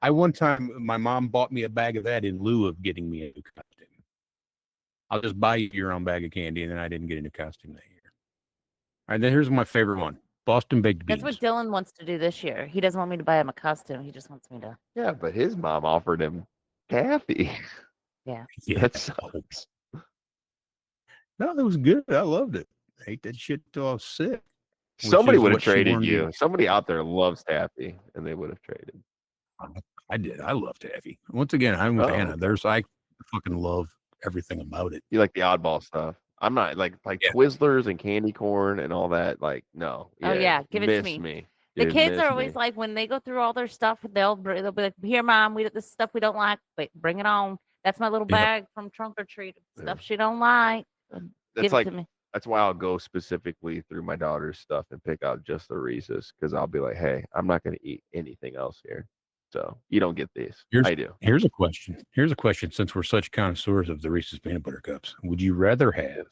I one time my mom bought me a bag of that in lieu of getting me a new costume. I'll just buy you your own bag of candy, and then I didn't get a new costume that year. All right, then here's my favorite one: Boston baked beans. That's what Dylan wants to do this year. He doesn't want me to buy him a costume. He just wants me to. Yeah, but his mom offered him taffy. Yeah. Yeah. That sucks. No, that was good. I loved it. I ate that shit till I was sick. Which Somebody is would have what she traded wanted you. me- Somebody out there loves taffy, and they would have traded. I did. I love taffy. Once again, I'm with Oh, Hannah. okay. I fucking love everything about it. You like the oddball stuff. I'm not like Yeah. Twizzlers and candy corn and all that. Like, no. Oh, yeah, give it to miss me. The Dude, kids miss are always me. like, when they go through all their stuff, they'll be like, "Here, mom, this stuff we don't like, but bring it on." That's my little Yeah. bag from trunk or treat. Yeah. Stuff she don't like. That's Give like it to me. that's why I'll go specifically through my daughter's stuff and pick out just the Reese's because I'll be like, hey, I'm not going to eat anything else here. So you don't get these. I do. Here's a question. Since we're such connoisseurs of the Reese's peanut butter cups, would you rather have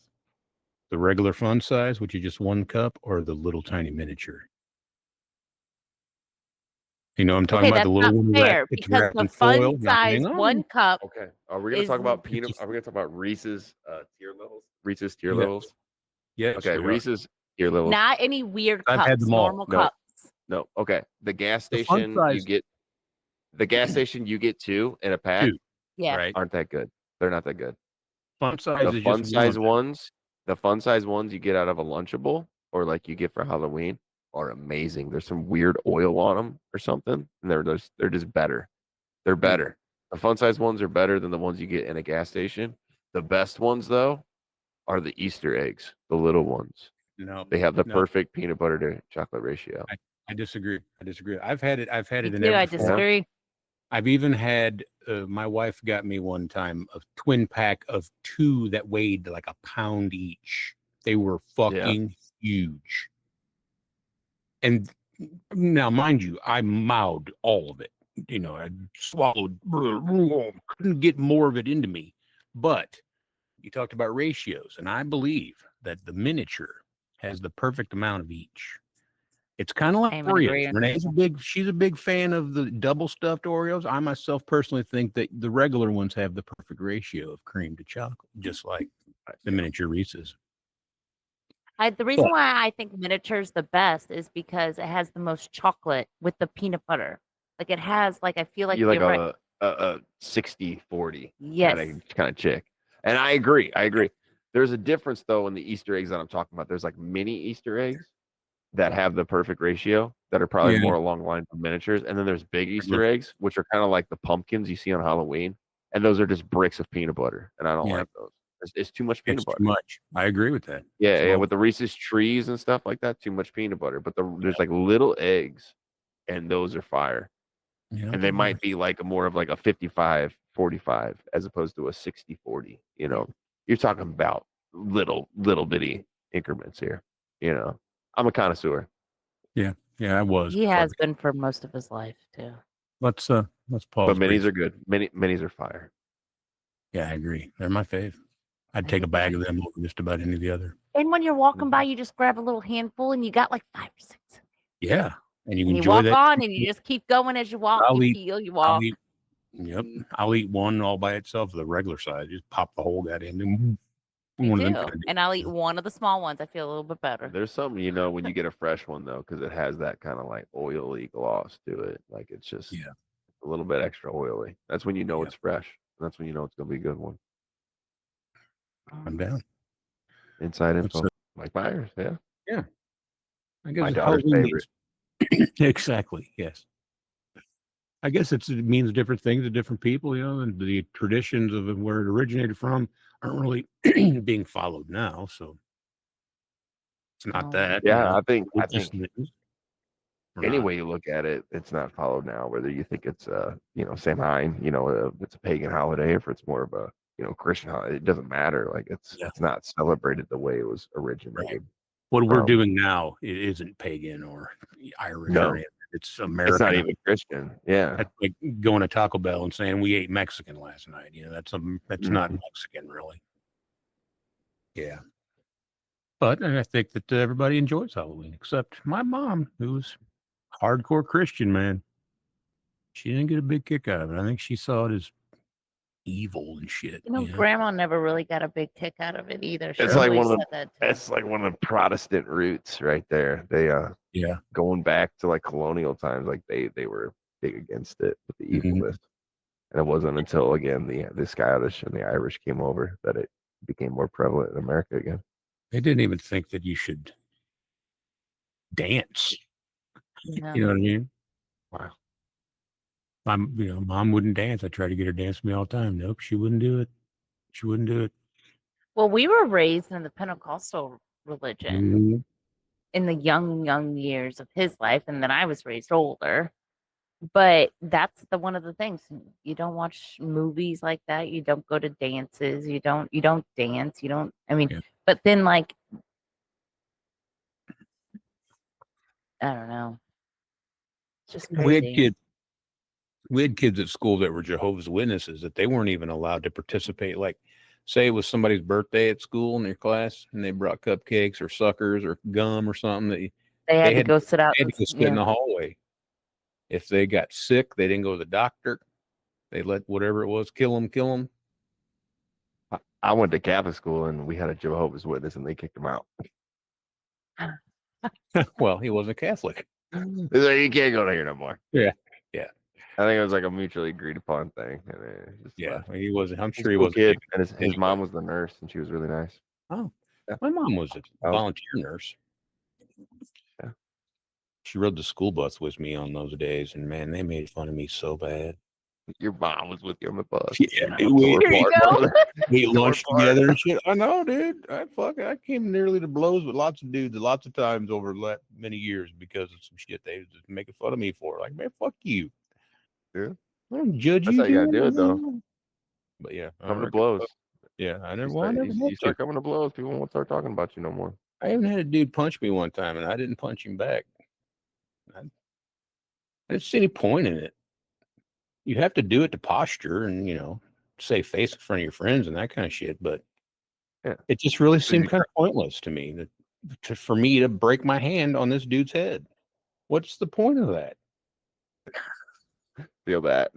the regular fun size, which is just 1 cup, or the little tiny miniature? You know, I'm talking Okay, about the that's little not one fair it's because wrapped the in foil. fun Now, size hang on. 1 cup. Okay. Are we going to Is talk about it's Are we going to talk about Reese's tier levels? Reese's tier Yes. levels? Yes. Okay. we are. Reese's tier levels. Not any weird I've cups, had them all. normal No. cups. No. Okay. The gas The fun station size- you get. The gas station you get 2 in a pack Two, Yeah. right? aren't that good. They're not that good. Fun size The is fun just size one. ones, the fun size ones you get out of a Lunchable or like you get for Halloween are amazing. There's some weird oil on them or something, and they're just better. They're better. The fun size ones are better than the ones you get in a gas station. The best ones though are the Easter eggs, the little ones. No, They have the no. perfect peanut butter to chocolate ratio. I disagree. I've had it Me in too. every I form. disagree. I've even had my wife got me one time a twin pack of 2 that weighed like a pound each. They were fucking huge. And now, mind you, I mouthed all of it. You know, I swallowed, couldn't get more of it into me. But you talked about ratios, and I believe that the miniature has the perfect amount of each. It's kind of like I'm in Oreos. agreement. She's a big fan of the double stuffed Oreos. I myself personally think that the regular ones have the perfect ratio of cream to chocolate, just like the miniature Reese's. The reason why I think miniature's the best is because it has the most chocolate with the peanut butter. Like it has, like I feel like You like you're right. a 60-40 Yes. kind of chick. And I agree. There's a difference though in the Easter eggs that I'm talking about. There's like mini Easter eggs that have the perfect ratio that are probably more along the lines of miniatures. And then there's big Easter eggs, which are kind of like the pumpkins you see on Halloween. And those are just bricks of peanut butter. And I don't like those. It's too much peanut It's butter. too much. I agree with that. Yeah, with the Reese's trees and stuff like that, too much peanut butter. But there's like little eggs, and those are fire. Yeah, And they might be like more of like a 55-45 as opposed to a 60-40. You know, you're talking about little bitty increments here. You know, I'm a connoisseur. yeah, I was. He has been for most of his life too. Let's But pause. minis are good. Minis are fire. Yeah, I agree. They're my fave. I'd take a bag of them over just about any of the other. And when you're walking by, you just grab a little handful and you got like 5 or 6. Yeah, and you And you enjoy walk that. on and you just keep going as you walk. I'll You eat- peel, you walk. Yep, I'll eat one all by itself, the regular size. Just pop the whole goddamn. Me One of them too. kinda And I'll eat one of the small ones. I feel a little bit better. There's something, you know, when you get a fresh one though, because it has that kind of like oily gloss to it. Like it's just a little bit extra oily. That's when you know it's fresh. That's when you know it's gonna be a good one. I'm down. Inside That's info. Mike Myers, yeah. Yeah. I guess My it's daughter's Halloween favorite. Exactly. Yes. I guess it means different things to different people, you know, and the traditions of where it originated from aren't really being followed now. So it's not that. You Yeah, know, I think it's just any way you look at it, it's not followed now. Whether you think it's you know, Samhain, you know, it's a pagan holiday, if it's more of a, you know, Christian holiday, it doesn't matter. Like it's not celebrated the way it was originated. What we're doing now, it isn't pagan or Irish or anything. It's American. It's not even Christian. Yeah. That's like going to Taco Bell and saying we ate Mexican last night. You know, that's not Mexican really. Yeah. But I think that everybody enjoys Halloween except my mom, who's hardcore Christian, man. She didn't get a big kick out of it. I think she saw it as evil and shit. You know, Grandma never really got a big kick out of it either. She It's like always one of said that the, it's like one of the Protestant roots right there. They going back to like colonial times, like they were big against it with the evilness. And it wasn't until again the Scottish and the Irish came over that it became more prevalent in America again. They didn't even think that you should dance. Yeah. You know what I mean? Wow. Mom wouldn't dance. I tried to get her to dance with me all the time. Nope, she wouldn't do it. She wouldn't do it. Well, we were raised in the Pentecostal religion in the young years of his life, and then I was raised older. But that's one of the things. You don't watch movies like that. You don't go to dances. You don't dance. You don't. I mean, but then like, I don't know. It's just crazy. We had kids at school that were Jehovah's Witnesses that they weren't even allowed to participate. Like, say it was somebody's birthday at school in their class, and they brought cupcakes or suckers or gum or something. They had to go sit out. They had to go sit in the hallway. If they got sick, they didn't go to the doctor. They let whatever it was kill them. I went to Catholic school and we had a Jehovah's Witness and they kicked him out. Well, he wasn't Catholic. Like, you can't go here no more. Yeah. I think it was like a mutually agreed upon thing. And he wasn't. I'm sure he was a kid. And his mom was the nurse and she was really nice. Oh, my mom was a volunteer nurse. Yeah. She rode the school bus with me on those days, and man, they made fun of me so bad. Your mom was with you on the bus. Yeah, we ate lunch together and shit. I know, dude. I came nearly to blows with lots of dudes lots of times over many years because of some shit they was just making fun of me for. Like, man, fuck you. Yeah. I don't judge That's you. how you gotta do it, though. But yeah, coming to blows. Yeah, I never. You start coming to blows, people won't start talking about you no more. I even had a dude punch me one time, and I didn't punch him back. I didn't see any point in it. You have to do it to posture and save face in front of your friends and that kind of shit. But it just really seemed kind of pointless to me for me to break my hand on this dude's head. What's the point of that? Feel that.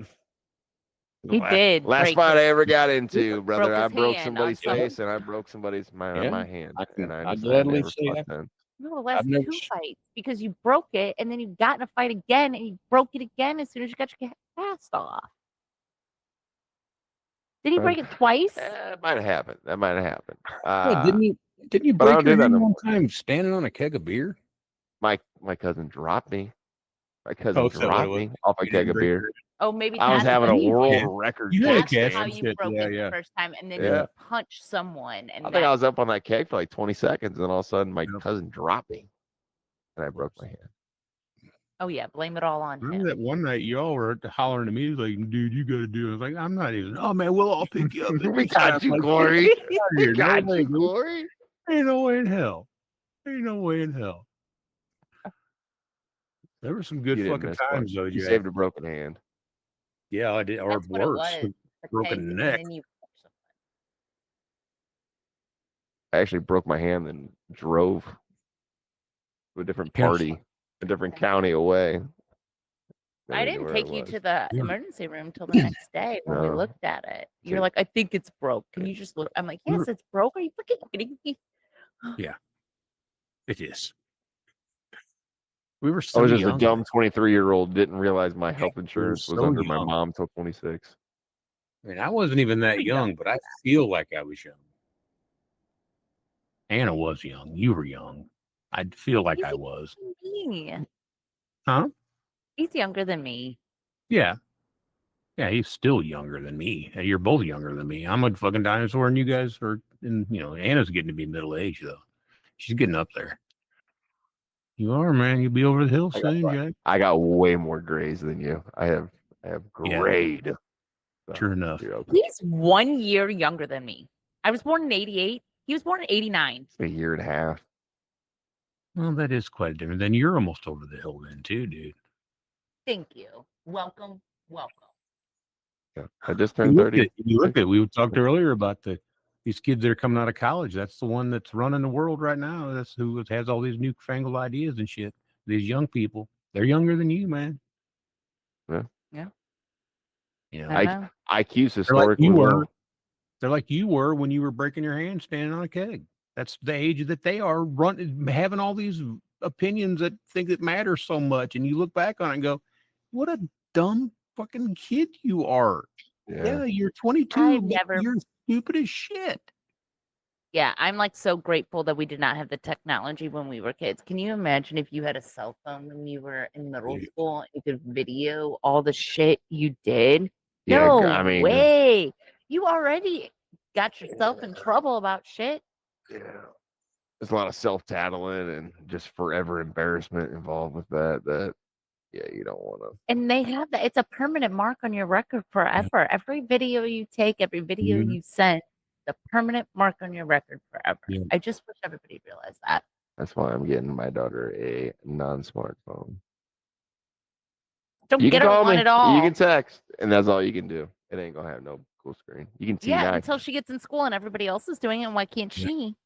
He did Last break fight I his- ever got into, brother. broke I his broke hand on somebody's something. face and I broke somebody's my hand. And I I'll just gladly never say fought then. No, the last I've never 2 fights because you broke it and then you got in a fight again and you broke it again as soon as you got your cast off. Did he break it twice? That might have happened. That might have happened. Yeah, didn't you but I break don't your do that hand no one more. time standing on a keg of beer? My cousin dropped me. My cousin Oh, is that what it dropped was? me off a You keg didn't of break beer. your- Oh, maybe I was that's having a what it world is. record. You had a That's cast how and you shit, broke yeah, it yeah. the first time, and then Yeah. you punched someone, and I think I that- was up on that keg for like 20 seconds, and all of a sudden my Yep. cousin dropped me, and I broke my hand. Oh yeah, blame it all on Remember him. that one night y'all were hollering at me like, "Dude, you got to do it." I was like, "I'm not even." Oh man, we'll all pick you up. We got you, Corey. We We got you, Corey. Ain't no way in hell. Ain't no way in hell. There were some good You didn't fucking miss one. times though. You Jack. saved a broken hand. Yeah, I did. Or That's what it worse, was. The broken keg, and neck. then you punched someone. I actually broke my hand and drove to a different Yeah. party, a different county away. I Nobody knew didn't where take it you was. to the Yeah. emergency room till the next day when we No. looked at it. You're Take- like, I think it's broke. Can you just look? I'm like, We yes, were- it's broke. Are you freaking kidding me? It is. We were I so was just young. a dumb 23-year-old. Didn't realize my health we were insurance was so under my young. mom till 26. I mean, I wasn't even that Pretty young, young. but I feel like I was young. Anna was young. You were young. I feel like He's I was. younger than me. Huh? He's younger than me. Yeah. Yeah, he's still younger than me. You're both younger than me. I'm a fucking dinosaur, and you guys are, Anna's getting to be middle age though. She's getting up there. You are, man. You'll be over the hill I got soon, fun. Jack. I got way more grays than you. I have Yeah. grade. So, Sure enough. you're okay. He's 1 year younger than me. I was born in 88. He was born in 89. It's a year and a half. Well, that is quite different. Then you're almost over the hill then too, dude. Thank you. Welcome. Welcome. Yeah. I just turned 30. You look at. We talked earlier about these kids that are coming out of college. That's the one that's running the world right now. That's who has all these newfangled ideas and shit. These young people. They're younger than you, man. Yeah. Yeah. You know, I know. IQ's they're like historically you low. were. They're like you were when you were breaking your hand standing on a keg. That's the age that they are having all these opinions that think it matters so much. And you look back on it and go, what a dumb fucking kid you are. Yeah, you're 22. I've but never- You're stupid as shit. Yeah, I'm like so grateful that we did not have the technology when we were kids. Can you imagine if you had a cell phone when you were in middle Yeah. school and you could video all the shit you did? Yeah, No I mean, way. You already got yourself in trouble about shit. yeah. There's a lot of self-tattling and just forever embarrassment involved with that. Yeah, you don't want to. And they have that. It's a permanent mark on your record forever. Every video you take, every video Mhm. you send, the permanent mark on your record forever. Yeah. I just wish everybody realized that. That's why I'm getting my daughter a non-smartphone. Don't You get can her call one me. at all. You can text, and that's all you can do. It ain't gonna have no cool screen. You can see Yeah, now. until she gets in school and everybody else is doing it. And why can't Yeah. she?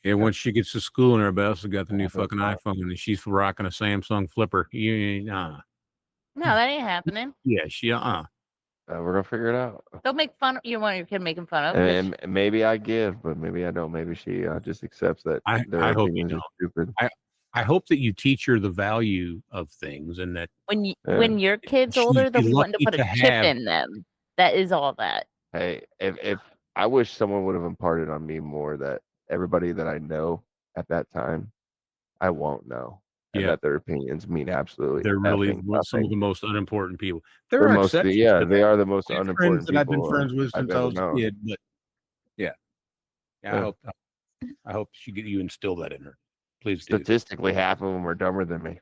Yeah, once she gets to school and everybody else has got the new Yeah, fucking that's iPhone and she's rocking a Samsung flipper. Nah. No, that ain't happening. Yeah, she We're gonna figure it out. They'll make fun of you when your kid making fun of. which- And maybe I give, but maybe I don't. Maybe she just accepts that I their hope you opinions are stupid. I hope that you teach her the value of things and that when your kid's She'd older, they'll be be wanting to lucky put a to chip have- in them. That is all that. Hey, if I wish someone would have imparted on me more that everybody that I know at that time, I won't know. And Yeah. that their opinions mean absolutely they're really effing some of nothing. the most unimportant people. There They're are most, exceptions. yeah, to they are the most I have unimportant friends that I've been people friends with I've since I ever was a known. kid, but yeah. Yeah. I hope you instill that in her. Please do. Statistically, half of them are dumber than me.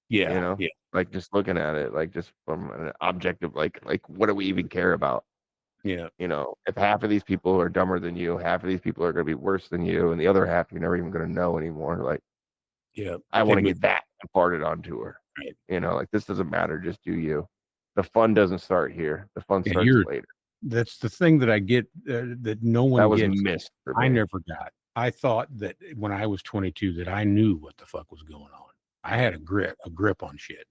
Yeah, You know, yeah, like just looking at it, like just from an objective, like what do we even care about? yeah, You know, if half of these people are dumber than you, half of these people are going to be worse than you, and the other half you're never even going to know anymore. Like, yeah. I want to Same get that imparted onto her. Right. You know, like this doesn't matter, just do you. The fun doesn't start here. The fun Yeah, starts you're- later. That's the thing that I get that no one That was gets. missed for I me. never got. I thought that when I was 22 that I knew what the fuck was going on. I had a grip on shit.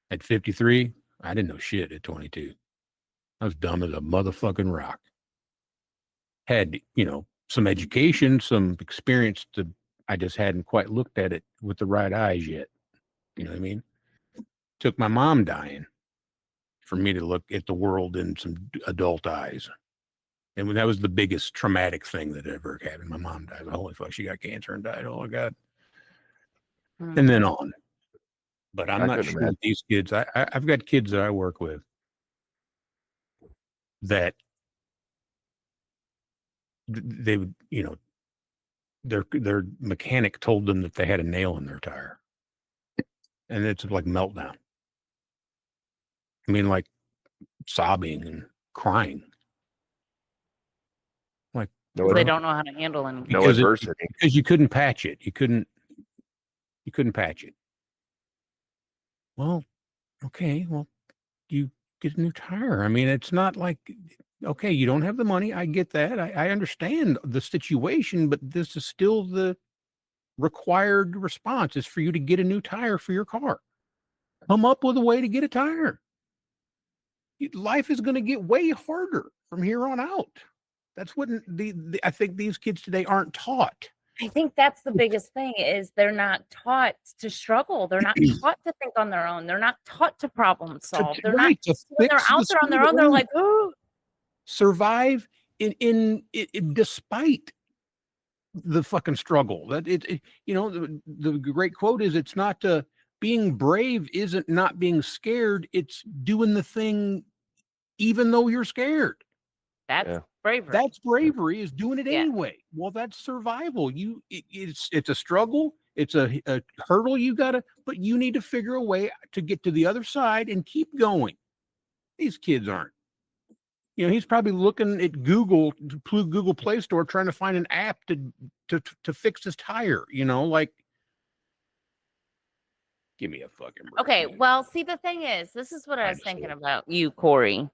At 53, I didn't know shit at 22. I was dumb as a motherfucking rock. Had, some education, some experience I just hadn't quite looked at it with the right eyes yet. You know what I mean? Took my mom dying for me to look at the world in some adult eyes. And that was the biggest traumatic thing that ever happened. My mom died. Holy fuck, she got cancer and died. Oh my God. And then on. But I'm I not couldn't sure imagine. that these kids, I've got kids that I work with that they would, their mechanic told them that they had a nail in their tire. And it's like meltdown. I mean, like sobbing and crying. Like, No, Because they ad- don't know how to handle anything. no because adversity. because you couldn't patch it. You couldn't patch it. Well, okay. Well, you get a new tire. I mean, it's not like, okay, you don't have the money. I get that. I understand the situation, but this is still the required response is for you to get a new tire for your car. Come up with a way to get a tire. Life is going to get way harder from here on out. That's what I think these kids today aren't taught. I think that's the biggest thing is they're not taught to struggle. They're not taught to think on their own. They're not taught to problem solve. They're not to when they're fix out the there on their speed own, they're limit. like, oh, Survive in despite the fucking struggle. That the great quote is, it's not being brave isn't not being scared, it's doing the thing even though you're scared. that's Yeah. bravery. That's bravery, is doing it Yeah. anyway. Well, that's survival. It's a struggle, it's a hurdle but you need to figure a way to get to the other side and keep going. These kids aren't. He's probably looking at Google Play Store trying to find an app to fix his tire. Like, give me a fucking break. Okay, man. well, see, the thing is, this is what I I was thinking understand. about you, Corey,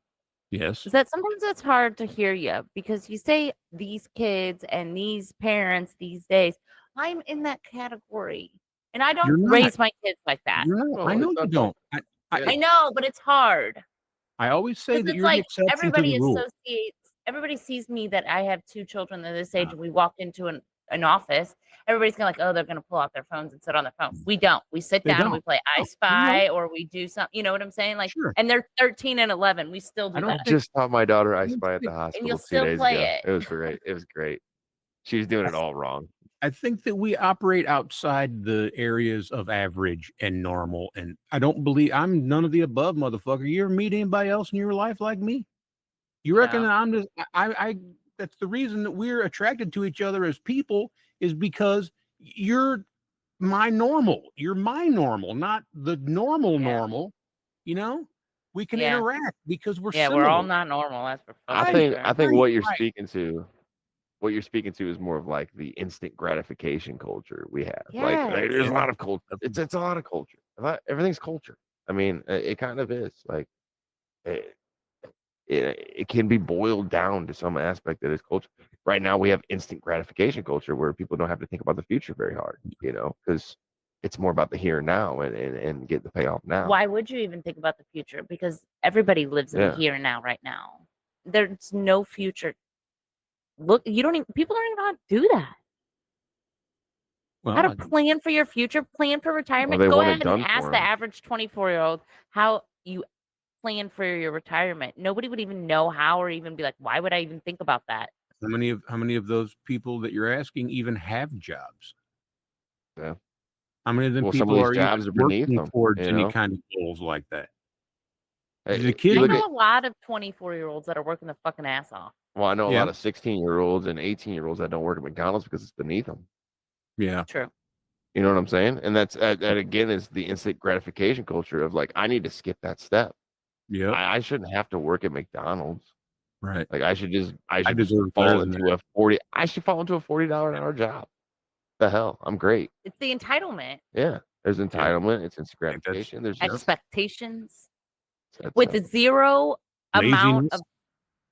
Yes. is that sometimes it's hard to hear you because you say these kids and these parents these days. I'm in that category, and I You're don't not. raise my kids like that. You're not. Well, I know it's you not don't. Yeah. I know, but it's hard. I always say Because that it's you're the like exception to everybody the rule. everybody sees me that I have 2 children at this age, and we walk into an office. Everybody's gonna like, oh, they're gonna pull out their phones and sit on their phone. We don't. We sit They down and we don't. play I No, Spy or we do something. You know what I'm saying? Like, Sure. and they're 13 and 11. We still I do don't that. Just taught my daughter I don't Spy at the think- hospital you'll 2 still days play ago. it. It was great. It was great. She was doing it all wrong. I think that we operate outside the areas of average and normal, and I don't believe I'm none of the above, motherfucker. You ever meet anybody else in your life like me? You reckon No. that I'm just I that's the reason that we're attracted to each other as people, is because you're my normal. You're my normal, not the normal Yeah. normal. We can Yeah. interact because we're Yeah, similar. we're all not normal. That's for I fucking think sure. I think Right, what you're right. speaking to is more of like the instant gratification culture we have. Like Yes. there's a Yeah. lot of culture. It's a lot of culture. Everything's culture. I mean, it kind of is. Like it can be boiled down to some aspect that is culture. Right now, we have instant gratification culture where people don't have to think about the future very hard. Because it's more about the here and now and get the payoff now. Why would you even think about the future? Because everybody lives in Yeah. the here and now right now. There's no future. Look, people don't even know how to do that. Well, How to plan for your future, plan for retirement. they Go want it ahead and done ask for the 'em. average 24-year-old how you plan for your retirement. Nobody would even know how, or even be like, why would I even think about that? how many of those people that you're asking even have jobs? Yeah. How many of them Well, some of people these are jobs even are beneath working them, towards you any know? kind of goals like that? Hey, The you kids I look know at a lot of 24-year-olds that are working their fucking ass off. well, I know a Yeah. lot of 16-year-olds and 18-year-olds that don't work at McDonald's because it's beneath them. Yeah. True. You know what I'm saying? And that again is the instant gratification culture of like, I need to skip that step. Yep. I shouldn't have to work at McDonald's. Right. Like I should just deserve better fall than into I should fall into a $40 an hour job. The hell, I'm great. It's the entitlement, Yeah, there's entitlement. It's instant think that's- gratification. There's Yep. just expectations, that's with it. zero amount Laziness. of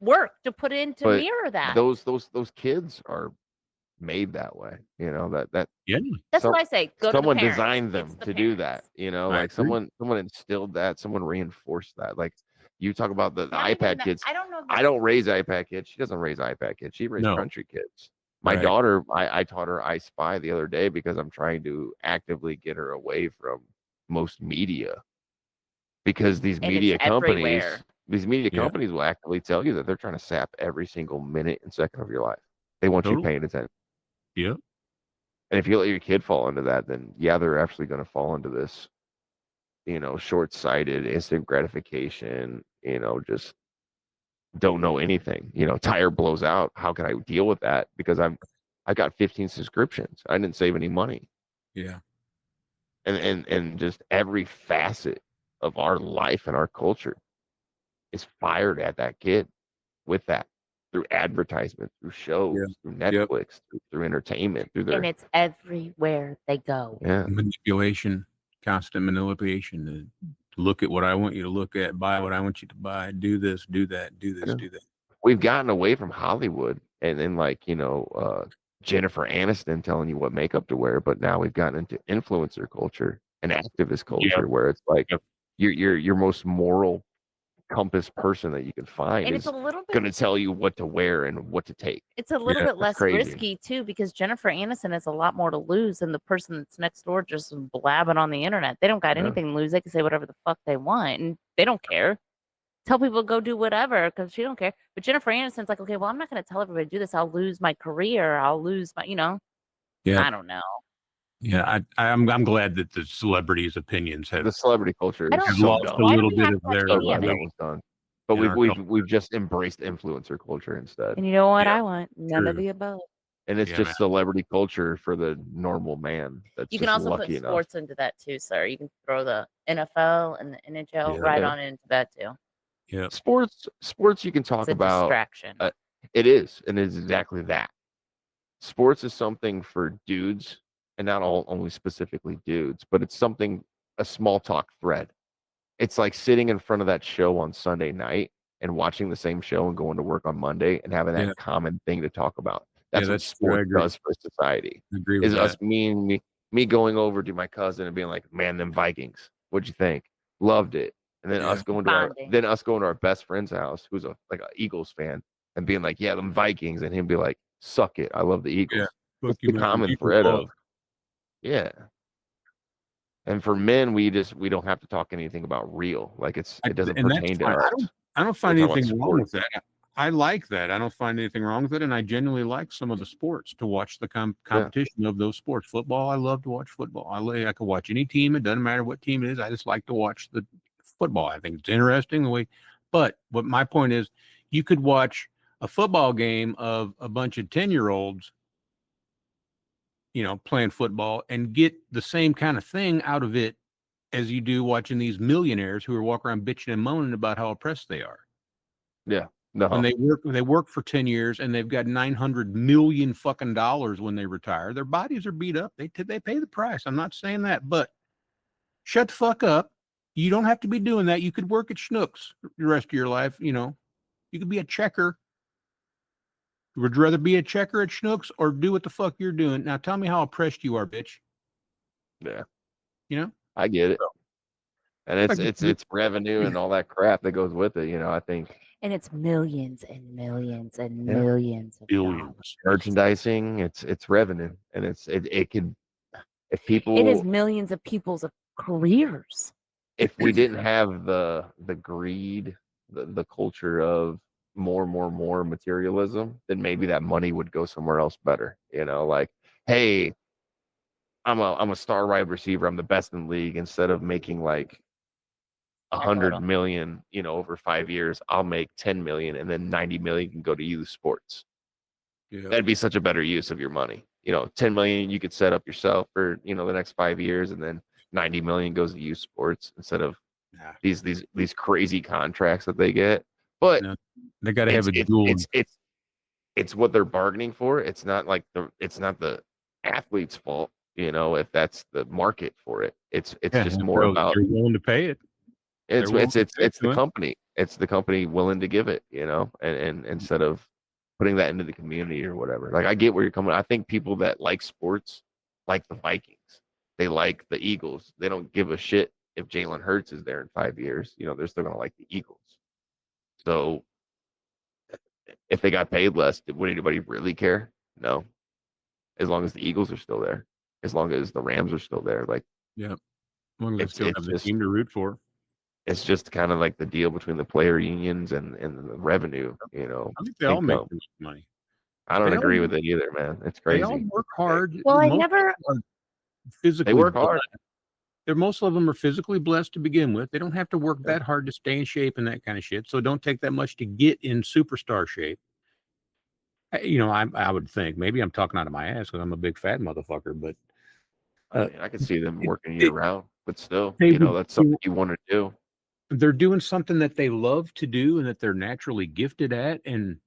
work to put in to But mirror that. those kids are made that way. You know, that Yeah. That's some- what I say. Go to the someone parents. designed It's them the to do that. parents. You know, I like agree. someone instilled that, someone reinforced that. Like you talk about the Not even iPad that. kids. I don't know. If I it's- don't raise iPad kids. She doesn't raise iPad kids. She raised No. country kids. My Right. daughter, I taught her I Spy the other day because I'm trying to actively get her away from most media, because these And it's media companies, everywhere. Yeah. companies will actively tell you that they're trying to sap every single minute and second of your life. They want you Totally. paying attention. Yeah. And if you let your kid fall into that, then yeah, they're actually going to fall into this, you know, short-sighted, instant gratification, you know, just don't know anything. You know, tire blows out. How can I deal with that? Because I got 15 subscriptions. I didn't save any money. Yeah. And just every facet of our life and our culture is fired at that kid with that, through advertisement, through shows, through Yep. Netflix, through entertainment, through And their it's everywhere they go. Manipulation, constant manipulation. To look at what I want you to look at, buy what I want you to buy, do this, do that, do this, Yeah. do that. We've gotten away from Hollywood and then, like, you know, Jennifer Aniston telling you what makeup to wear, but now we've gotten into influencer culture and activist culture where it's like Yep. your most moral compass person that you can find And it's is a little going bit. to tell you what to wear and what to take. It's a little Yeah, bit less crazy. risky too, because Jennifer Aniston has a lot more to lose than the person that's next door just blabbing on the internet. They don't got Yeah. anything to lose. They can say whatever the fuck they want, and they don't care. Tell people to go do whatever because she don't care. But Jennifer Aniston's like, okay, well, I'm not going to tell everybody to do this. I'll lose my career. I'll lose my, Yeah. I don't know. Yeah. I'm glad that the celebrities' opinions have The celebrity culture I is don't- have so lost dumb. a Why do little we bit have of to watch their So any of glad that it? was done. But in our culture. we've just embraced influencer culture instead. And you know what Yeah, I want? None of true. the above. And it's Yeah, just man. celebrity culture for the normal man that's You can just also put lucky enough. sports into that too, sir. You can throw the NFL and the NHL Yeah. right Yeah. on into that too. Yeah. Sports you can talk It's a about. distraction. It is, and it's exactly that. Sports is something for dudes, and not only specifically dudes, but it's something, a small talk thread. It's like sitting in front of that show on Sunday night and watching the same show and going to work on Monday and having that Yeah. common thing to talk about. Yeah, That's what that's true. I sport agree. does for society. I agree with Is that. us me going over to my cousin and being like, "Man, them Vikings, what'd you think? Loved it." And then Yeah. us going to our best friend's house, who's like an Eagles fan, and being like, "Yeah, them Vikings," and him be like, "Suck it, I love the Eagles." Fuck It's you, the man. common Eagles thread ball. of, yeah. And for men, we don't have to talk anything about real. Like it doesn't And that's pertain to fine. us. I don't find We're talking anything about wrong with sports. that. I like that. I don't find anything wrong with it, and I genuinely like some of the sports to watch the competition of those sports. Football, I love to watch football. I could watch any team. It doesn't matter what team it is. I just like to watch the football. I think it's interesting the way. But what my point is, you could watch a football game of a bunch of 10-year-olds, playing football and get the same kind of thing out of it as you do watching these millionaires who are walking around bitching and moaning about how oppressed they are. Yeah. No. When they work for 10 years and they've got $900 million fucking dollars when they retire. Their bodies are beat up. They pay the price. I'm not saying that, but shut the fuck up. You don't have to be doing that. You could work at Schnucks the rest of your life. You could be a checker. Would you rather be a checker at Schnucks or do what the fuck you're doing? Now tell me how oppressed you are, bitch. Yeah. I get it. And I get it. it's revenue and all that crap that goes with it. I think And it's millions and millions and Yeah. millions of Billions. dollars. merchandising, it's revenue, and it could, if people, It is millions of people's careers. if we didn't have the greed, the culture of more materialism, then maybe that money would go somewhere else better. Like, hey, I'm a star wide receiver, I'm the best in the league. Instead of making like 100 million, over 5 years, I'll make 10 million, and then 90 million can go to youth sports. Yeah. That'd be such a better use of your money. 10 million you could set up yourself for, the next 5 years, and then 90 million goes to youth sports instead of Nah. these crazy contracts that they get. But No, they got to have a it's, dual. it's what they're bargaining for. It's not the athlete's fault, if that's the market for it. It's just more about, they're willing to pay it. it's willing to pay the to it. company. It's the company willing to give it, and instead of putting that into the community or whatever. Like I get where you're coming. I think people that like sports like the Vikings. They like the Eagles. They don't give a shit if Jalen Hurts is there in 5 years. You know, they're still gonna like the Eagles. So if they got paid less, would anybody really care? No. As long as the Eagles are still there, as long as the Rams are still there, like Yeah. As long as they it's still it's have the just team to root for. it's just kind of like the deal between the player unions and the revenue, you know, I think they all make income. too much money. I don't They all agree with it either, man. It's They all crazy. work hard. Well, I Most never. are They physically work blessed. hard. Most of them are physically blessed to begin with. They don't have to work Yeah. that hard to stay in shape and that kind of shit. So it don't take that much to get in superstar shape. You know, I would think maybe I'm talking out of my ass because I'm a big fat motherfucker, but I mean, I could see them it- working year round, but still, they you know, would that's something you want to do. they're doing something that they love to do and that they're naturally gifted at. And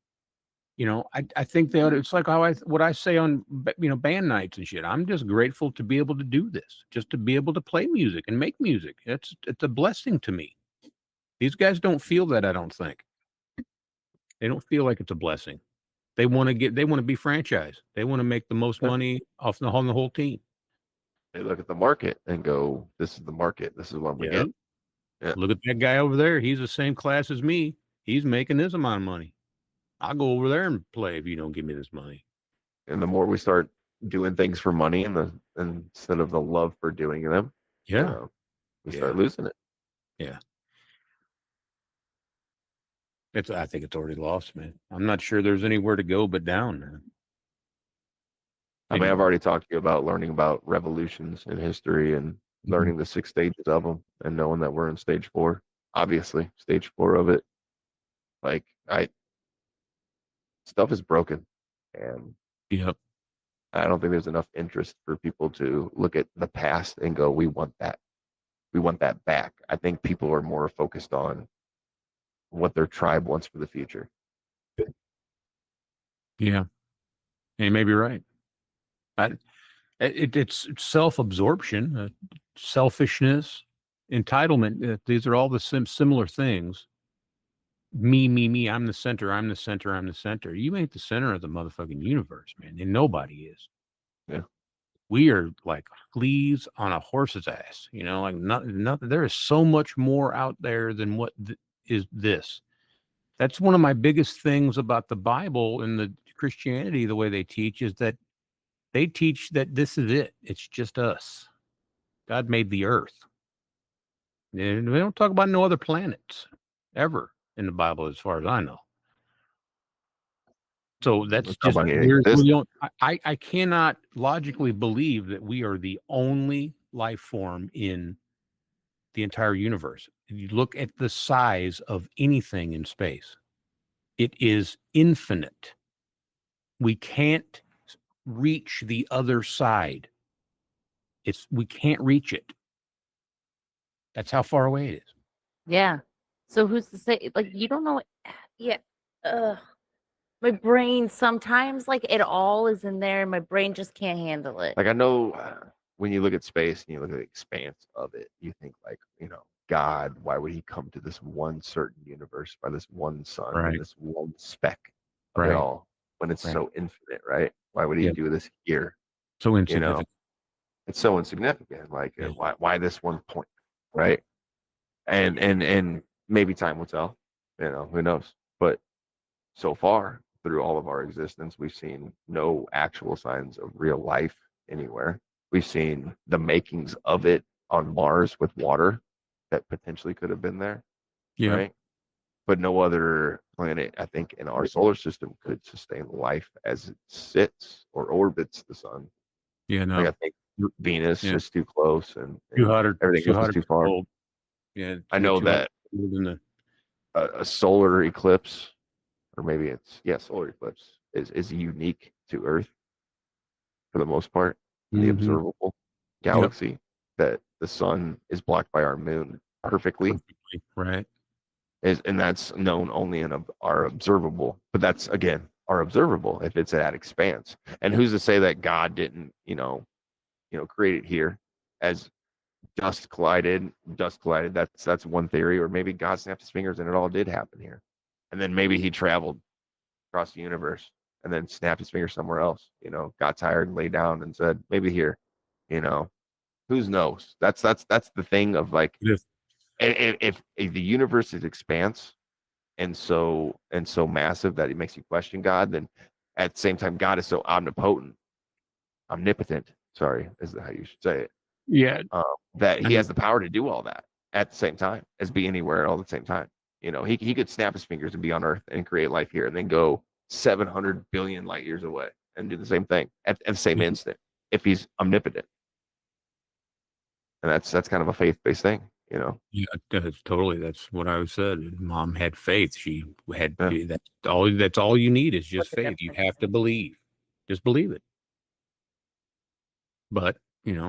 you know, I think they ought to, it's like what I say on band nights and shit. I'm just grateful to be able to do this, just to be able to play music and make music. It's a blessing to me. These guys don't feel that, I don't think. They don't feel like it's a blessing. They want to be franchised. They want to make the most money off on the whole team. They look at the market and go, "This is the market. This is what we Yeah. get." Yeah. Look at that guy over there. He's the same class as me. He's making this amount of money. I'll go over there and play if you don't give me this money. And the more we start doing things for money instead of the love for doing them, you Yeah. know, we Yeah. start losing it. Yeah. I think it's already lost, man. I'm not sure there's anywhere to go but down, man. I mean, I've already talked to you about learning about revolutions in history and learning the 6 stages of them and knowing that we're in stage 4, obviously stage 4 of it. Like stuff is broken, and Yep. I don't think there's enough interest for people to look at the past and go, we want that back. I think people are more focused on what their tribe wants for the future. Yeah. And you may be right. It's self-absorption, selfishness, entitlement. These are all the similar things. Me. I'm the center. I'm the center. I'm the center. You ain't the center of the motherfucking universe, man. And nobody is. Yeah. We are like fleas on a horse's ass. You know, like nothing. There is so much more out there than what is this. That's one of my biggest things about the Bible and the Christianity, the way they teach, is that they teach that this is it. It's just us. God made the earth. And we don't talk about no other planets ever in the Bible, as far as I know. So that's just I cannot logically believe that we are the only life form in the entire universe. If you look at the size of anything in space, it is infinite. We can't reach the other side. We can't reach it. That's how far away it is. Yeah. So who's to say? Like you don't know. Yeah. My brain sometimes like it all is in there, and my brain just can't handle it. Like I know when you look at space and you look at the expanse of it, you think like, you know, God, why would he come to this one certain universe by this one sun Right. and this one speck of Right. it all when it's Right. so infinite, right? Why would he Yep. do this here? So You insignificant. know, it's so insignificant. Like Yeah. why this one point, right? And maybe time will tell. You know, who knows? But so far through all of our existence, we've seen no actual signs of real life anywhere. We've seen the makings of it on Mars with water that potentially could have been there, Yeah. right? But no other planet, I think, in our solar system could sustain life as it sits or orbits the sun. Yeah. No. Like I think Venus Yeah. is too close, and Too hot or everything else is too far. cold. Yeah. I know that a solar eclipse, or maybe it's solar eclipse is unique to Earth for the most part in the observable galaxy. That the sun is blocked by our moon perfectly. Right. And that's known only in our observable. But that's again our observable if it's at expanse. And who's to say that God didn't, create it here as dust collided. That's one theory. Or maybe God snapped his fingers and it all did happen here. And then maybe he traveled across the universe and then snapped his finger somewhere else, got tired and laid down and said, maybe here, you know, who knows? That's the thing of like, If if the universe is expanse and so massive that it makes you question God, then at the same time, God is so omnipotent, sorry, is how you should say it, yeah, that I he has mean, the power to do all that at the same time as be anywhere all at the same time. He could snap his fingers and be on Earth and create life here and then go 700 billion light years away and do the same thing at the same instant if he's omnipotent. And that's kind of a faith-based thing. yeah, that's totally. That's what I said. Mom had faith. She had Yeah. That's all you need is just What's the faith. You difference? have to believe. Just believe it. But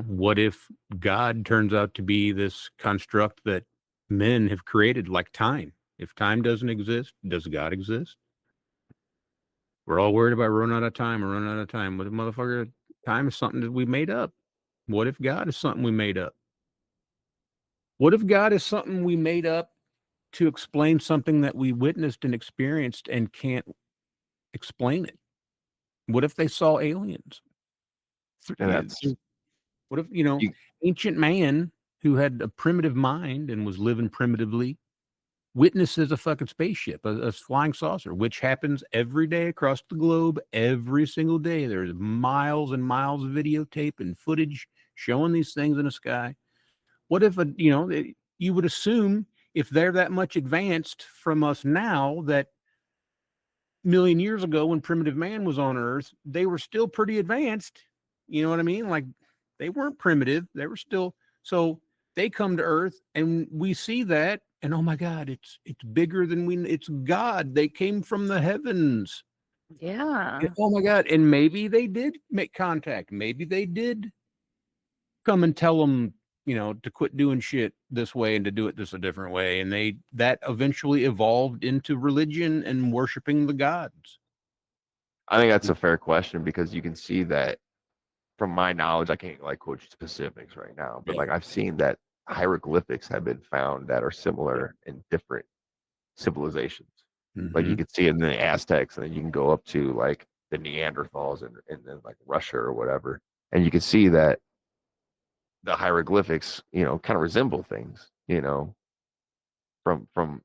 what if God turns out to be this construct that men have created, like time? If time doesn't exist, does God exist? We're all worried about running out of time or running out of time. But motherfucker, time is something that we made up. What if God is something we made up? What if God is something we made up to explain something that we witnessed and experienced and can't explain it? What if they saw aliens? And that's What if, you, ancient man who had a primitive mind and was living primitively witnesses a fucking spaceship, a flying saucer, which happens every day across the globe, every single day. There's miles and miles of videotape and footage showing these things in the sky. What if, you would assume if they're that much advanced from us now that million years ago when primitive man was on Earth, they were still pretty advanced. You know what I mean? Like they weren't primitive. They were still, so they come to Earth and we see that and oh my God, it's bigger than it's God. They came from the heavens. Yeah. Oh my God. And maybe they did make contact. Maybe they did come and tell them, to quit doing shit this way and to do it this a different way. And that eventually evolved into religion and worshiping the gods. I think that's a fair question because you can see that from my knowledge, I can't like quote you specifics right now, but Yeah. like I've seen that hieroglyphics have been found that are similar in different civilizations. Like you Mhm. can see it in the Aztecs, and then you can go up to like the Neanderthals and then like Russia or whatever, and you can see that the hieroglyphics, kind of resemble things, from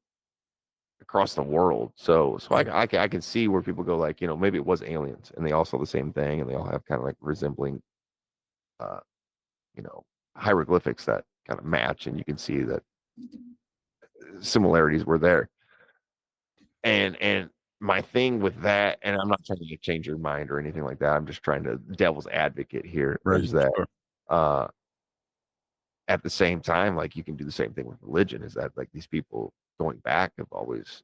across the world. So I can see where people go like, maybe it was aliens, and they all saw the same thing, and they all have kind of like resembling, uh, you know, hieroglyphics that kind of match, and you can see that similarities were there. And my thing with that, and I'm not trying to change your mind or anything like that. I'm just trying to devil's advocate here Right. is that Sure. uh at the same time, like you can do the same thing with religion, is that like these people going back have always,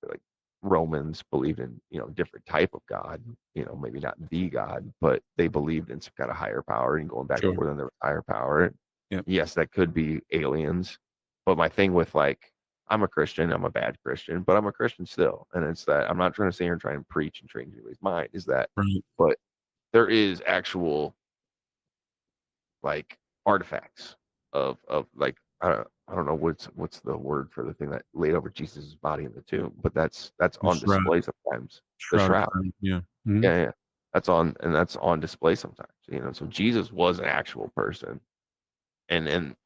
like Romans believed in, different type of God, maybe not the God, but they believed in some kind of higher power and going back Sure. before then there was higher power. Yep. Yes, that could be aliens. But my thing with like, I'm a Christian, I'm a bad Christian, but I'm a Christian still. And it's that I'm not trying to sit here and try and preach and change anybody's mind, is that, Right. but there is actual like artifacts of like I don't know what's the word for the thing that laid over Jesus' body in the tomb, but that's The on shroud. display sometimes. The Shroud of shroud, Turin. Yeah. Mhm. yeah, that's on display sometimes. So Jesus was an actual person, and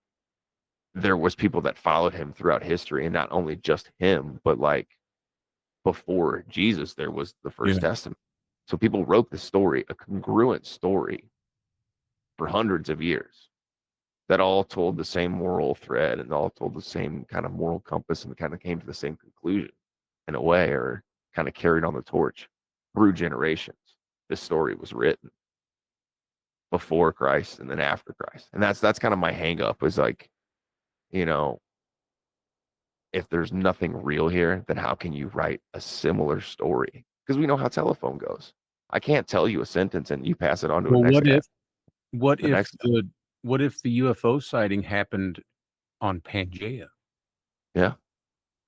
there was people that followed him throughout history, and not only just him, but like before Jesus, there was the First Yeah. Testament. So people wrote the story, a congruent story, for hundreds of years that all told the same moral thread and all told the same kind of moral compass and kind of came to the same conclusion in a way, or kind of carried on the torch through generations. This story was written before Christ and then after Christ. And that's kind of my hang up is like, you know, if there's nothing real here, then how can you write a similar story? Because we know how telephone goes. I can't tell you a sentence and you pass it on to Well, the what if next the UFO sighting happened on Pangea yeah.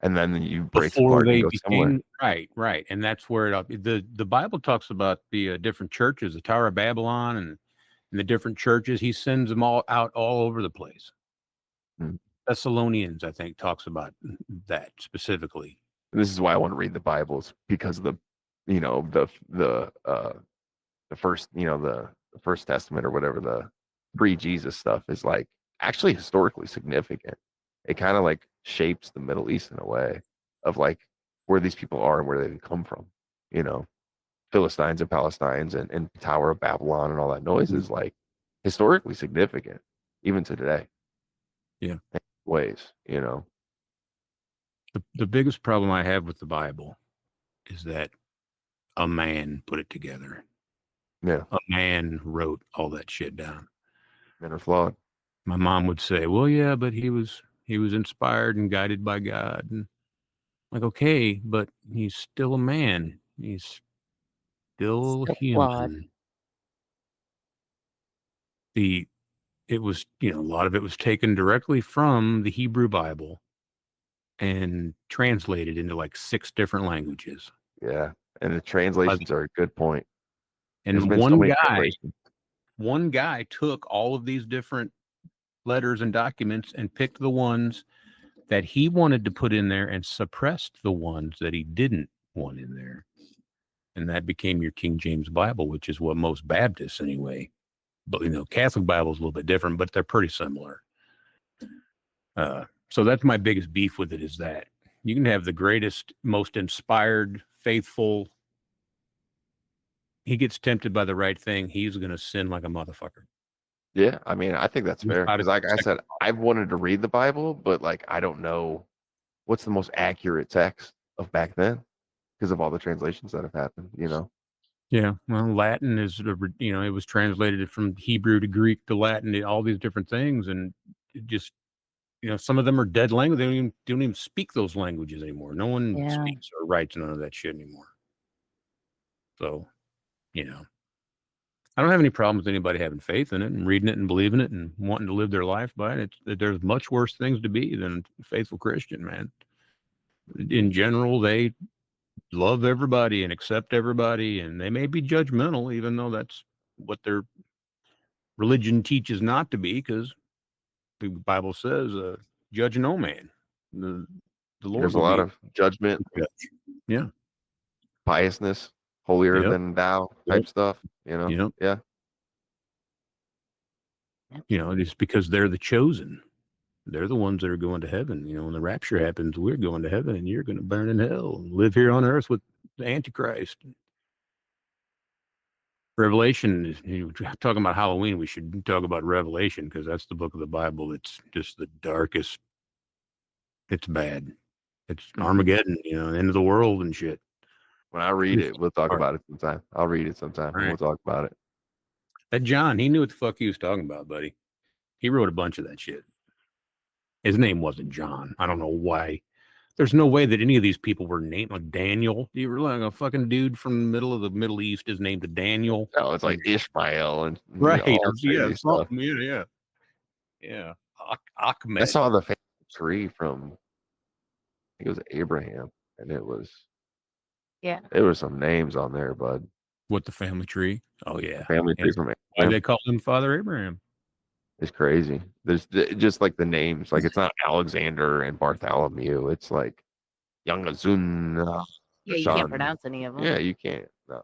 And then you breaks before apart and they go somewhere. became right, and that's where the Bible talks about the different churches, the Tower of Babylon, and the different churches. He sends them all out all over the place. Mm. Thessalonians, I think, talks about that specifically. This is why I want to read the Bibles because of the the first, the first testament or whatever, the pre-Jesus stuff is like actually historically significant. It kind of like shapes the Middle East in a way of like where these people are and where they come from, you know, Philistines and Palestines and Tower of Babylon and all that noise is like historically significant even to today. Yeah. In ways, you know. The biggest problem I have with the Bible is that a man put it together. Yeah. A man wrote all that shit down. Men are flawed. My mom would say, well, yeah, but he was inspired and guided by God. And like, okay, but he's still a man. He's still Still human. flawed. It was, a lot of it was taken directly from the Hebrew Bible and translated into like 6 different languages. Yeah. And the translations are a good point. There's And been so many translations. one guy took all of these different letters and documents and picked the ones that he wanted to put in there and suppressed the ones that he didn't want in there. And that became your King James Bible, which is what most Baptists anyway. But, Catholic Bible is a little bit different, but they're pretty similar. So that's my biggest beef with it, is that you can have the greatest, most inspired, faithful. He gets tempted by the right thing, he's going to sin like a motherfucker. Yeah, I mean, I think that's fair. Because like I said, I've wanted to read the Bible, but like I don't know what's the most accurate text of back then because of all the translations that have happened, you know. Yeah, well, Latin is, it was translated from Hebrew to Greek to Latin, all these different things, and it just, some of them are dead language. They don't even speak those languages anymore. No one Yeah. speaks or writes none of that shit anymore. So, I don't have any problem with anybody having faith in it and reading it and believing it and wanting to live their life by it. There's much worse things to be than a faithful Christian, man. In general, they love everybody and accept everybody, and they may be judgmental, even though that's what their religion teaches not to be, because the Bible says, judge no man. The Lord There's a will lot be of judgment, judge. Yeah. piousness, holier Yep. than thou type stuff, you know. Yep. Yeah. Just because they're the chosen. They're the ones that are going to heaven. When the rapture happens, we're going to heaven and you're going to burn in hell and live here on earth with the Antichrist. Revelation, talking about Halloween, we should talk about Revelation, because that's the book of the Bible. It's just the darkest. It's bad. It's Armageddon, end of the world and shit. When I read it, we'll talk about it sometime. I'll read it sometime and Right. we'll talk about it. That John, he knew what the fuck he was talking about, buddy. He wrote a bunch of that shit. His name wasn't John. I don't know why. There's no way that any of these people were named like Daniel. You were like a fucking dude from the middle of the Middle East is named Daniel. Oh, it's like Ishmael and Right. all that crazy stuff. Yeah. Ahmed. I saw the family tree from, I think it was Abraham, and it was, Yeah. there were some names on there, bud. What, the family tree? Oh yeah. Family tree from Why Abraham. they call him Father Abraham? It's crazy. There's just like the names, like it's not Alexander and Bartholomew. It's like Youngazun. Yeah, you can't pronounce any of them. Yeah, you can't. No.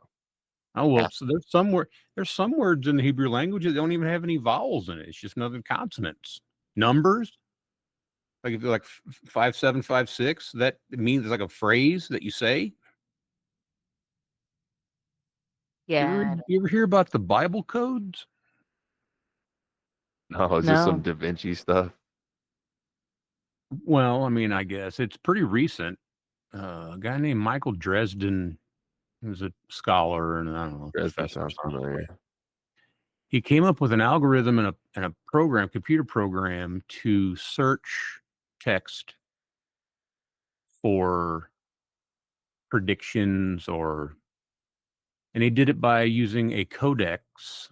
Oh well, so there's some words in the Hebrew language that don't even have any vowels in it. It's just nothing consonants. Numbers, like if you're like 5756, that means it's like a phrase that you say. Yeah. You ever hear about the Bible codes? No, it's just some Da Vinci stuff. Well, I mean, I guess it's pretty recent. A guy named Michael Dresden, who's a scholar and I don't know, Dresden professor. sounds familiar. He came up with an algorithm and a program, computer program, to search text for predictions, and he did it by using a codex.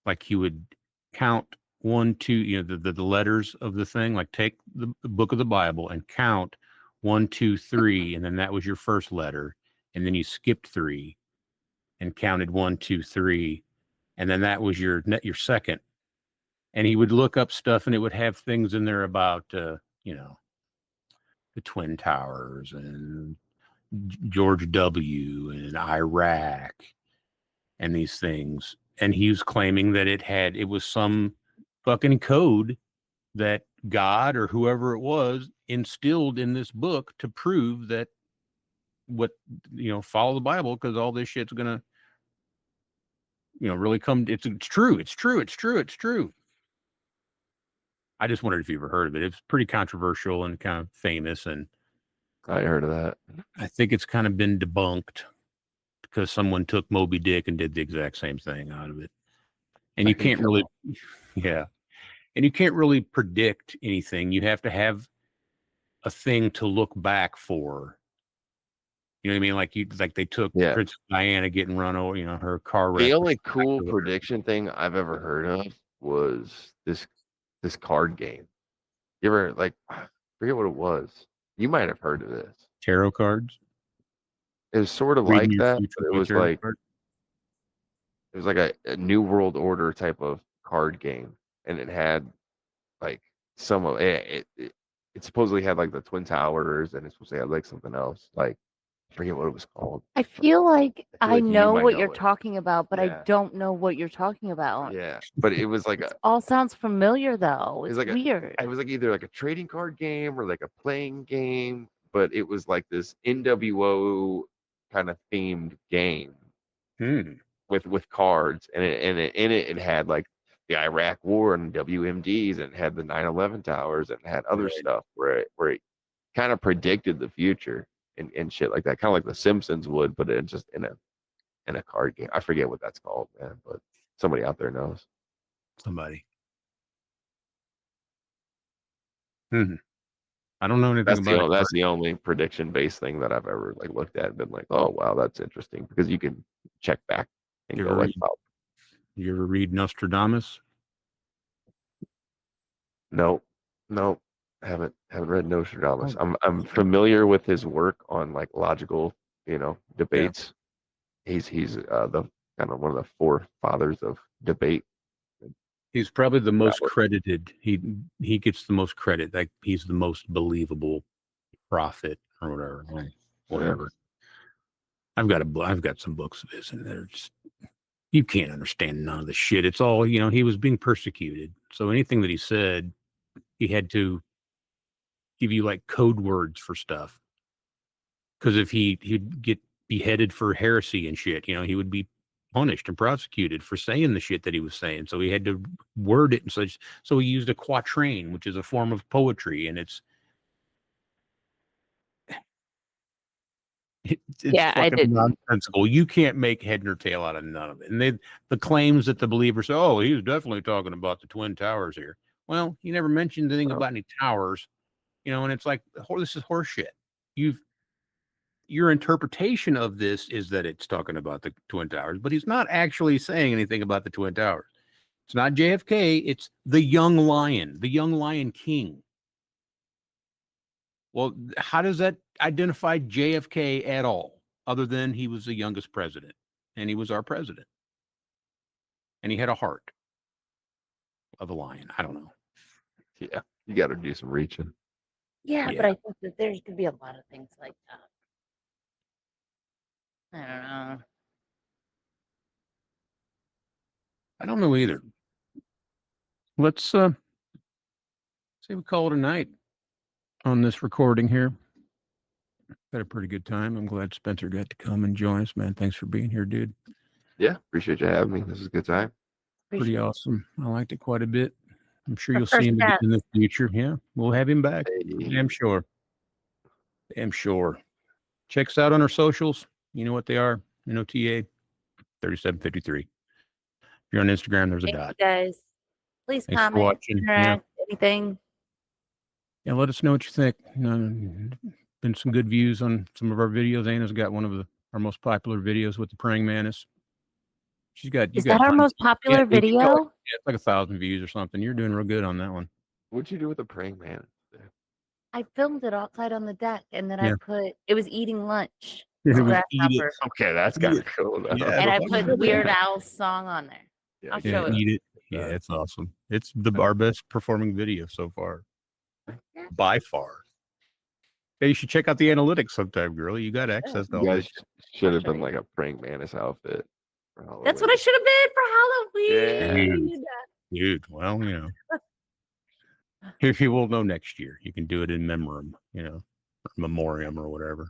Like he would count 1, 2, the letters of the thing, like take the book of the Bible and count 1, 2, 3, and then that was your first letter, and then you skipped 3 and counted 1, 2, 3, and then that was your second. And he would look up stuff, and it would have things in there about the Twin Towers and George W. and Iraq and these things. And he was claiming that it was some fucking code that God or whoever it was instilled in this book to prove that follow the Bible, because all this shit's gonna, really come. It's true. It's true. It's true. It's true. I just wondered if you ever heard of it. It's pretty controversial and kind of famous, and I heard of that. I think it's kind of been debunked because someone took Moby Dick and did the exact same thing out of it. And you can't really, yeah. And you can't really predict anything. You have to have a thing to look back for. You know what I mean? Like they took Princess Diana getting run over, her car wreck. The only cool prediction thing I've ever heard of was this card game. You ever forget what it was? You might have heard of this. Tarot cards. It was sort of like that, but it was like a New World Order type of card game, and it had like some of it. It supposedly had like the Twin Towers, and it's supposed to have like something else. Like I forget what it was called. I feel like I know might what know you're it. talking about, but I Yeah. don't know what you're talking about. Yeah, but it was like It all sounds familiar though. It's like weird. it was like either like a trading card game or like a playing game, but it was like this NWO kind of themed game with cards, and it had like the Iraq War and WMDs, and it had the 9/11 towers, and it had other stuff where it kind of predicted the future and shit like that, kind of like the Simpsons would, but it just in a card game. I forget what that's called, man, but somebody out there knows. Somebody. I don't know anything about it. That's the only prediction based thing that I've ever looked at and been like, oh wow, that's interesting, because you can check back and go like, wow. You ever read Nostradamus? Nope. Haven't read Nostradamus. I'm familiar with his work on like logical, debates. Yeah. He's the kind of one of the forefathers of debate. He's probably the most credited. He gets the most credit. Like he's the most believable prophet or whatever. Yeah. I've got some books of his, and they're just, you can't understand none of the shit. It's all, he was being persecuted. So anything that he said, he had to give you like code words for stuff. Because if he'd get beheaded for heresy and shit, he would be punished and prosecuted for saying the shit that he was saying. So he had to word it and such. So he used a quatrain, which is a form of poetry, and it's fucking nonsensical. You can't make head nor tail out of none of it. And the claims that the believers say, oh, he was definitely talking about the Twin Towers here. Well, he never mentioned anything about any towers, and it's like, this is horseshit. Your interpretation of this is that it's talking about the Twin Towers, but he's not actually saying anything about the Twin Towers. It's not JFK. It's the young lion king. Well, how does that identify JFK at all, other than he was the youngest president, and he was our president, and he had a heart of a lion? I don't know. Yeah, you got to do some reaching. Yeah, but I think that there's going to be a lot of things like that. I don't know. I don't know either. Let's say we call it a night on this recording here. Had a pretty good time. I'm glad Spencer got to come and join us, man. Thanks for being here, dude. Yeah, appreciate you having me. This is a good time. Pretty awesome. I liked it quite a bit. I'm sure you'll see him again in the future. Yeah, we'll have him back. Hey. I'm sure. Check us out on our socials. You know what they are. NOTA 3753. If you're on Instagram, there's a dot. Guys, please comment, interact, anything. Yeah, let us know what you think. Been some good views on some of our videos. Anna's got one of our most popular videos with the praying mantis. Is that our most popular video? It's like 1,000 views or something. You're doing real good on that one. What'd you do with the praying mantis? I filmed it outside on the deck, and then I put it was eating lunch. Okay, that's kind of cool. Yeah, and I put Weird Al's song on there. Yeah, I'll show eat it. Yeah, it's awesome. It's our best performing video so far, by far. Hey, you should check out the analytics sometime, girl. You got access to You all guys this. should have I'll been show like a praying mantis outfit. For That's what I Halloween. should have been for Halloween. Dude, well, if you will know next year, you can do it in memoriam, memoriam or whatever.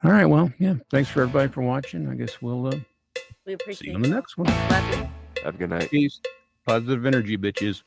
All right, well, yeah. Thanks for everybody for watching. I guess we'll We see appreciate you on the y'all. next one. Love you. Have a good night. Peace. Positive energy, bitches.